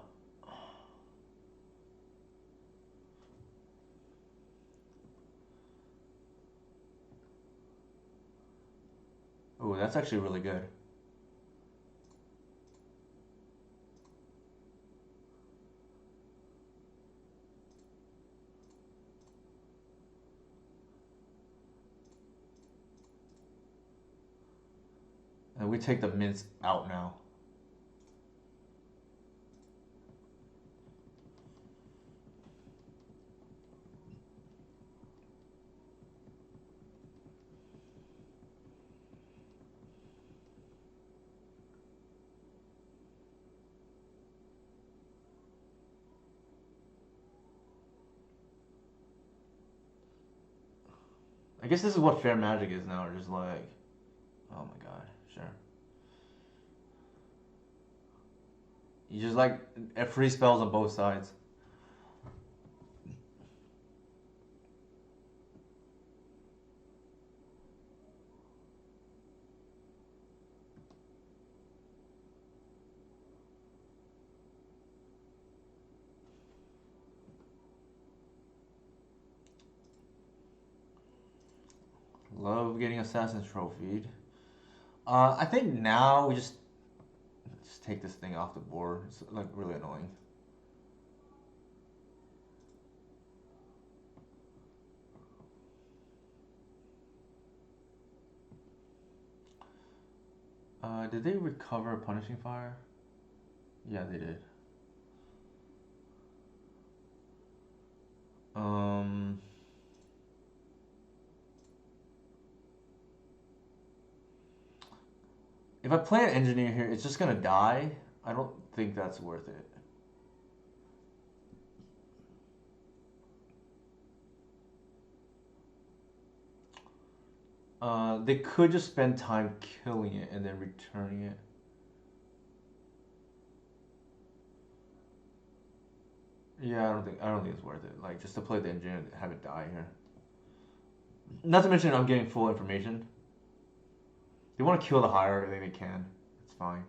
oh, that's actually really good. And we take the mints out now. I guess this is what fair magic is now. Just like, oh my god, sure. You just like free spells on both sides. Love getting Assassin's Trophy. I think now we just take this thing off the board. It's like really annoying. Did they recover Punishing Fire? Yeah, they did. Um, if I play an engineer here, it's just gonna die. I don't think that's worth it. They could just spend time killing it and then returning it. Yeah, I don't think it's worth it. Like just to play the engineer and have it die here. Not to mention I'm getting full information. They want to kill the higher, I think they can. It's fine.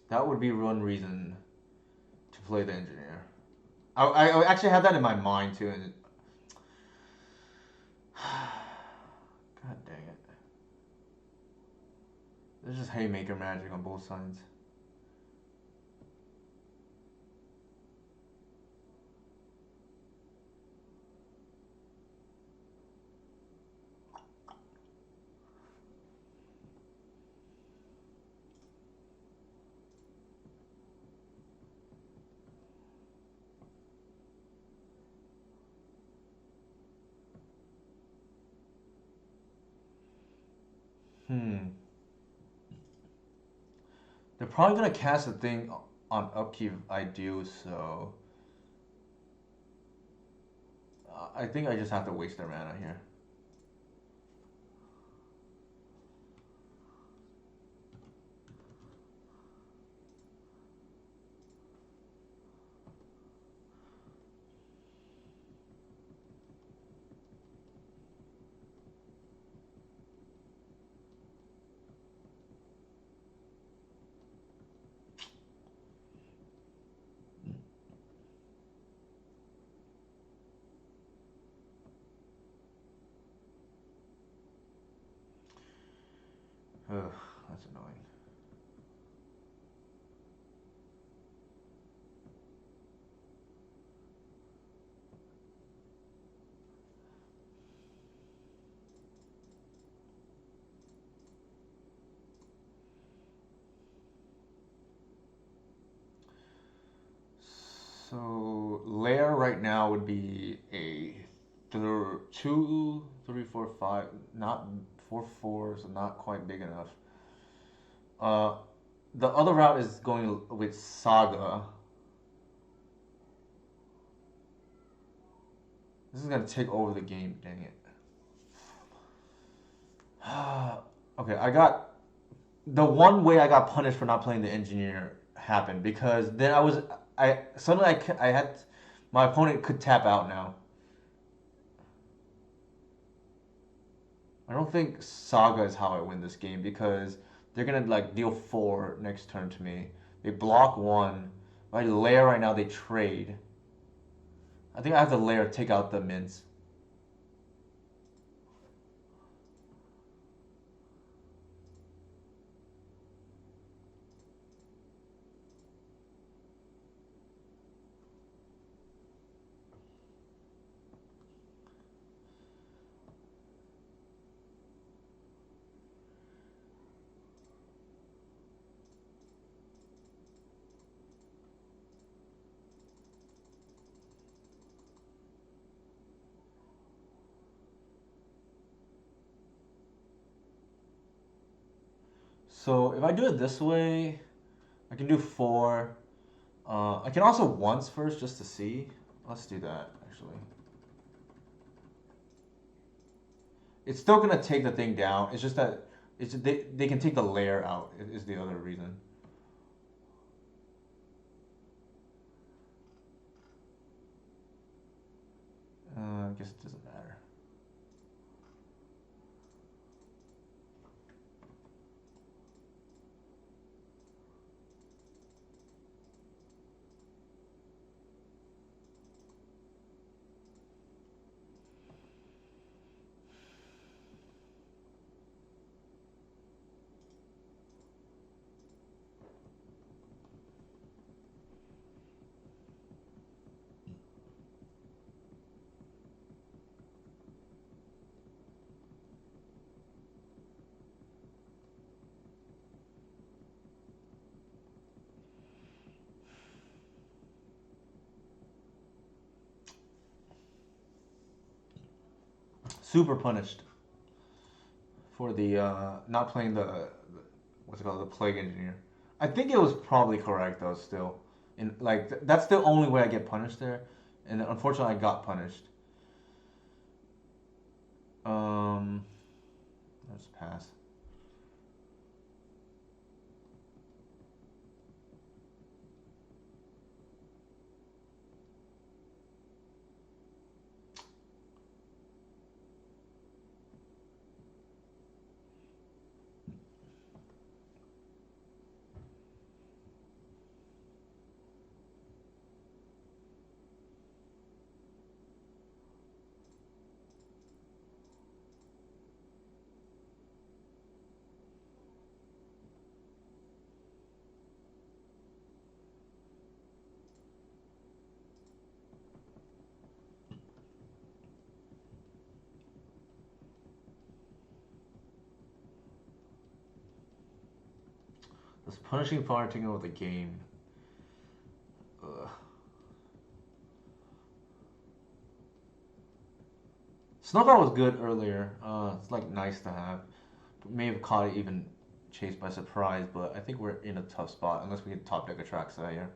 That would be one reason to play the engineer. I actually had that in my mind too. And God dang it. There's just haymaker magic on both sides. Hmm. They're probably gonna cast the thing on upkeep if I do, so I think I just have to waste their mana here. Ugh, that's annoying. So lair right now would be a 2, 3, 4, 5, not 4, 4, so not quite big enough. Uh, the other route is going with Saga. This is gonna take over the game. Dang it. Okay, I got the one way I got punished for not playing the engineer happened because then I suddenly I had my opponent could tap out now. I don't think Saga is how I win this game because they're gonna like deal 4 next turn to me. They block 1. My lair right now they trade. I think I have the lair take out the mints. So if I do it this way, I can do four. I can also once first just to see. Let's do that actually. It's still gonna take the thing down. It's just that they can take the layer out is the other reason. I guess it doesn't matter. Super punished for the not playing the what's it called, the plague engineer. I think it was probably correct though. Still, in like that's the only way I get punished there, and unfortunately I got punished. Let's pass. This punishing part taking over the game. Ugh. Snowball was good earlier. It's like nice to have. May have caught it even chased by surprise, but I think we're in a tough spot unless we can top deck a track set here.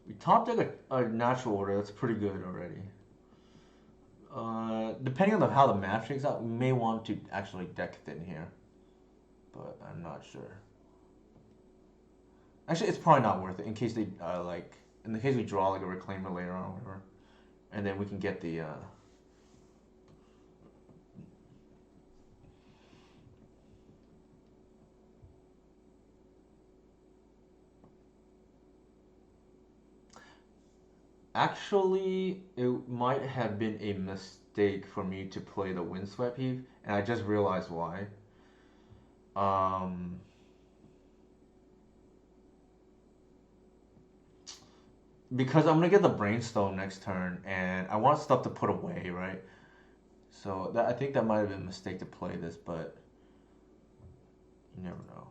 We top deck a natural order. That's pretty good already. Depending on how the map shakes out, we may want to actually deck thin here, but I'm not sure. Actually, it's probably not worth it in case they like in the case we draw like a reclaimer later on or whatever, and then we can get the. Actually, it might have been a mistake for me to play the Windswept Heave, and I just realized why. Um, because I'm gonna get the Brainstone next turn, and I want stuff to put away, right? So that I think that might have been a mistake to play this, but you never know.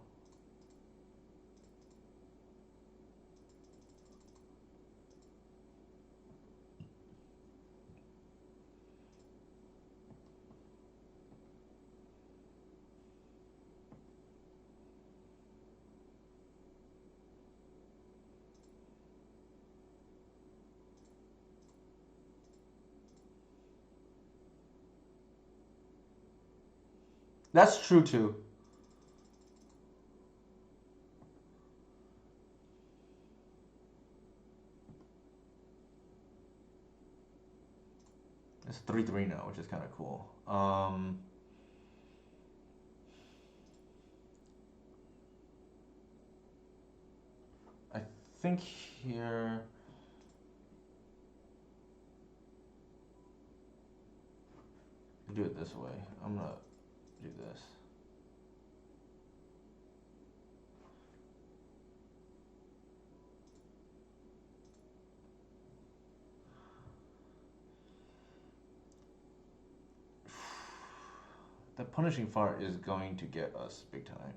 That's true too. It's 3-3 now, which is kind of cool. I think here. Do it this way. I'm gonna do this. The punishing fire is going to get us big time.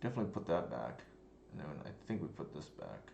Definitely put that back. And then I think we put this back.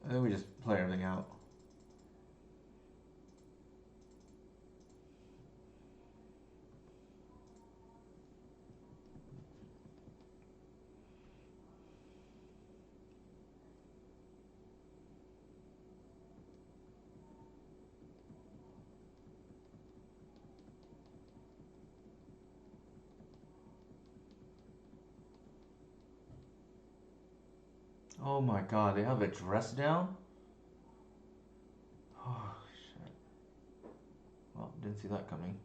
And then we just play everything out. Oh my god, they have a dress down? Oh shit. Well, didn't see that coming.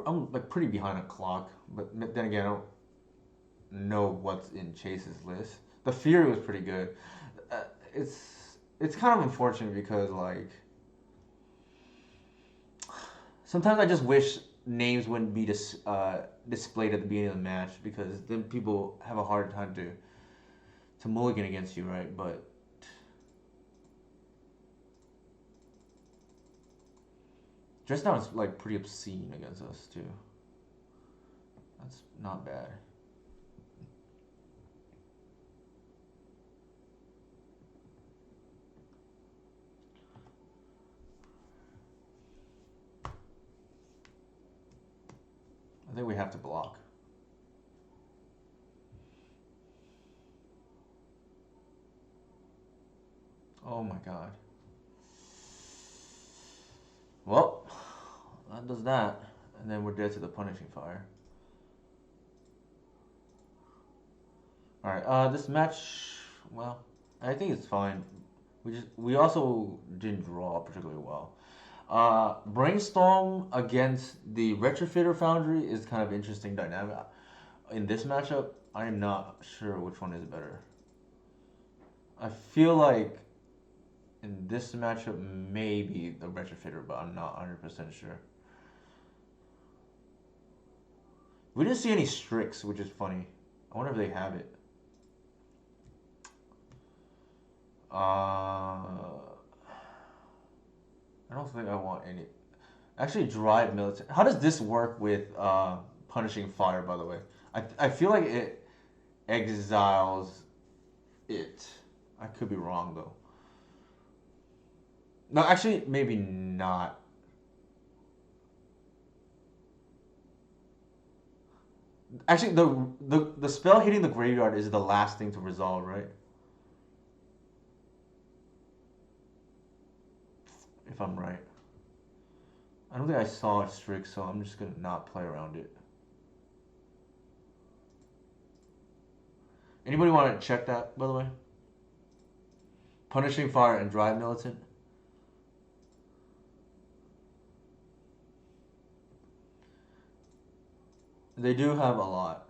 I'm like pretty behind a clock, but then again, I don't know what's in Chase's list. The Fury was pretty good. Uh, it's kind of unfortunate because like sometimes I just wish names wouldn't be displayed at the beginning of the match because then people have a hard time to mulligan against you, right? But dress down is like pretty obscene against us too. That's not bad. I think we have to block. Oh my god. Well, that does that. And then we're dead to the punishing fire. Alright, this match, well, I think it's fine. We also didn't draw particularly well. Brainstorm against the Retrofitter Foundry is kind of interesting dynamic. In this matchup, I am not sure which one is better. I feel like in this matchup, maybe the Retrofitter, but I'm not 100% sure. We didn't see any Strix, which is funny. I wonder if they have it. I don't think I want any. Actually, drive military. How does this work with punishing fire? By the way, I feel like it exiles it. I could be wrong though. No, actually, maybe not. Actually, the spell hitting the graveyard is the last thing to resolve, right? If I'm right. I don't think I saw a Strix, so I'm just gonna not play around it. Anybody want to check that, by the way? Punishing fire and drive militant. They do have a lot.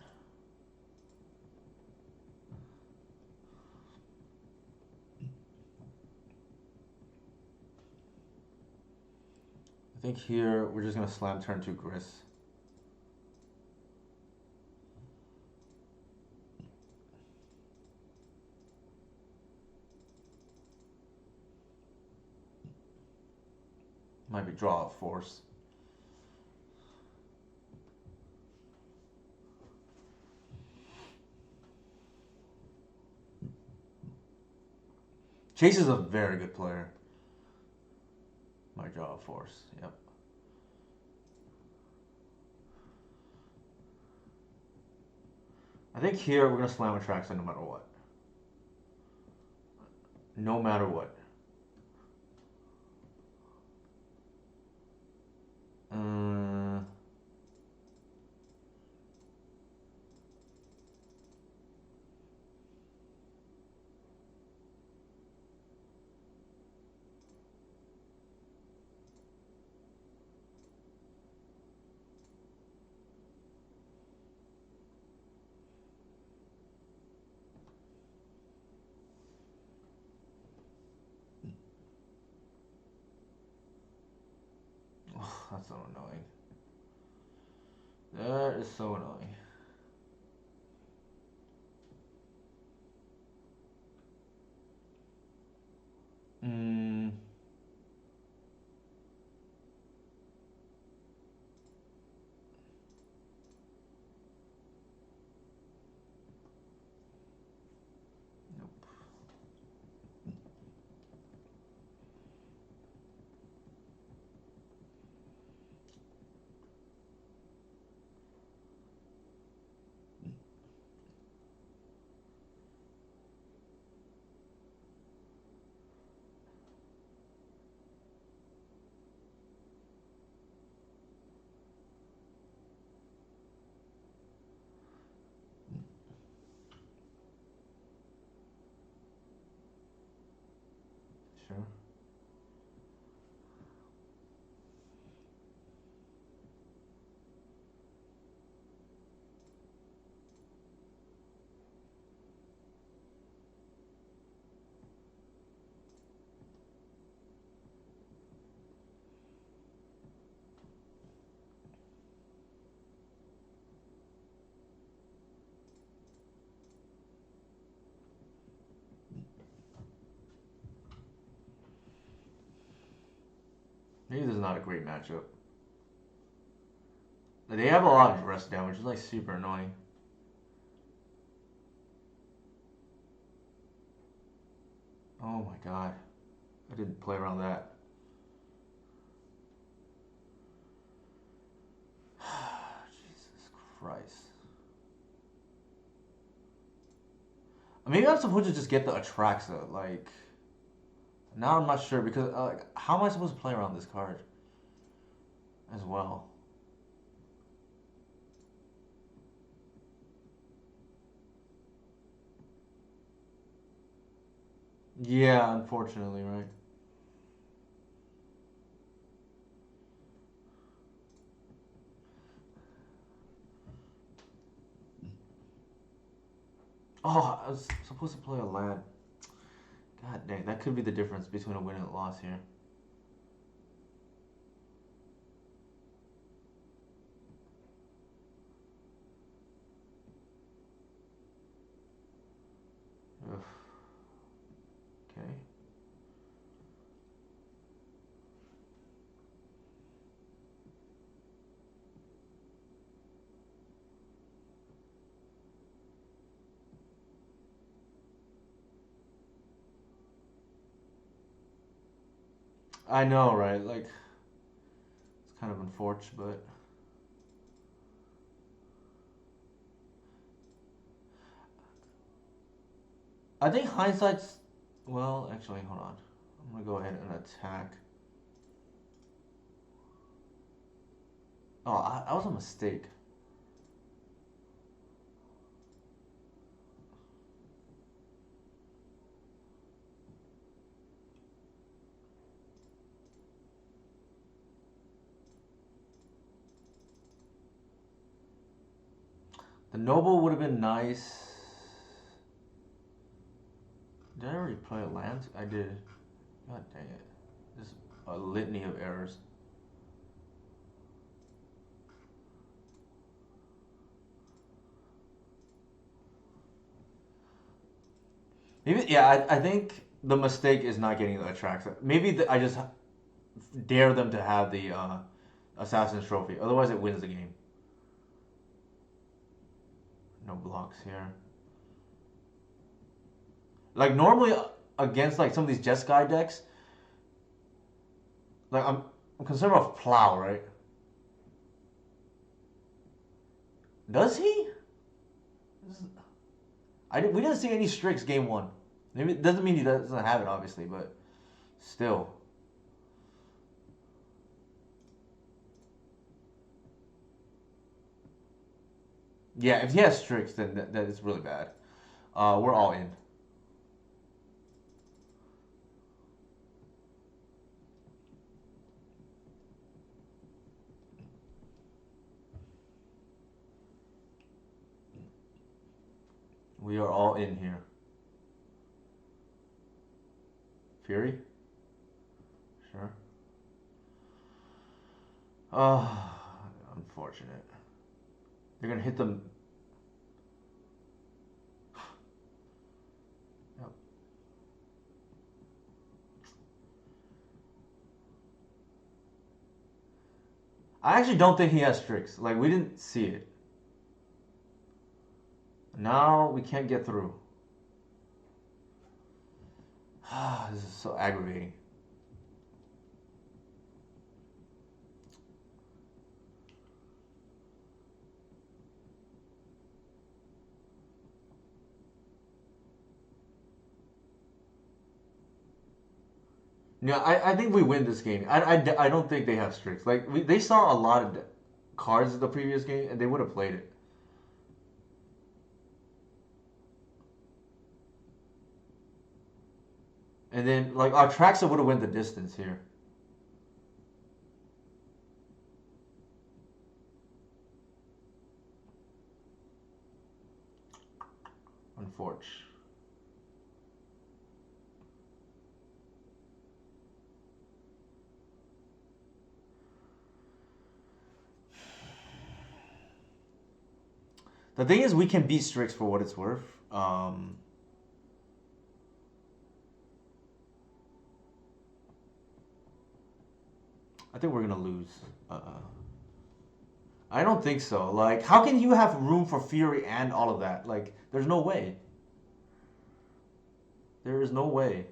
I think here we're just gonna slam turn 2 Gris. Might be draw a force. Chase is a very good player. My jaw force. Yep. I think here we're gonna slam a track no matter what. No matter what. Uh, oh, that's so annoying. That is so annoying. Mm, nope. Sure. Maybe this is not a great matchup. They have a lot of rest down, which is like super annoying. Oh my god. I didn't play around that. Jesus Christ. Maybe I'm supposed to just get the Atraxa. Like, now I'm not sure because how am I supposed to play around this card as well? Yeah, unfortunately, right? Oh, I was supposed to play a lad. God dang, that could be the difference between a win and a loss here. Ugh. Okay. I know, right? Like, it's kind of unfortunate, but I think hindsight's. Well, actually, hold on. I'm gonna go ahead and attack. Oh, that was a mistake. The noble would have been nice. Did I already play a land? I did. God dang it. There's a litany of errors. Maybe, yeah, I think the mistake is not getting the Atraxa. Maybe I just dare them to have the Assassin's Trophy. Otherwise, it wins the game. No blocks here. Like, normally, against like some of these Jeskai decks, like I'm concerned about Plow, right? Does he? We didn't see any Strix game one. Maybe it doesn't mean he doesn't have it, obviously, but still. Yeah, if he has Strix, then that is really bad. We're all in. We are all in here. Fury? Sure. Oh, unfortunate. They're gonna hit them. Yep. I actually don't think he has Strix. Like, we didn't see it. Now we can't get through. This is so aggravating. Yeah, I think we win this game. I don't think they have Strix. Like, they saw a lot of cards in the previous game, and they would have played it. And then, like, our Traxa would have went the distance here. Unfortunate. The thing is, we can beat Strix for what it's worth. I think we're gonna lose. I don't think so. Like, how can you have room for Fury and all of that? Like, there's no way. There is no way.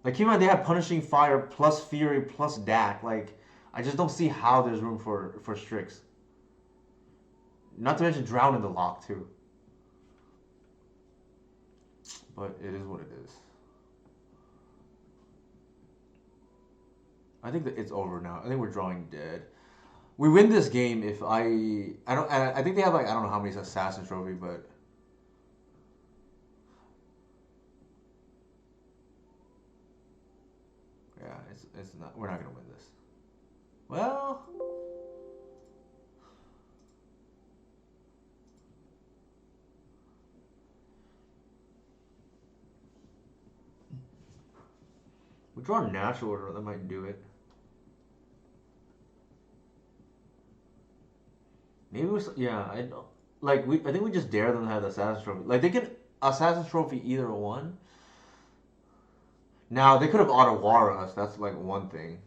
Like, keep in mind, they have Punishing Fire plus Fury plus Dak. Like, I just don't see how there's room for Strix. Not to mention Drown in the lock, too. But it is what it is. I think that it's over now. I think we're drawing dead. We win this game if I think they have like I don't know how many Assassin Trophy, but yeah, it's not. We're not gonna win this. Well, we draw a natural order that might do it. Maybe yeah. I don't like we. I think we just dare them to have the Assassin Trophy. Like they can Assassin Trophy either one. Now they could have Otawara us. That's like one thing.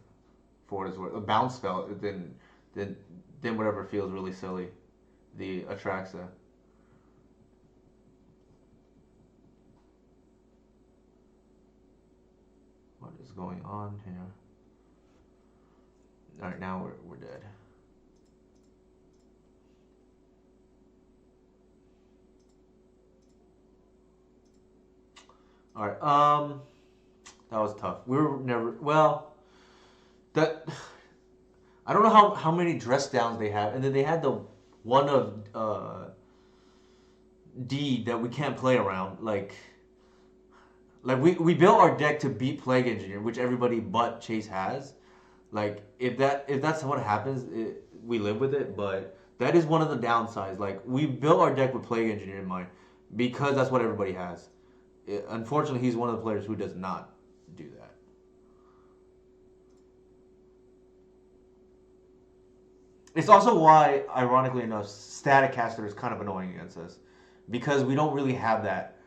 For what it's worth, a bounce spell. Then then whatever feels really silly. The Atraxa. What is going on here? All right, now we're dead. All right, that was tough. We were never well. That I don't know how many dress downs they have, and then they had the one of D that we can't play around. Like we built our deck to beat Plague Engineer, which everybody but Chase has. Like if that's what happens, we live with it. But that is one of the downsides. Like we built our deck with Plague Engineer in mind because that's what everybody has. Unfortunately, he's one of the players who does not do that. It's also why, ironically enough, Static Caster is kind of annoying against us because we don't really have that.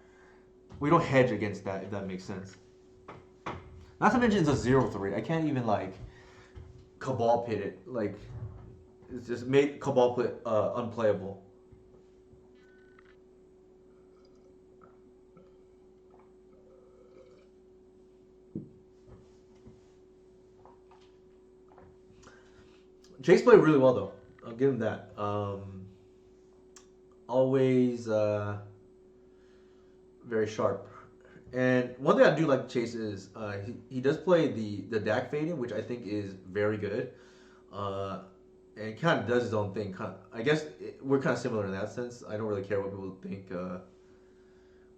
We don't hedge against that, if that makes sense. Not to mention it's a 0-3. I can't even like Cabal pit it. Like it's just made Cabal pit unplayable. Chase played really well though. I'll give him that. Always very sharp. And one thing I do like Chase is he does play the DAC fading, which I think is very good. And kind of does his own thing. I guess we're kind of similar in that sense. I don't really care what people think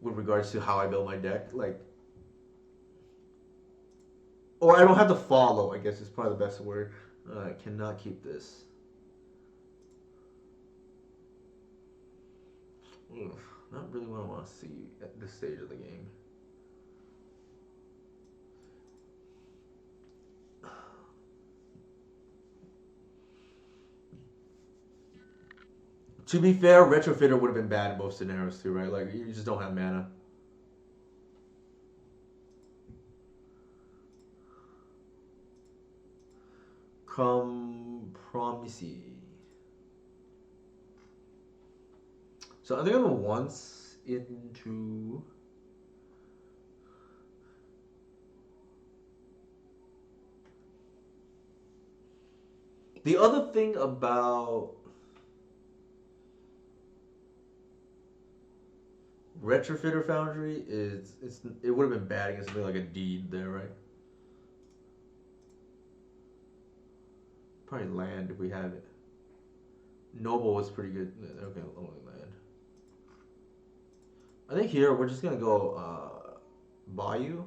with regards to how I build my deck. Like, or I don't have to follow. I guess is probably the best word. I cannot keep this. Oof, not really what I want to see at this stage of the game. To be fair, Retrofitter would have been bad in both scenarios too, right? Like you just don't have mana. Compromisy. So I think I'm once into. The other thing about Retrofitter Foundry is it would have been bad against something like a Deed there, right? Probably land if we have it. Noble was pretty good. Okay, only land. I think here we're just gonna go Bayou.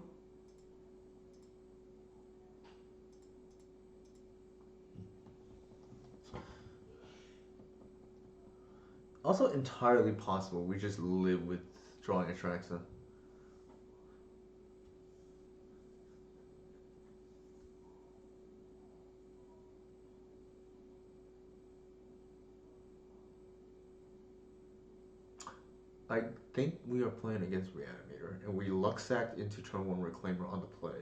Also entirely possible we just live with drawing Atraxa. I think we are playing against Reanimator, and we luck sacked into turn 1 Reclaimer on the play.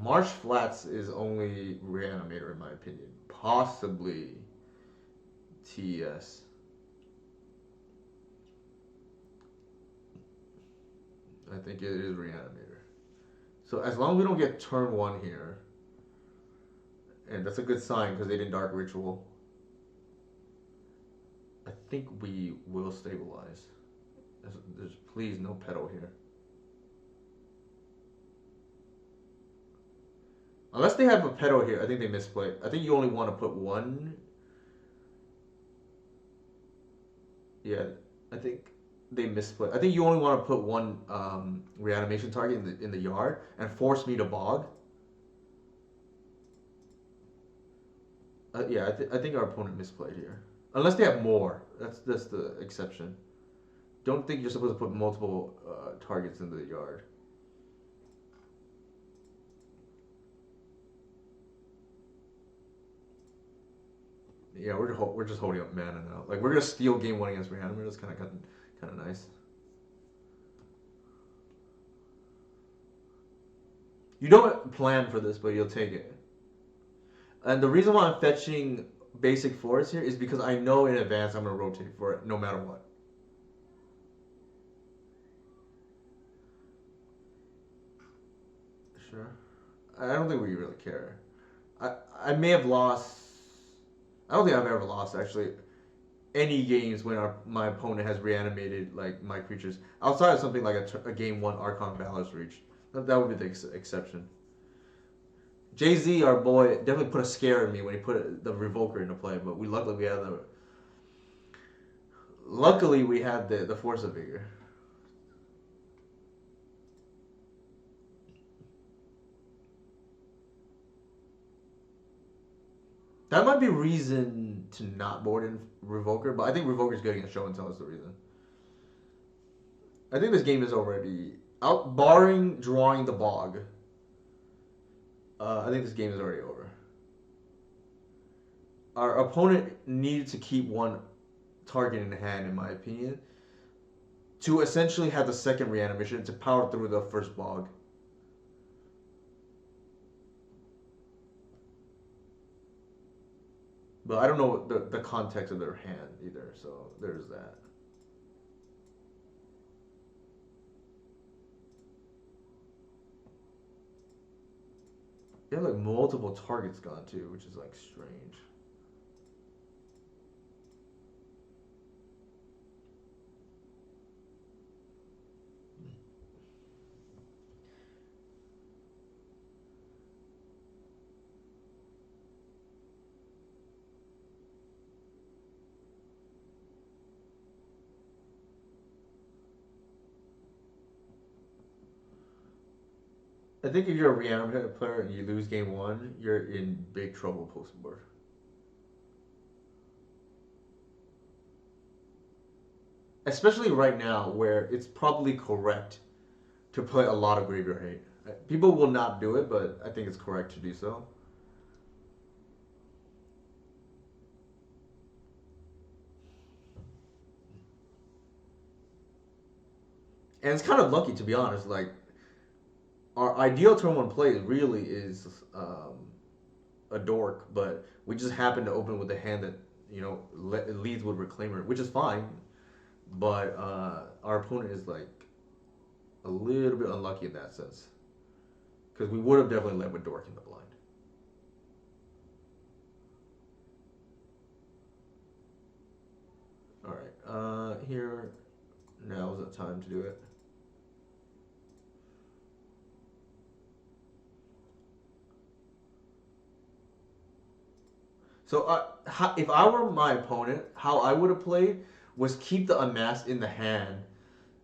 Marsh Flats is only Reanimator in my opinion. Possibly TES. I think it is Reanimator. So as long as we don't get turn 1 here, and that's a good sign because they didn't Dark Ritual, I think we will stabilize. There's please no pedal here. Unless they have a pedal here, I think they misplayed. I think you only want to put one. Yeah, I think they misplayed. I think you only want to put one reanimation target in the yard and force me to bog. Yeah, I think our opponent misplayed here. Unless they have more. That's the exception. Don't think you're supposed to put multiple targets into the yard. Yeah, we're just holding up mana now. Like we're gonna steal game 1 against Reanimator. That's kind of nice. You don't plan for this, but you'll take it. And the reason why I'm fetching basic forest here is because I know in advance I'm gonna rotate for it no matter what. Sure. I don't think we really care. I may have lost. I don't think I've ever lost actually any games when my opponent has reanimated like my creatures outside of something like a game 1 Archon Valor's Reach. That would be the exception. Jay-Z, our boy, definitely put a scare in me when he put the Revoker into play, but luckily we had the Force of Vigor. That might be reason to not board in Revoker, but I think Revoker's good against Show and Tell is the reason. I think this game is already out, barring drawing the bog. I think this game is already over. Our opponent needed to keep one target in hand, in my opinion, to essentially have the second reanimation to power through the first bog. But I don't know the context of their hand either, so there's that. They have like multiple targets gone too, which is like strange. I think if you're a reanimated player and you lose game one, you're in big trouble post board. Especially right now, where it's probably correct to play a lot of graveyard hate. People will not do it, but I think it's correct to do so. And it's kind of lucky, to be honest. Like, our ideal turn one play really is a dork, but we just happen to open with a hand that, leads with Reclaimer, which is fine. But our opponent is like a little bit unlucky in that sense. Because we would have definitely led with dork in the blind. Alright, here, now is the time to do it. So if I were my opponent, how I would have played was keep the unmask in the hand,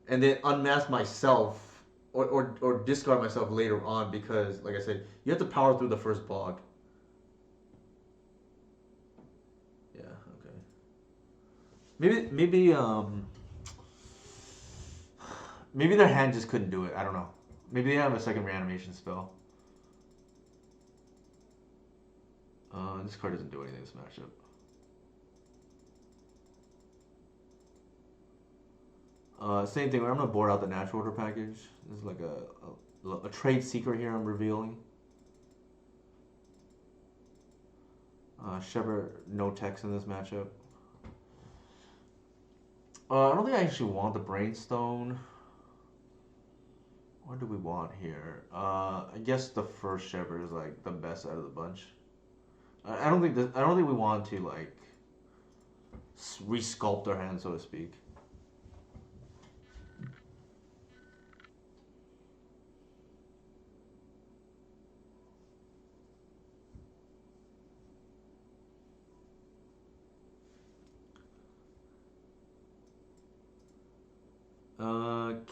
and then unmask myself or discard myself later on because, like I said, you have to power through the first bog. Yeah. Okay. Maybe their hand just couldn't do it. I don't know. Maybe they have a second reanimation spell. This card doesn't do anything this matchup. Same thing. I'm gonna board out the natural order package. This is like a trade secret here. I'm revealing. Shepard, no text in this matchup. I don't think I actually want the Brainstone. What do we want here? I guess the first Shepard is like the best out of the bunch. I don't think we want to like resculpt our hand, so to speak.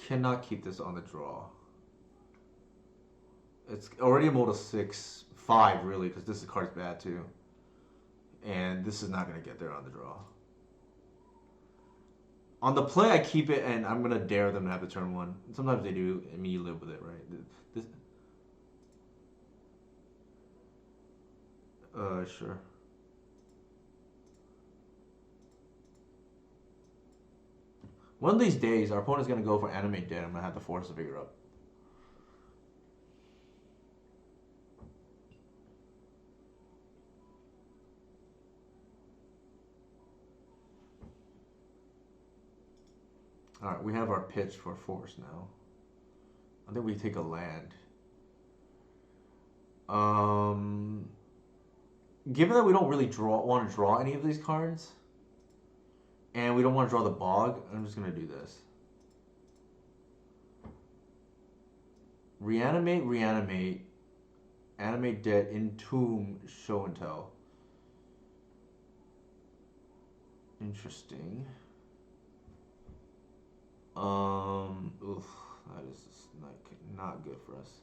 Cannot keep this on the draw. It's already a mode of 6-5 really, because this card's bad too, and this is not gonna get there on the draw. On the play, I keep it, and I'm gonna dare them to have the turn one. Sometimes they do. I mean, you live with it, right? This, sure. One of these days, our opponent's gonna go for Animate Dead. I'm gonna have to force the figure up. Alright, we have our pitch for force now. I think we take a land. Given that we don't really want to draw any of these cards, and we don't want to draw the bog, I'm just gonna do this. Reanimate, reanimate, animate dead, entomb, show and tell. Interesting. Oof, that is not good for us.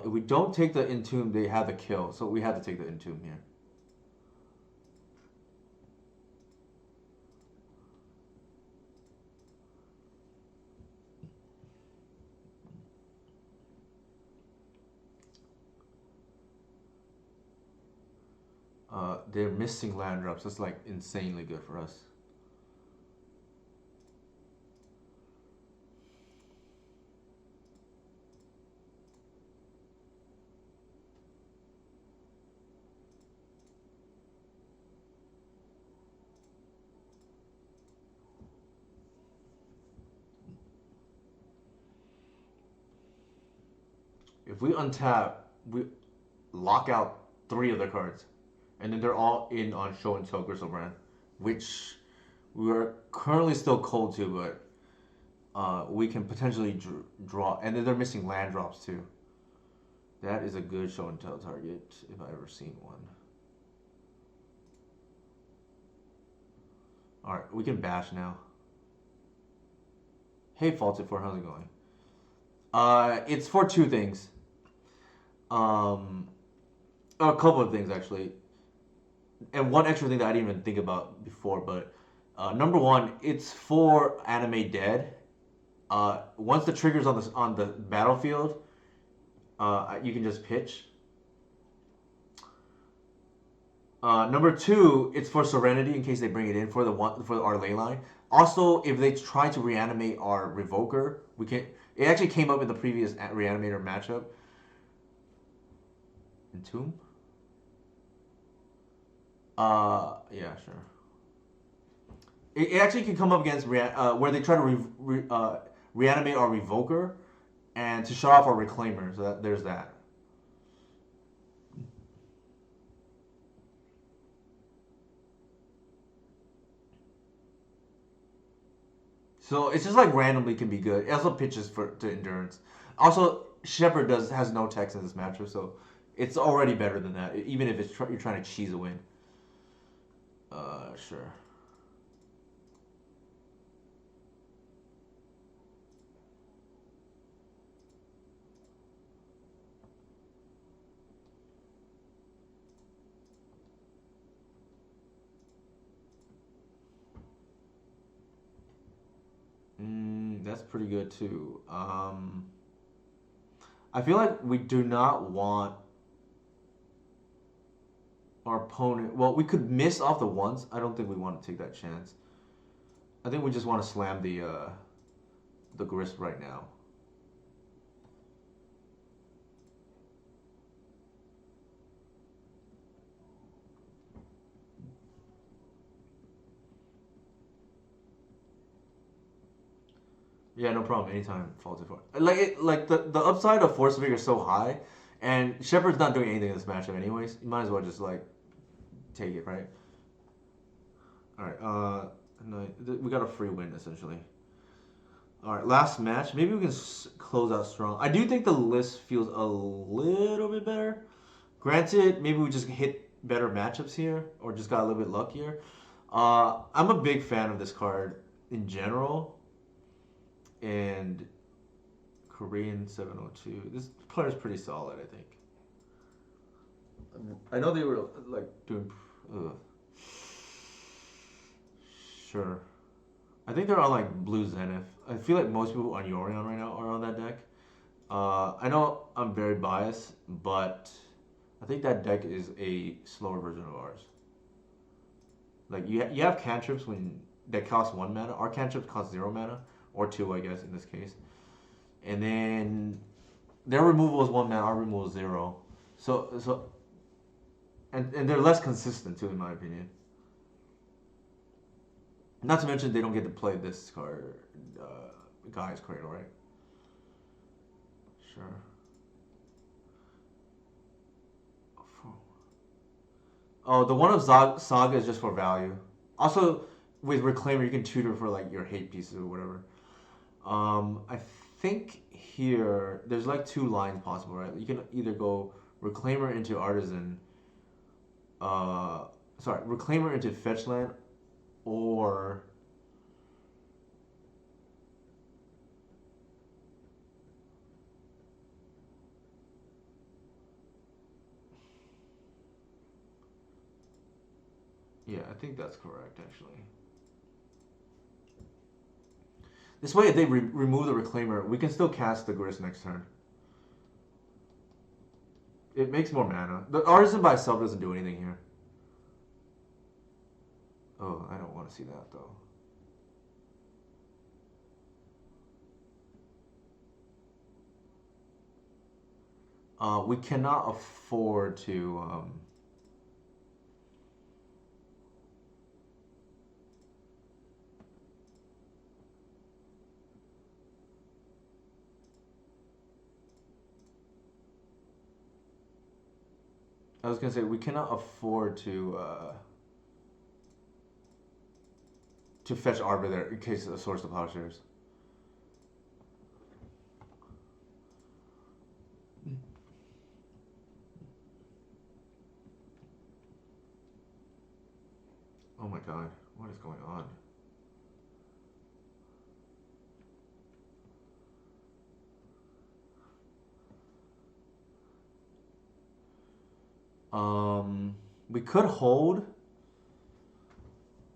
If we don't take the entomb, they have the kill, so we have to take the entomb here. They're missing land drops. That's like insanely good for us. If we untap, we lock out three of the cards, and then they're all in on show and tell Crystal Brand, which we are currently still cold to, but we can potentially draw. And then they're missing land drops too. That is a good show and tell target if I ever seen one. All right, we can bash now. Hey, Faulted for how's it going? It's for two things. Um, a couple of things actually, and one extra thing that I didn't even think about before. But number one, it's for anime dead. Once the trigger's on the battlefield, you can just pitch. Number two, it's for Serenity in case they bring it in for our ley line. Also, if they try to reanimate our Revoker, we can. It actually came up in the previous reanimator matchup. Entomb? Yeah, sure. It actually can come up against where they try to reanimate our Revoker and to shut off our Reclaimer. So there's that. So it's just like randomly can be good. It also pitches to endurance. Also, Shepard has no text in this matchup, so it's already better than that. Even if you're trying to cheese a win. Sure. That's pretty good too. I feel like we do not want our opponent. Well, we could miss off the ones. I don't think we want to take that chance. I think we just want to slam the grist right now. Yeah, no problem. Anytime, faulted for like the upside of Force Figure is so high, and Shepard's not doing anything in this matchup anyways. You might as well just like take it, right? All right. No, we got a free win essentially. All right, last match. Maybe we can close out strong. I do think the list feels a little bit better. Granted, maybe we just hit better matchups here, or just got a little bit luckier. I'm a big fan of this card in general, and Korean 702. This player's pretty solid, I think. I know they were like doing. Sure. I think they're on like Blue Zenith. I feel like most people on Yorion right now are on that deck. I know I'm very biased, but I think that deck is a slower version of ours. Like you have cantrips that cost 1 mana. Our cantrips cost 0 mana or 2, I guess in this case. And then their removal is 1 mana. Our removal is 0. And they're less consistent too, in my opinion. Not to mention they don't get to play this card, Guy's Cradle, right? Sure. Oh, the one of Saga is just for value. Also, with Reclaimer, you can tutor for like your hate pieces or whatever. I think here there's like two lines possible, right? You can either go Reclaimer into Artisan, Reclaimer into Fetchland, or yeah, I think that's correct actually. This way, if they remove the Reclaimer, we can still cast the Grist next turn. It makes more mana. The Artisan by itself doesn't do anything here. Oh, I don't want to see that though. We cannot afford to. I was gonna say we cannot afford to fetch Arbor there in case of Source of Plowshares. Oh my god, what is going on? We could hold.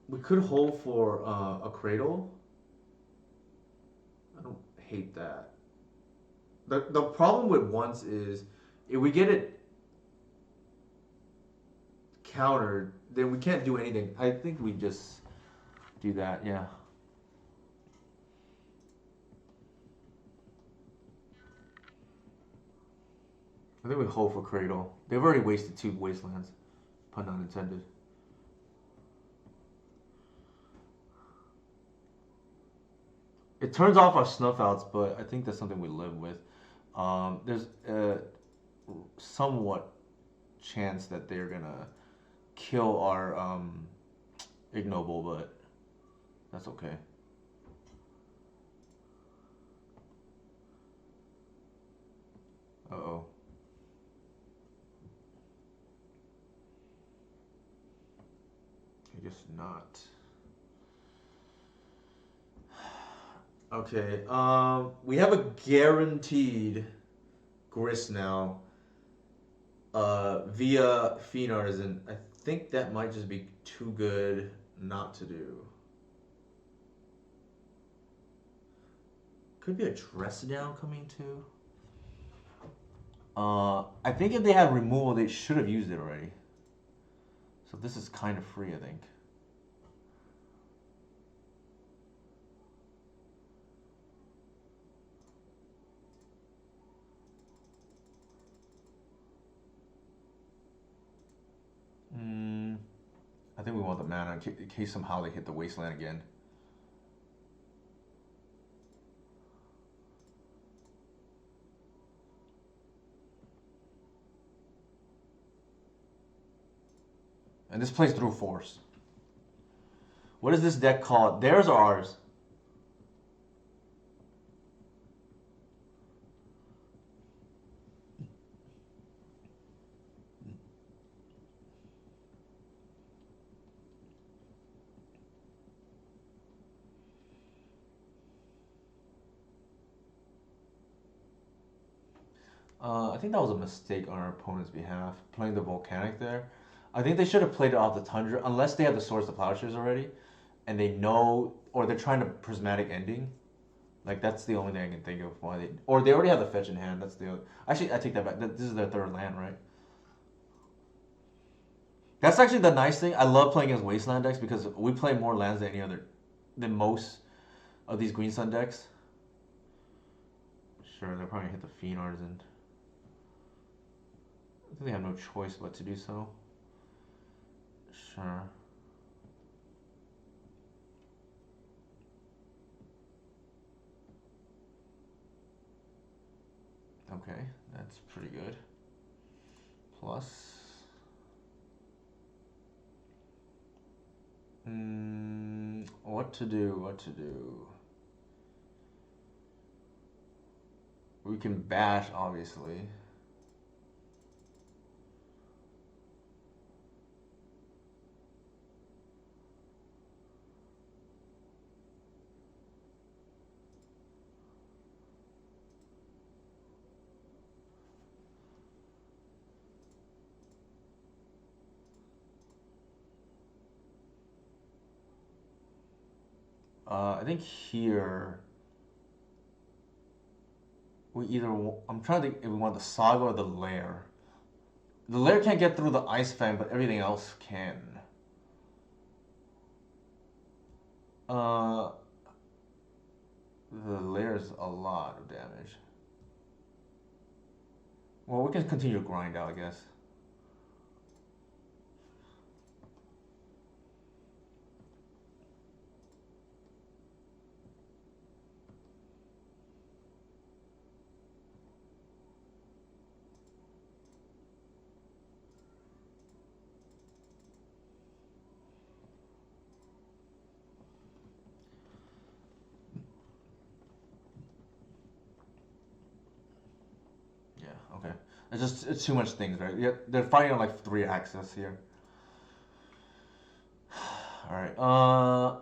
We could hold for a Cradle. I don't hate that. The problem with once is if we get it countered, then we can't do anything. I think we just do that, yeah. I think we hold for Cradle. They've already wasted 2 wastelands. Pun not intended. It turns off our snuff outs, but I think that's something we live with. There's a somewhat chance that they're gonna kill our ignoble, but that's okay. Uh oh. I guess not. Okay. We have a guaranteed grist now. Via Fiend Artisan. I think that might just be too good not to do. Could be a dress down coming too. I think if they had removal, they should have used it already. So this is kind of free, I think. I think we want the mana in case somehow they hit the wasteland again. And this plays through force. What is this deck called? Theirs or ours? I think that was a mistake on our opponent's behalf, playing the Volcanic there. I think they should have played it off the Tundra, unless they have the Swords of Plowshares already, and they know, or they're trying to Prismatic Ending. Like, that's the only thing I can think of why they... Or they already have the fetch in hand, that's the other... Actually, I take that back. This is their 3rd land, right? That's actually the nice thing. I love playing against Wasteland decks because we play more lands than any other... than most of these Green Sun decks. Sure, they'll probably hit the Fiend Artisan. I think they have no choice but to do so. Sure. Okay, that's pretty good. Plus... what to do? We can bash, obviously. I think here we either I'm trying to think if we want the Saga or the Lair. The Lair can't get through the Ice Fang, but everything else can. Uh, the Lair is a lot of damage. Well, we can continue to grind out, I guess. It's too much things, right? Yeah, they're fighting on like three axes here. All right.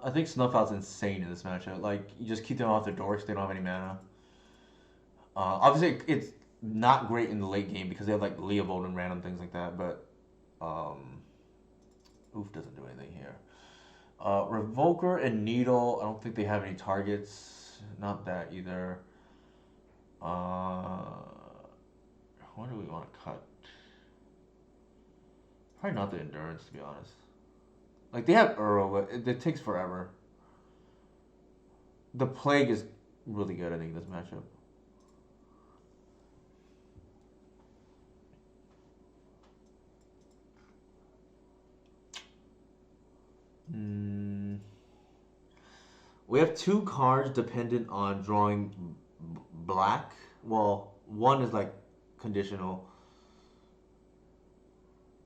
I think Snuff Out's insane in this matchup. Like you just keep them off their dorks. They don't have any mana. Obviously, it's not great in the late game because they have like Leovold and random things like that. But Oof doesn't do anything here. Revoker and Needle. I don't think they have any targets. Not that either. What do we want to cut? Probably not the endurance, to be honest. Like they have Uro, but it takes forever. The plague is really good, I think, this matchup. We have two cards dependent on drawing black. Well, one is like conditional.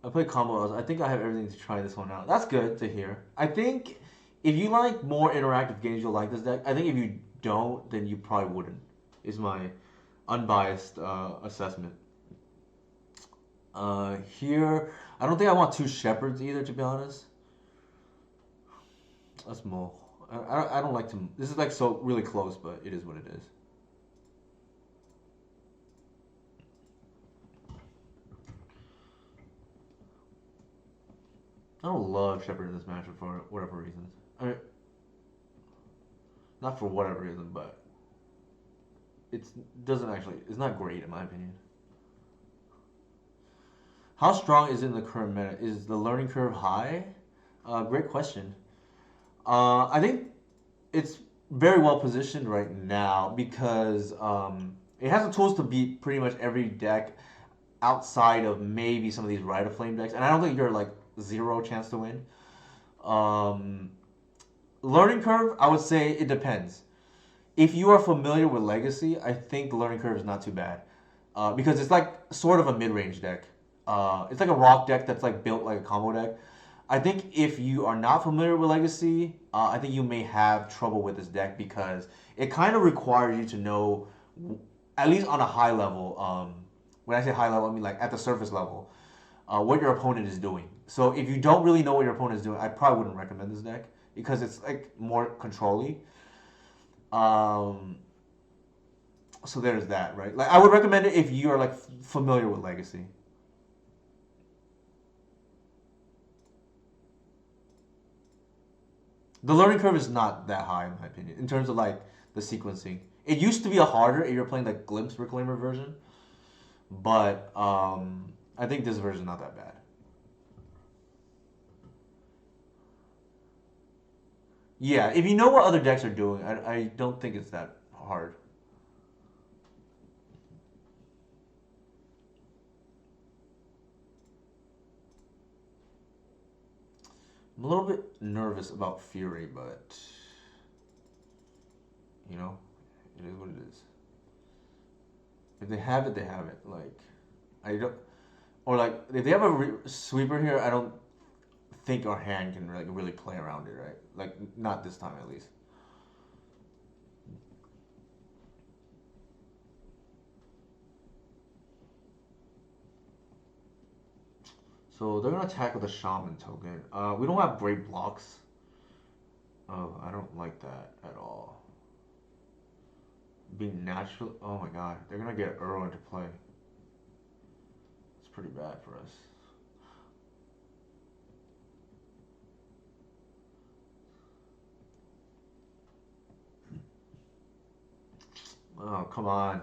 I play combo. I think I have everything to try this one out. That's good to hear. I think if you like more interactive games, you'll like this deck. I think if you don't, then you probably wouldn't. Is my unbiased assessment. Here, I don't think I want two shepherds either, to be honest. Let's mull. I don't like to. This is like so really close, but it is what it is. I don't love Shepard in this matchup for whatever reasons. I mean, not for whatever reason, but it doesn't actually. It's not great in my opinion. How strong is it in the current meta? Is the learning curve high? Great question. I think it's very well positioned right now because it has the tools to beat pretty much every deck outside of maybe some of these Rite of Flame decks, and I don't think you're like zero chance to win. Learning curve, I would say it depends. If you are familiar with Legacy, I think the learning curve is not too bad because it's like sort of a mid-range deck. It's like a rock deck that's like built like a combo deck. I think if you are not familiar with Legacy, I think you may have trouble with this deck because it kind of requires you to know, at least on a high level. When I say high level, I mean like at the surface level, what your opponent is doing. So if you don't really know what your opponent is doing, I probably wouldn't recommend this deck because it's like more control-y. So there's that, right? Like I would recommend it if you are like familiar with Legacy. The learning curve is not that high in my opinion in terms of like the sequencing. It used to be a harder if you're playing the Glimpse Reclaimer version, but I think this version is not that bad. Yeah, if you know what other decks are doing, I don't think it's that hard. I'm a little bit nervous about Fury, but you know, it is what it is. If they have it, they have it. Like, I don't, or like if they have a sweeper here, I don't think our hand can like really play around it, right? Like, not this time at least. So they're gonna attack with a shaman token. We don't have great blocks. Oh, I don't like that at all. Being natural. Oh my god, they're gonna get Uro into play. It's pretty bad for us. Oh, come on.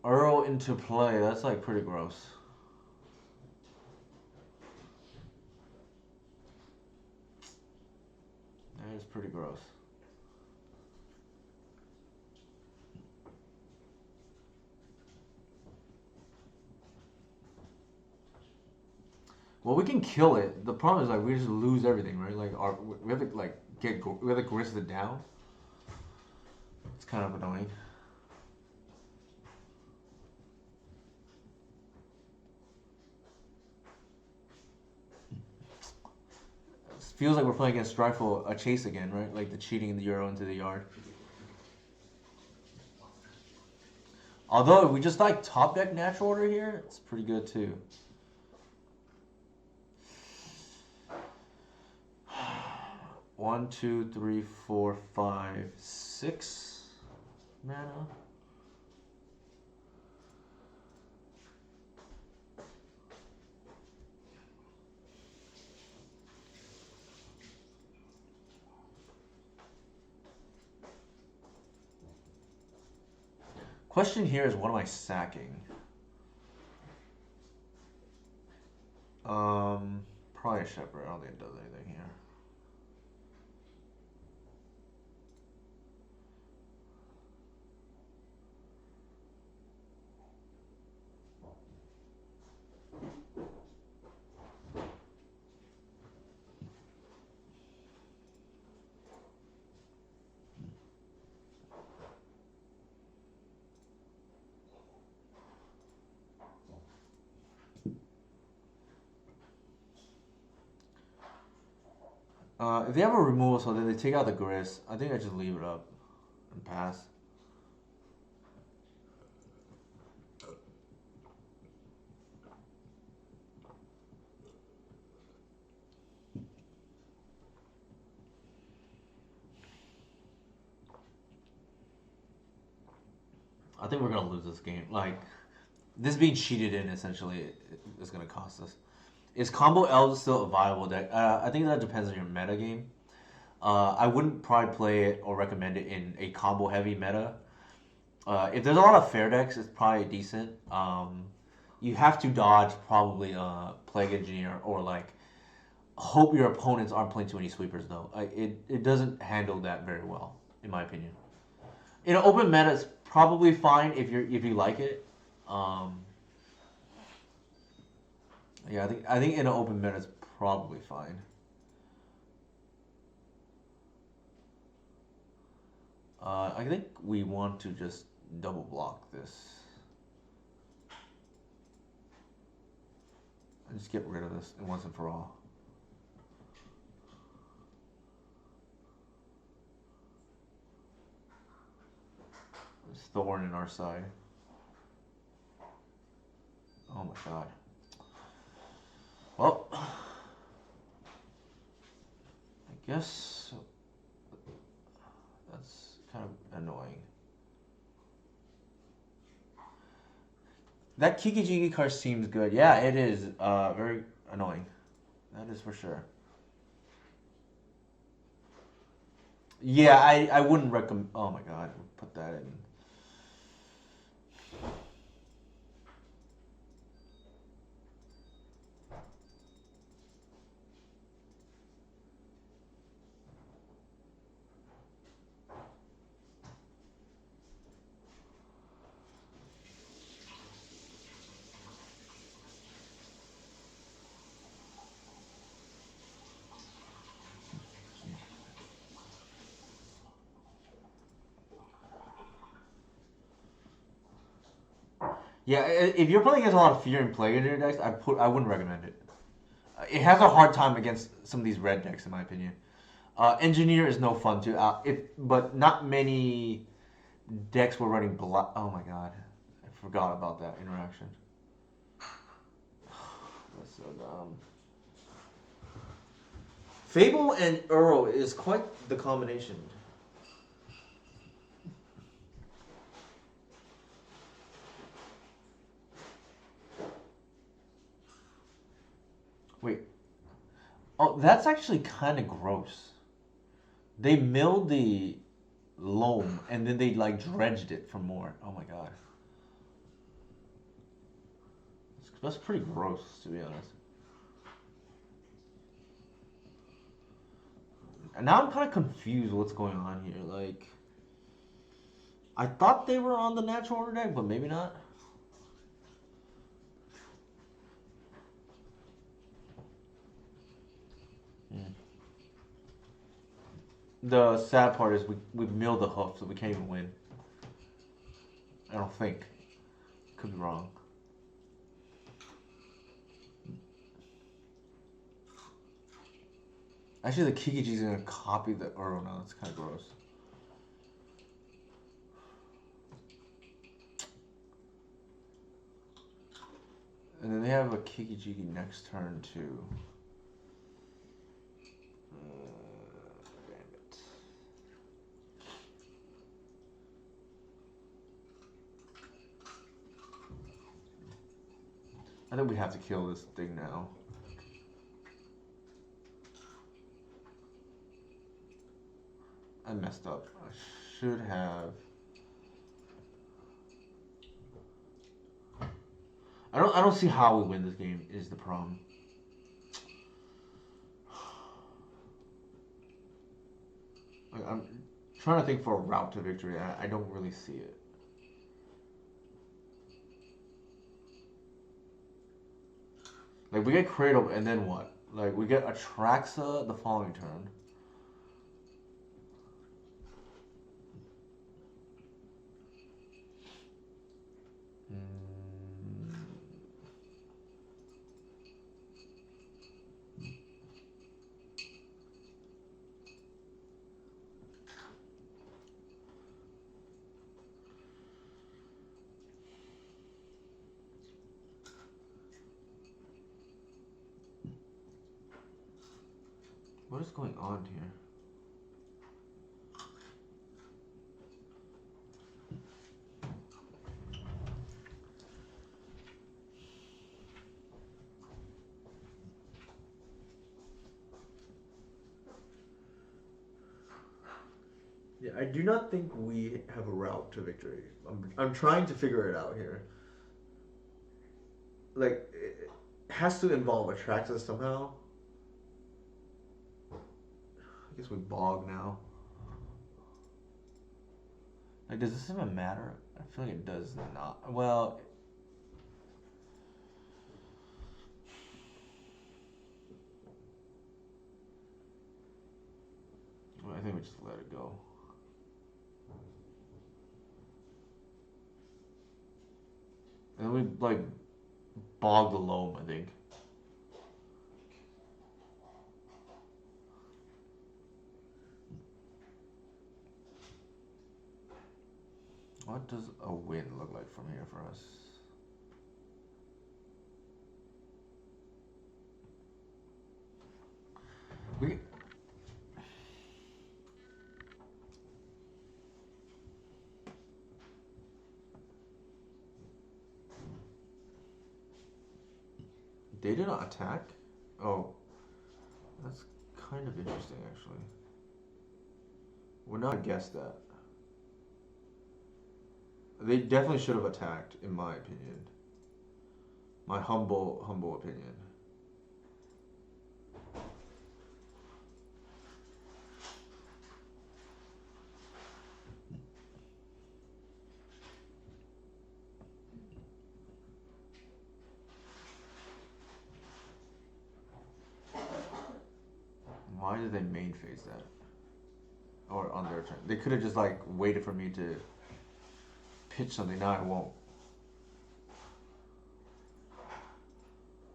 Uro into play. That's like pretty gross. That is pretty gross. Well, we can kill it. The problem is like we just lose everything, right? Like we have to like we have to grist it down. It's kind of annoying. It feels like we're playing against Strifle a chase again, right? Like the cheating in the Euro into the yard. Although if we just like top deck natural order here, it's pretty good too. One, two, three, four, five, 6 mana. Question here is, what am I sacking? Probably a Shepherd. I don't think it does anything here. If they have a removal, so then they take out the Grist. I think I just leave it up and pass. I think we're gonna lose this game. Like, this being cheated in essentially is gonna cost us. Is Combo Elves still a viable deck? I think that depends on your meta game. I wouldn't probably play it or recommend it in a combo heavy meta. If there's a lot of fair decks, it's probably decent. You have to dodge probably Plague Engineer or like hope your opponents aren't playing too many sweepers though. It doesn't handle that very well, in my opinion. In an open meta, it's probably fine if you like it. Um, yeah, I think in an open meta, it's probably fine. I think we want to just double block this. And just get rid of this once and for all. There's Thorn in our side. Oh my god. Well, I guess that's kind of annoying. That Kiki Jiki card seems good. Yeah, it is very annoying. That is for sure. Yeah, I wouldn't recommend. Oh my god, put that in. Yeah, if you're playing against a lot of Fear and Plague in your decks, I wouldn't recommend it. It has a hard time against some of these red decks, in my opinion. Engineer is no fun too. But not many decks were running black. Oh my god, I forgot about that interaction. That's so dumb. Fable and Earl is quite the combination. Wait. Oh, that's actually kind of gross. They milled the loam and then they like dredged it for more. Oh my god. That's pretty gross, to be honest. And now I'm kind of confused what's going on here. Like, I thought they were on the natural order deck, but maybe not. Hmm. The sad part is we milled the hoof, so we can't even win. I don't think. Could be wrong. Actually, the Kikiji's gonna copy the Uro now. It's kind of gross. And then they have a Kiki-Jiki next turn too. Damn it. I think we have to kill this thing now. I messed up. I should have. I don't see how we win this game is the problem. I'm trying to think for a route to victory. I don't really see it. Like we get Cradle and then what? Like we get Atraxa the following turn. What is going on here? Yeah, I do not think we have a route to victory. I'm trying to figure it out here. Like, it has to involve Atraxa somehow. I guess we bog now. Like, does this even matter? I feel like it does not. Well, I think we just let it go. And then we like bog the loam, I think. What does a win look like from here for us? We They did not attack? Oh. That's kind of interesting actually. Would not have guessed that. They definitely should have attacked, in my opinion. My humble opinion. Why did they main phase that? Or on their turn? They could have just like waited for me to pitch something. Now I won't.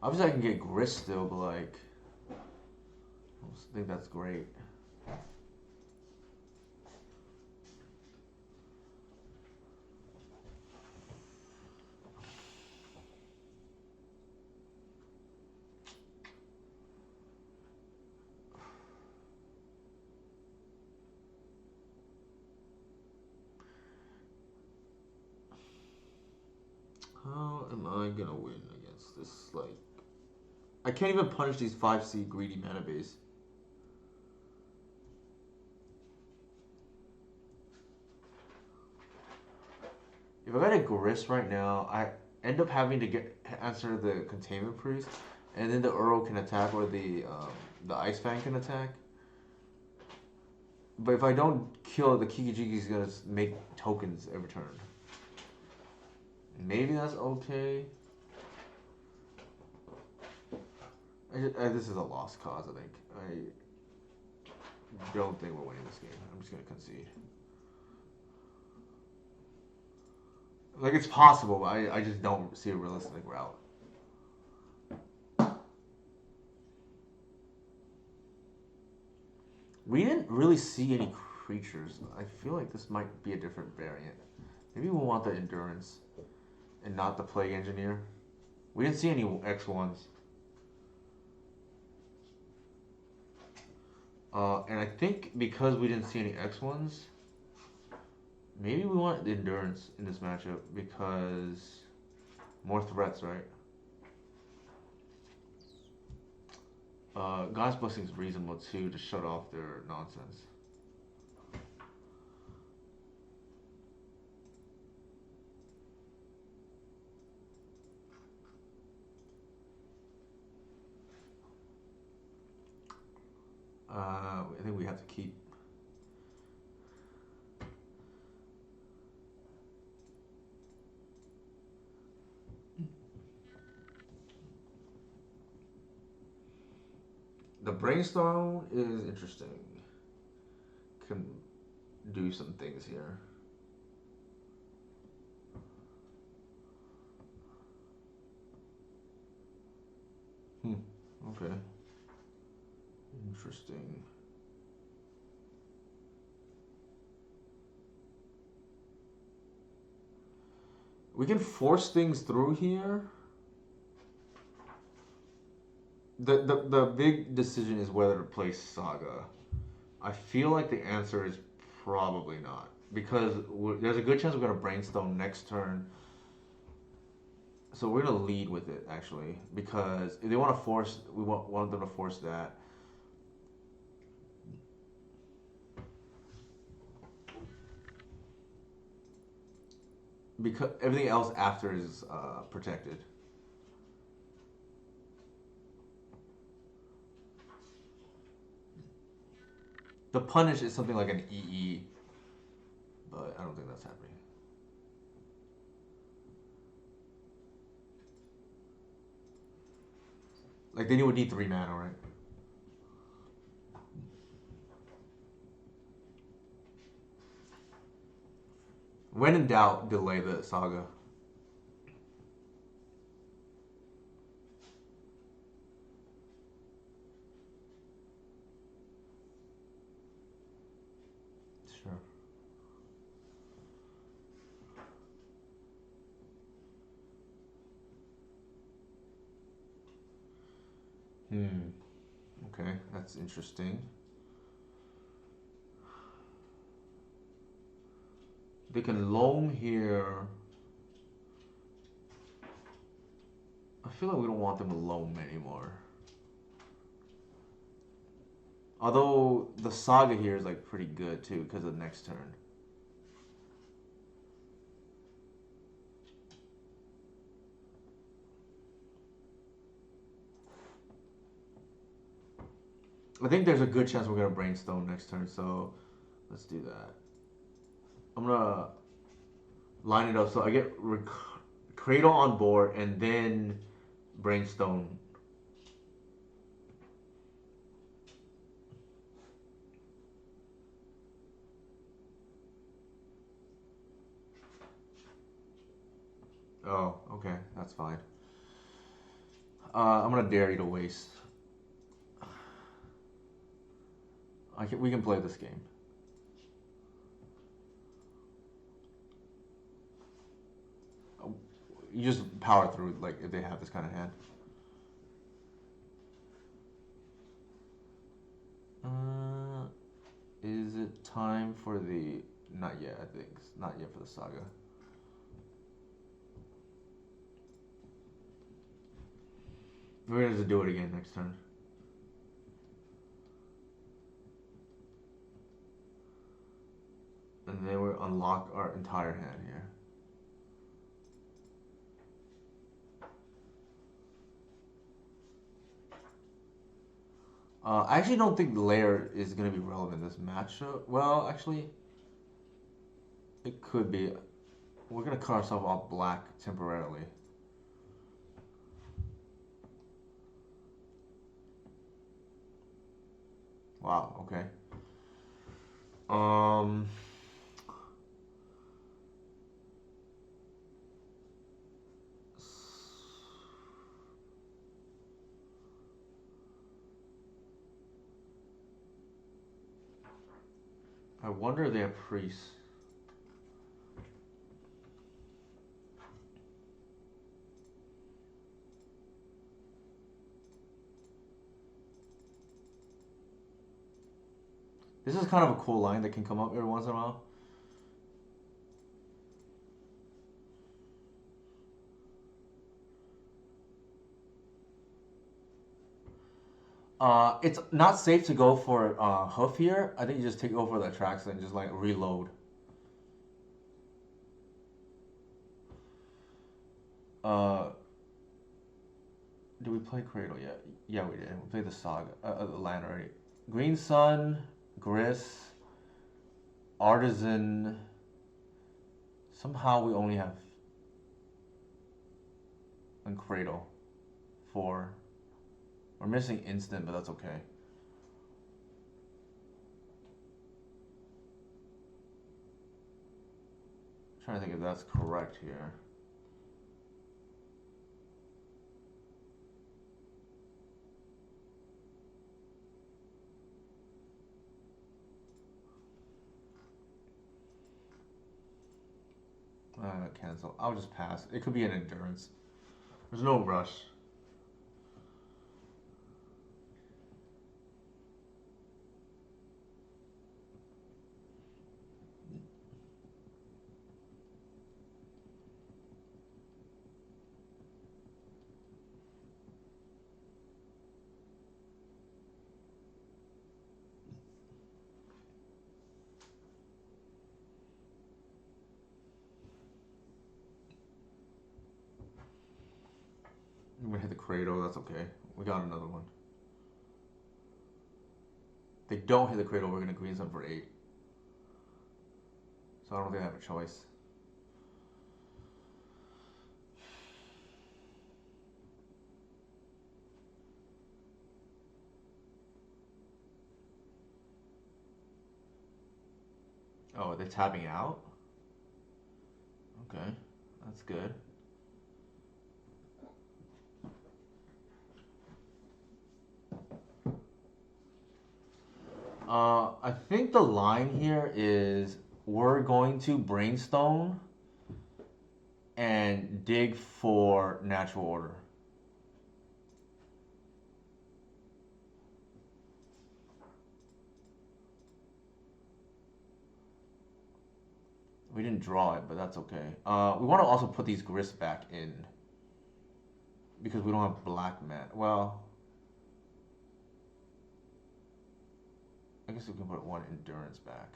Obviously I can get grist still, but like I think that's great. How am I gonna win against this? Like, I can't even punish these 5C greedy mana base. If I got a grist right now, I end up having to answer the containment priest, and then the Earl can attack or the Ice Fan can attack. But if I don't kill it, the Kiki-Jiki is gonna make tokens every turn. Maybe that's okay. This is a lost cause, I think. I don't think we're winning this game. I'm just gonna concede. Like, it's possible, but I just don't see a realistic route. We didn't really see any creatures. I feel like this might be a different variant. Maybe we'll want the endurance and not the plague engineer. We didn't see any X1s. And I think because we didn't see any X1s, maybe we want the endurance in this matchup because more threats, right? God's Blessing is reasonable too to shut off their nonsense. I think we have to keep. The Brainstorm is interesting. Can do some things here. Okay. Interesting. We can force things through here. The big decision is whether to play Saga. I feel like the answer is probably not because there's a good chance we're gonna brainstorm next turn. So we're gonna lead with it actually because if they want to force, we want them to force that. Because everything else after is protected. The punish is something like an EE, but I don't think that's happening. Like they would need 3 mana, right? When in doubt, delay the Saga. Sure. Okay, that's interesting. They can loam here. I feel like we don't want them to loam anymore. Although the Saga here is like pretty good too because of the next turn. I think there's a good chance we're gonna brainstorm next turn, so let's do that. I'm gonna line it up so I get Cradle on board and then brainstorm. Oh, okay, that's fine. I'm gonna dare you to waste. We can play this game. You just power through like if they have this kind of hand. Is it time for the? Not yet. I think not yet for the Saga. We're gonna just do it again next turn. And then we unlock our entire hand here. I actually don't think layer is going to be relevant in this matchup. Well, actually, it could be. We're going to cut ourselves off black temporarily. Wow, okay. I wonder if they have priests. This is kind of a cool line that can come up every once in a while. It's not safe to go for hoof here. I think you just take over the tracks and just like reload. Uh, did we play Cradle yet? Yeah, we did. We played the Saga, the land already. Green Sun, Gris, Artisan. Somehow we only have and Cradle for. We're missing instant, but that's okay. I'm trying to think if that's correct here. Cancel. I'll just pass. It could be an endurance. There's no rush. I'm gonna hit the Cradle. That's okay. We got another one. If they don't hit the Cradle, we're gonna green some for 8. So I don't think I have a choice. Oh, they're tapping out? Okay, that's good. I think the line here is we're going to brainstorm and dig for natural order. We didn't draw it, but that's okay. We want to also put these grists back in because we don't have black mat. Well, I guess we can put one endurance back.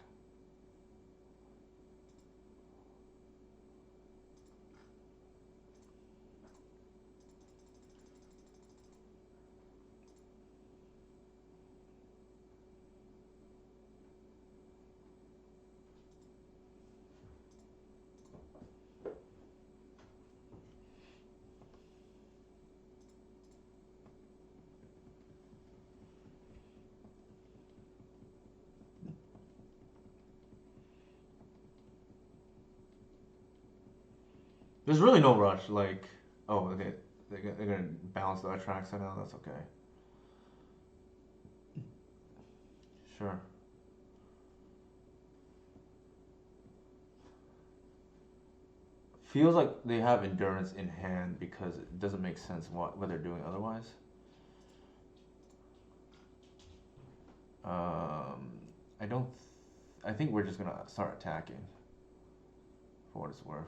There's really no rush. Like, oh, okay, they're gonna balance the tracks now. That's okay. Sure. Feels like they have endurance in hand because it doesn't make sense what they're doing otherwise. I don't. I think we're just gonna start attacking. For what it's worth.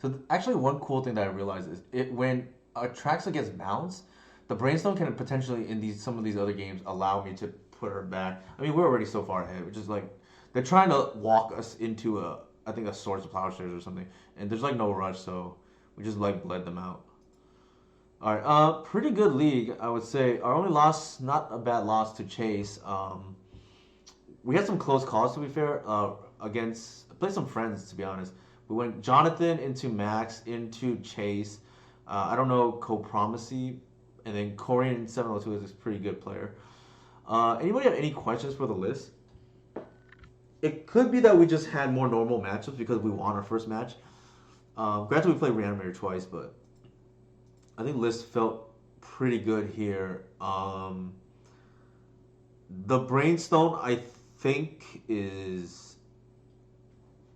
So actually, one cool thing that I realized is it when a Traxa gets bounced, the Brainstorm can potentially in these some of these other games allow me to put her back. I mean, we're already so far ahead, which is like they're trying to walk us into a I think a Swords of Plowshares or something, and there's like no rush, so we just like bled them out. All right, pretty good league, I would say. Our only loss, not a bad loss to Chase. we had some close calls to be fair. Against played some friends to be honest. We went Jonathan into Max into Chase. I don't know Copromacy, and then Korean 702 is a pretty good player. Anybody have any questions for the list? It could be that we just had more normal matchups because we won our first match. Granted, we played Reanimator twice, but I think list felt pretty good here. The Brainstone, I think, is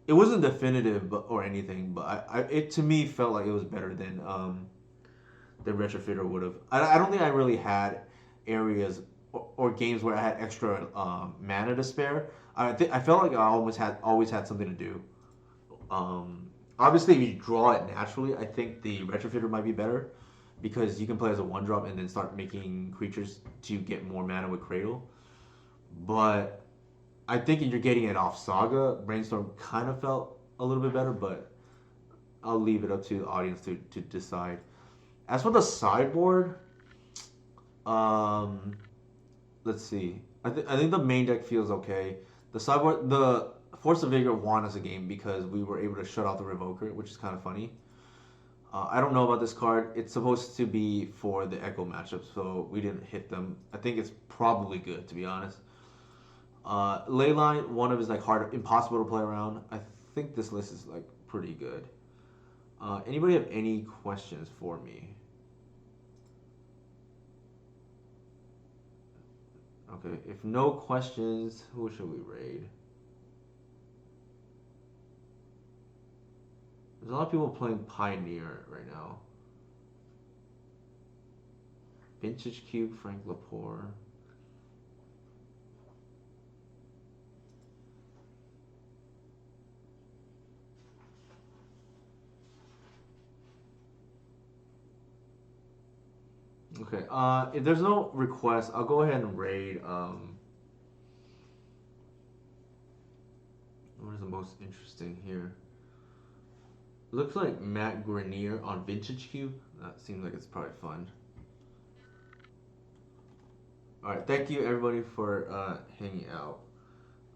it wasn't definitive or anything, but it to me felt like it was better than Retrofitter would have. I don't think I really had areas or games where I had extra mana to spare. I felt like I always had something to do. Obviously, if you draw it naturally, I think the Retrofitter might be better because you can play as a one drop and then start making creatures to get more mana with Cradle. But I think if you're getting it off Saga, Brainstorm kind of felt a little bit better, but I'll leave it up to the audience to decide. As for the sideboard, um, let's see. I think the main deck feels okay. The sideboard, the Force of Vigor won us a game because we were able to shut off the Revoker, which is kind of funny. I don't know about this card. It's supposed to be for the Echo matchup, so we didn't hit them. I think it's probably good, to be honest. Leyline, one of his like hard, impossible to play around. I think this list is like pretty good. Anybody have any questions for me? Okay, if no questions, who should we raid? There's a lot of people playing Pioneer right now. Vintage Cube, Frank Lepore. Okay, if there's no requests, I'll go ahead and raid. What is the most interesting here? Looks like Matt Grenier on Vintage Cube. That seems like it's probably fun. Alright, thank you everybody for hanging out.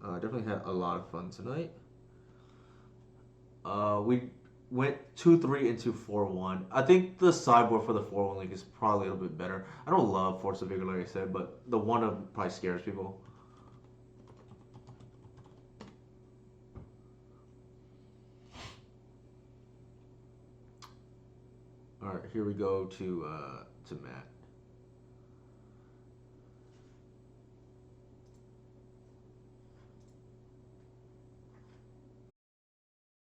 Definitely had a lot of fun tonight. We went 2-3 into 4-1. I think the sideboard for the 4-1 league is probably a little bit better. I don't love Force of Vigor, like I said, but the one of probably scares people. All right, here we go to Matt.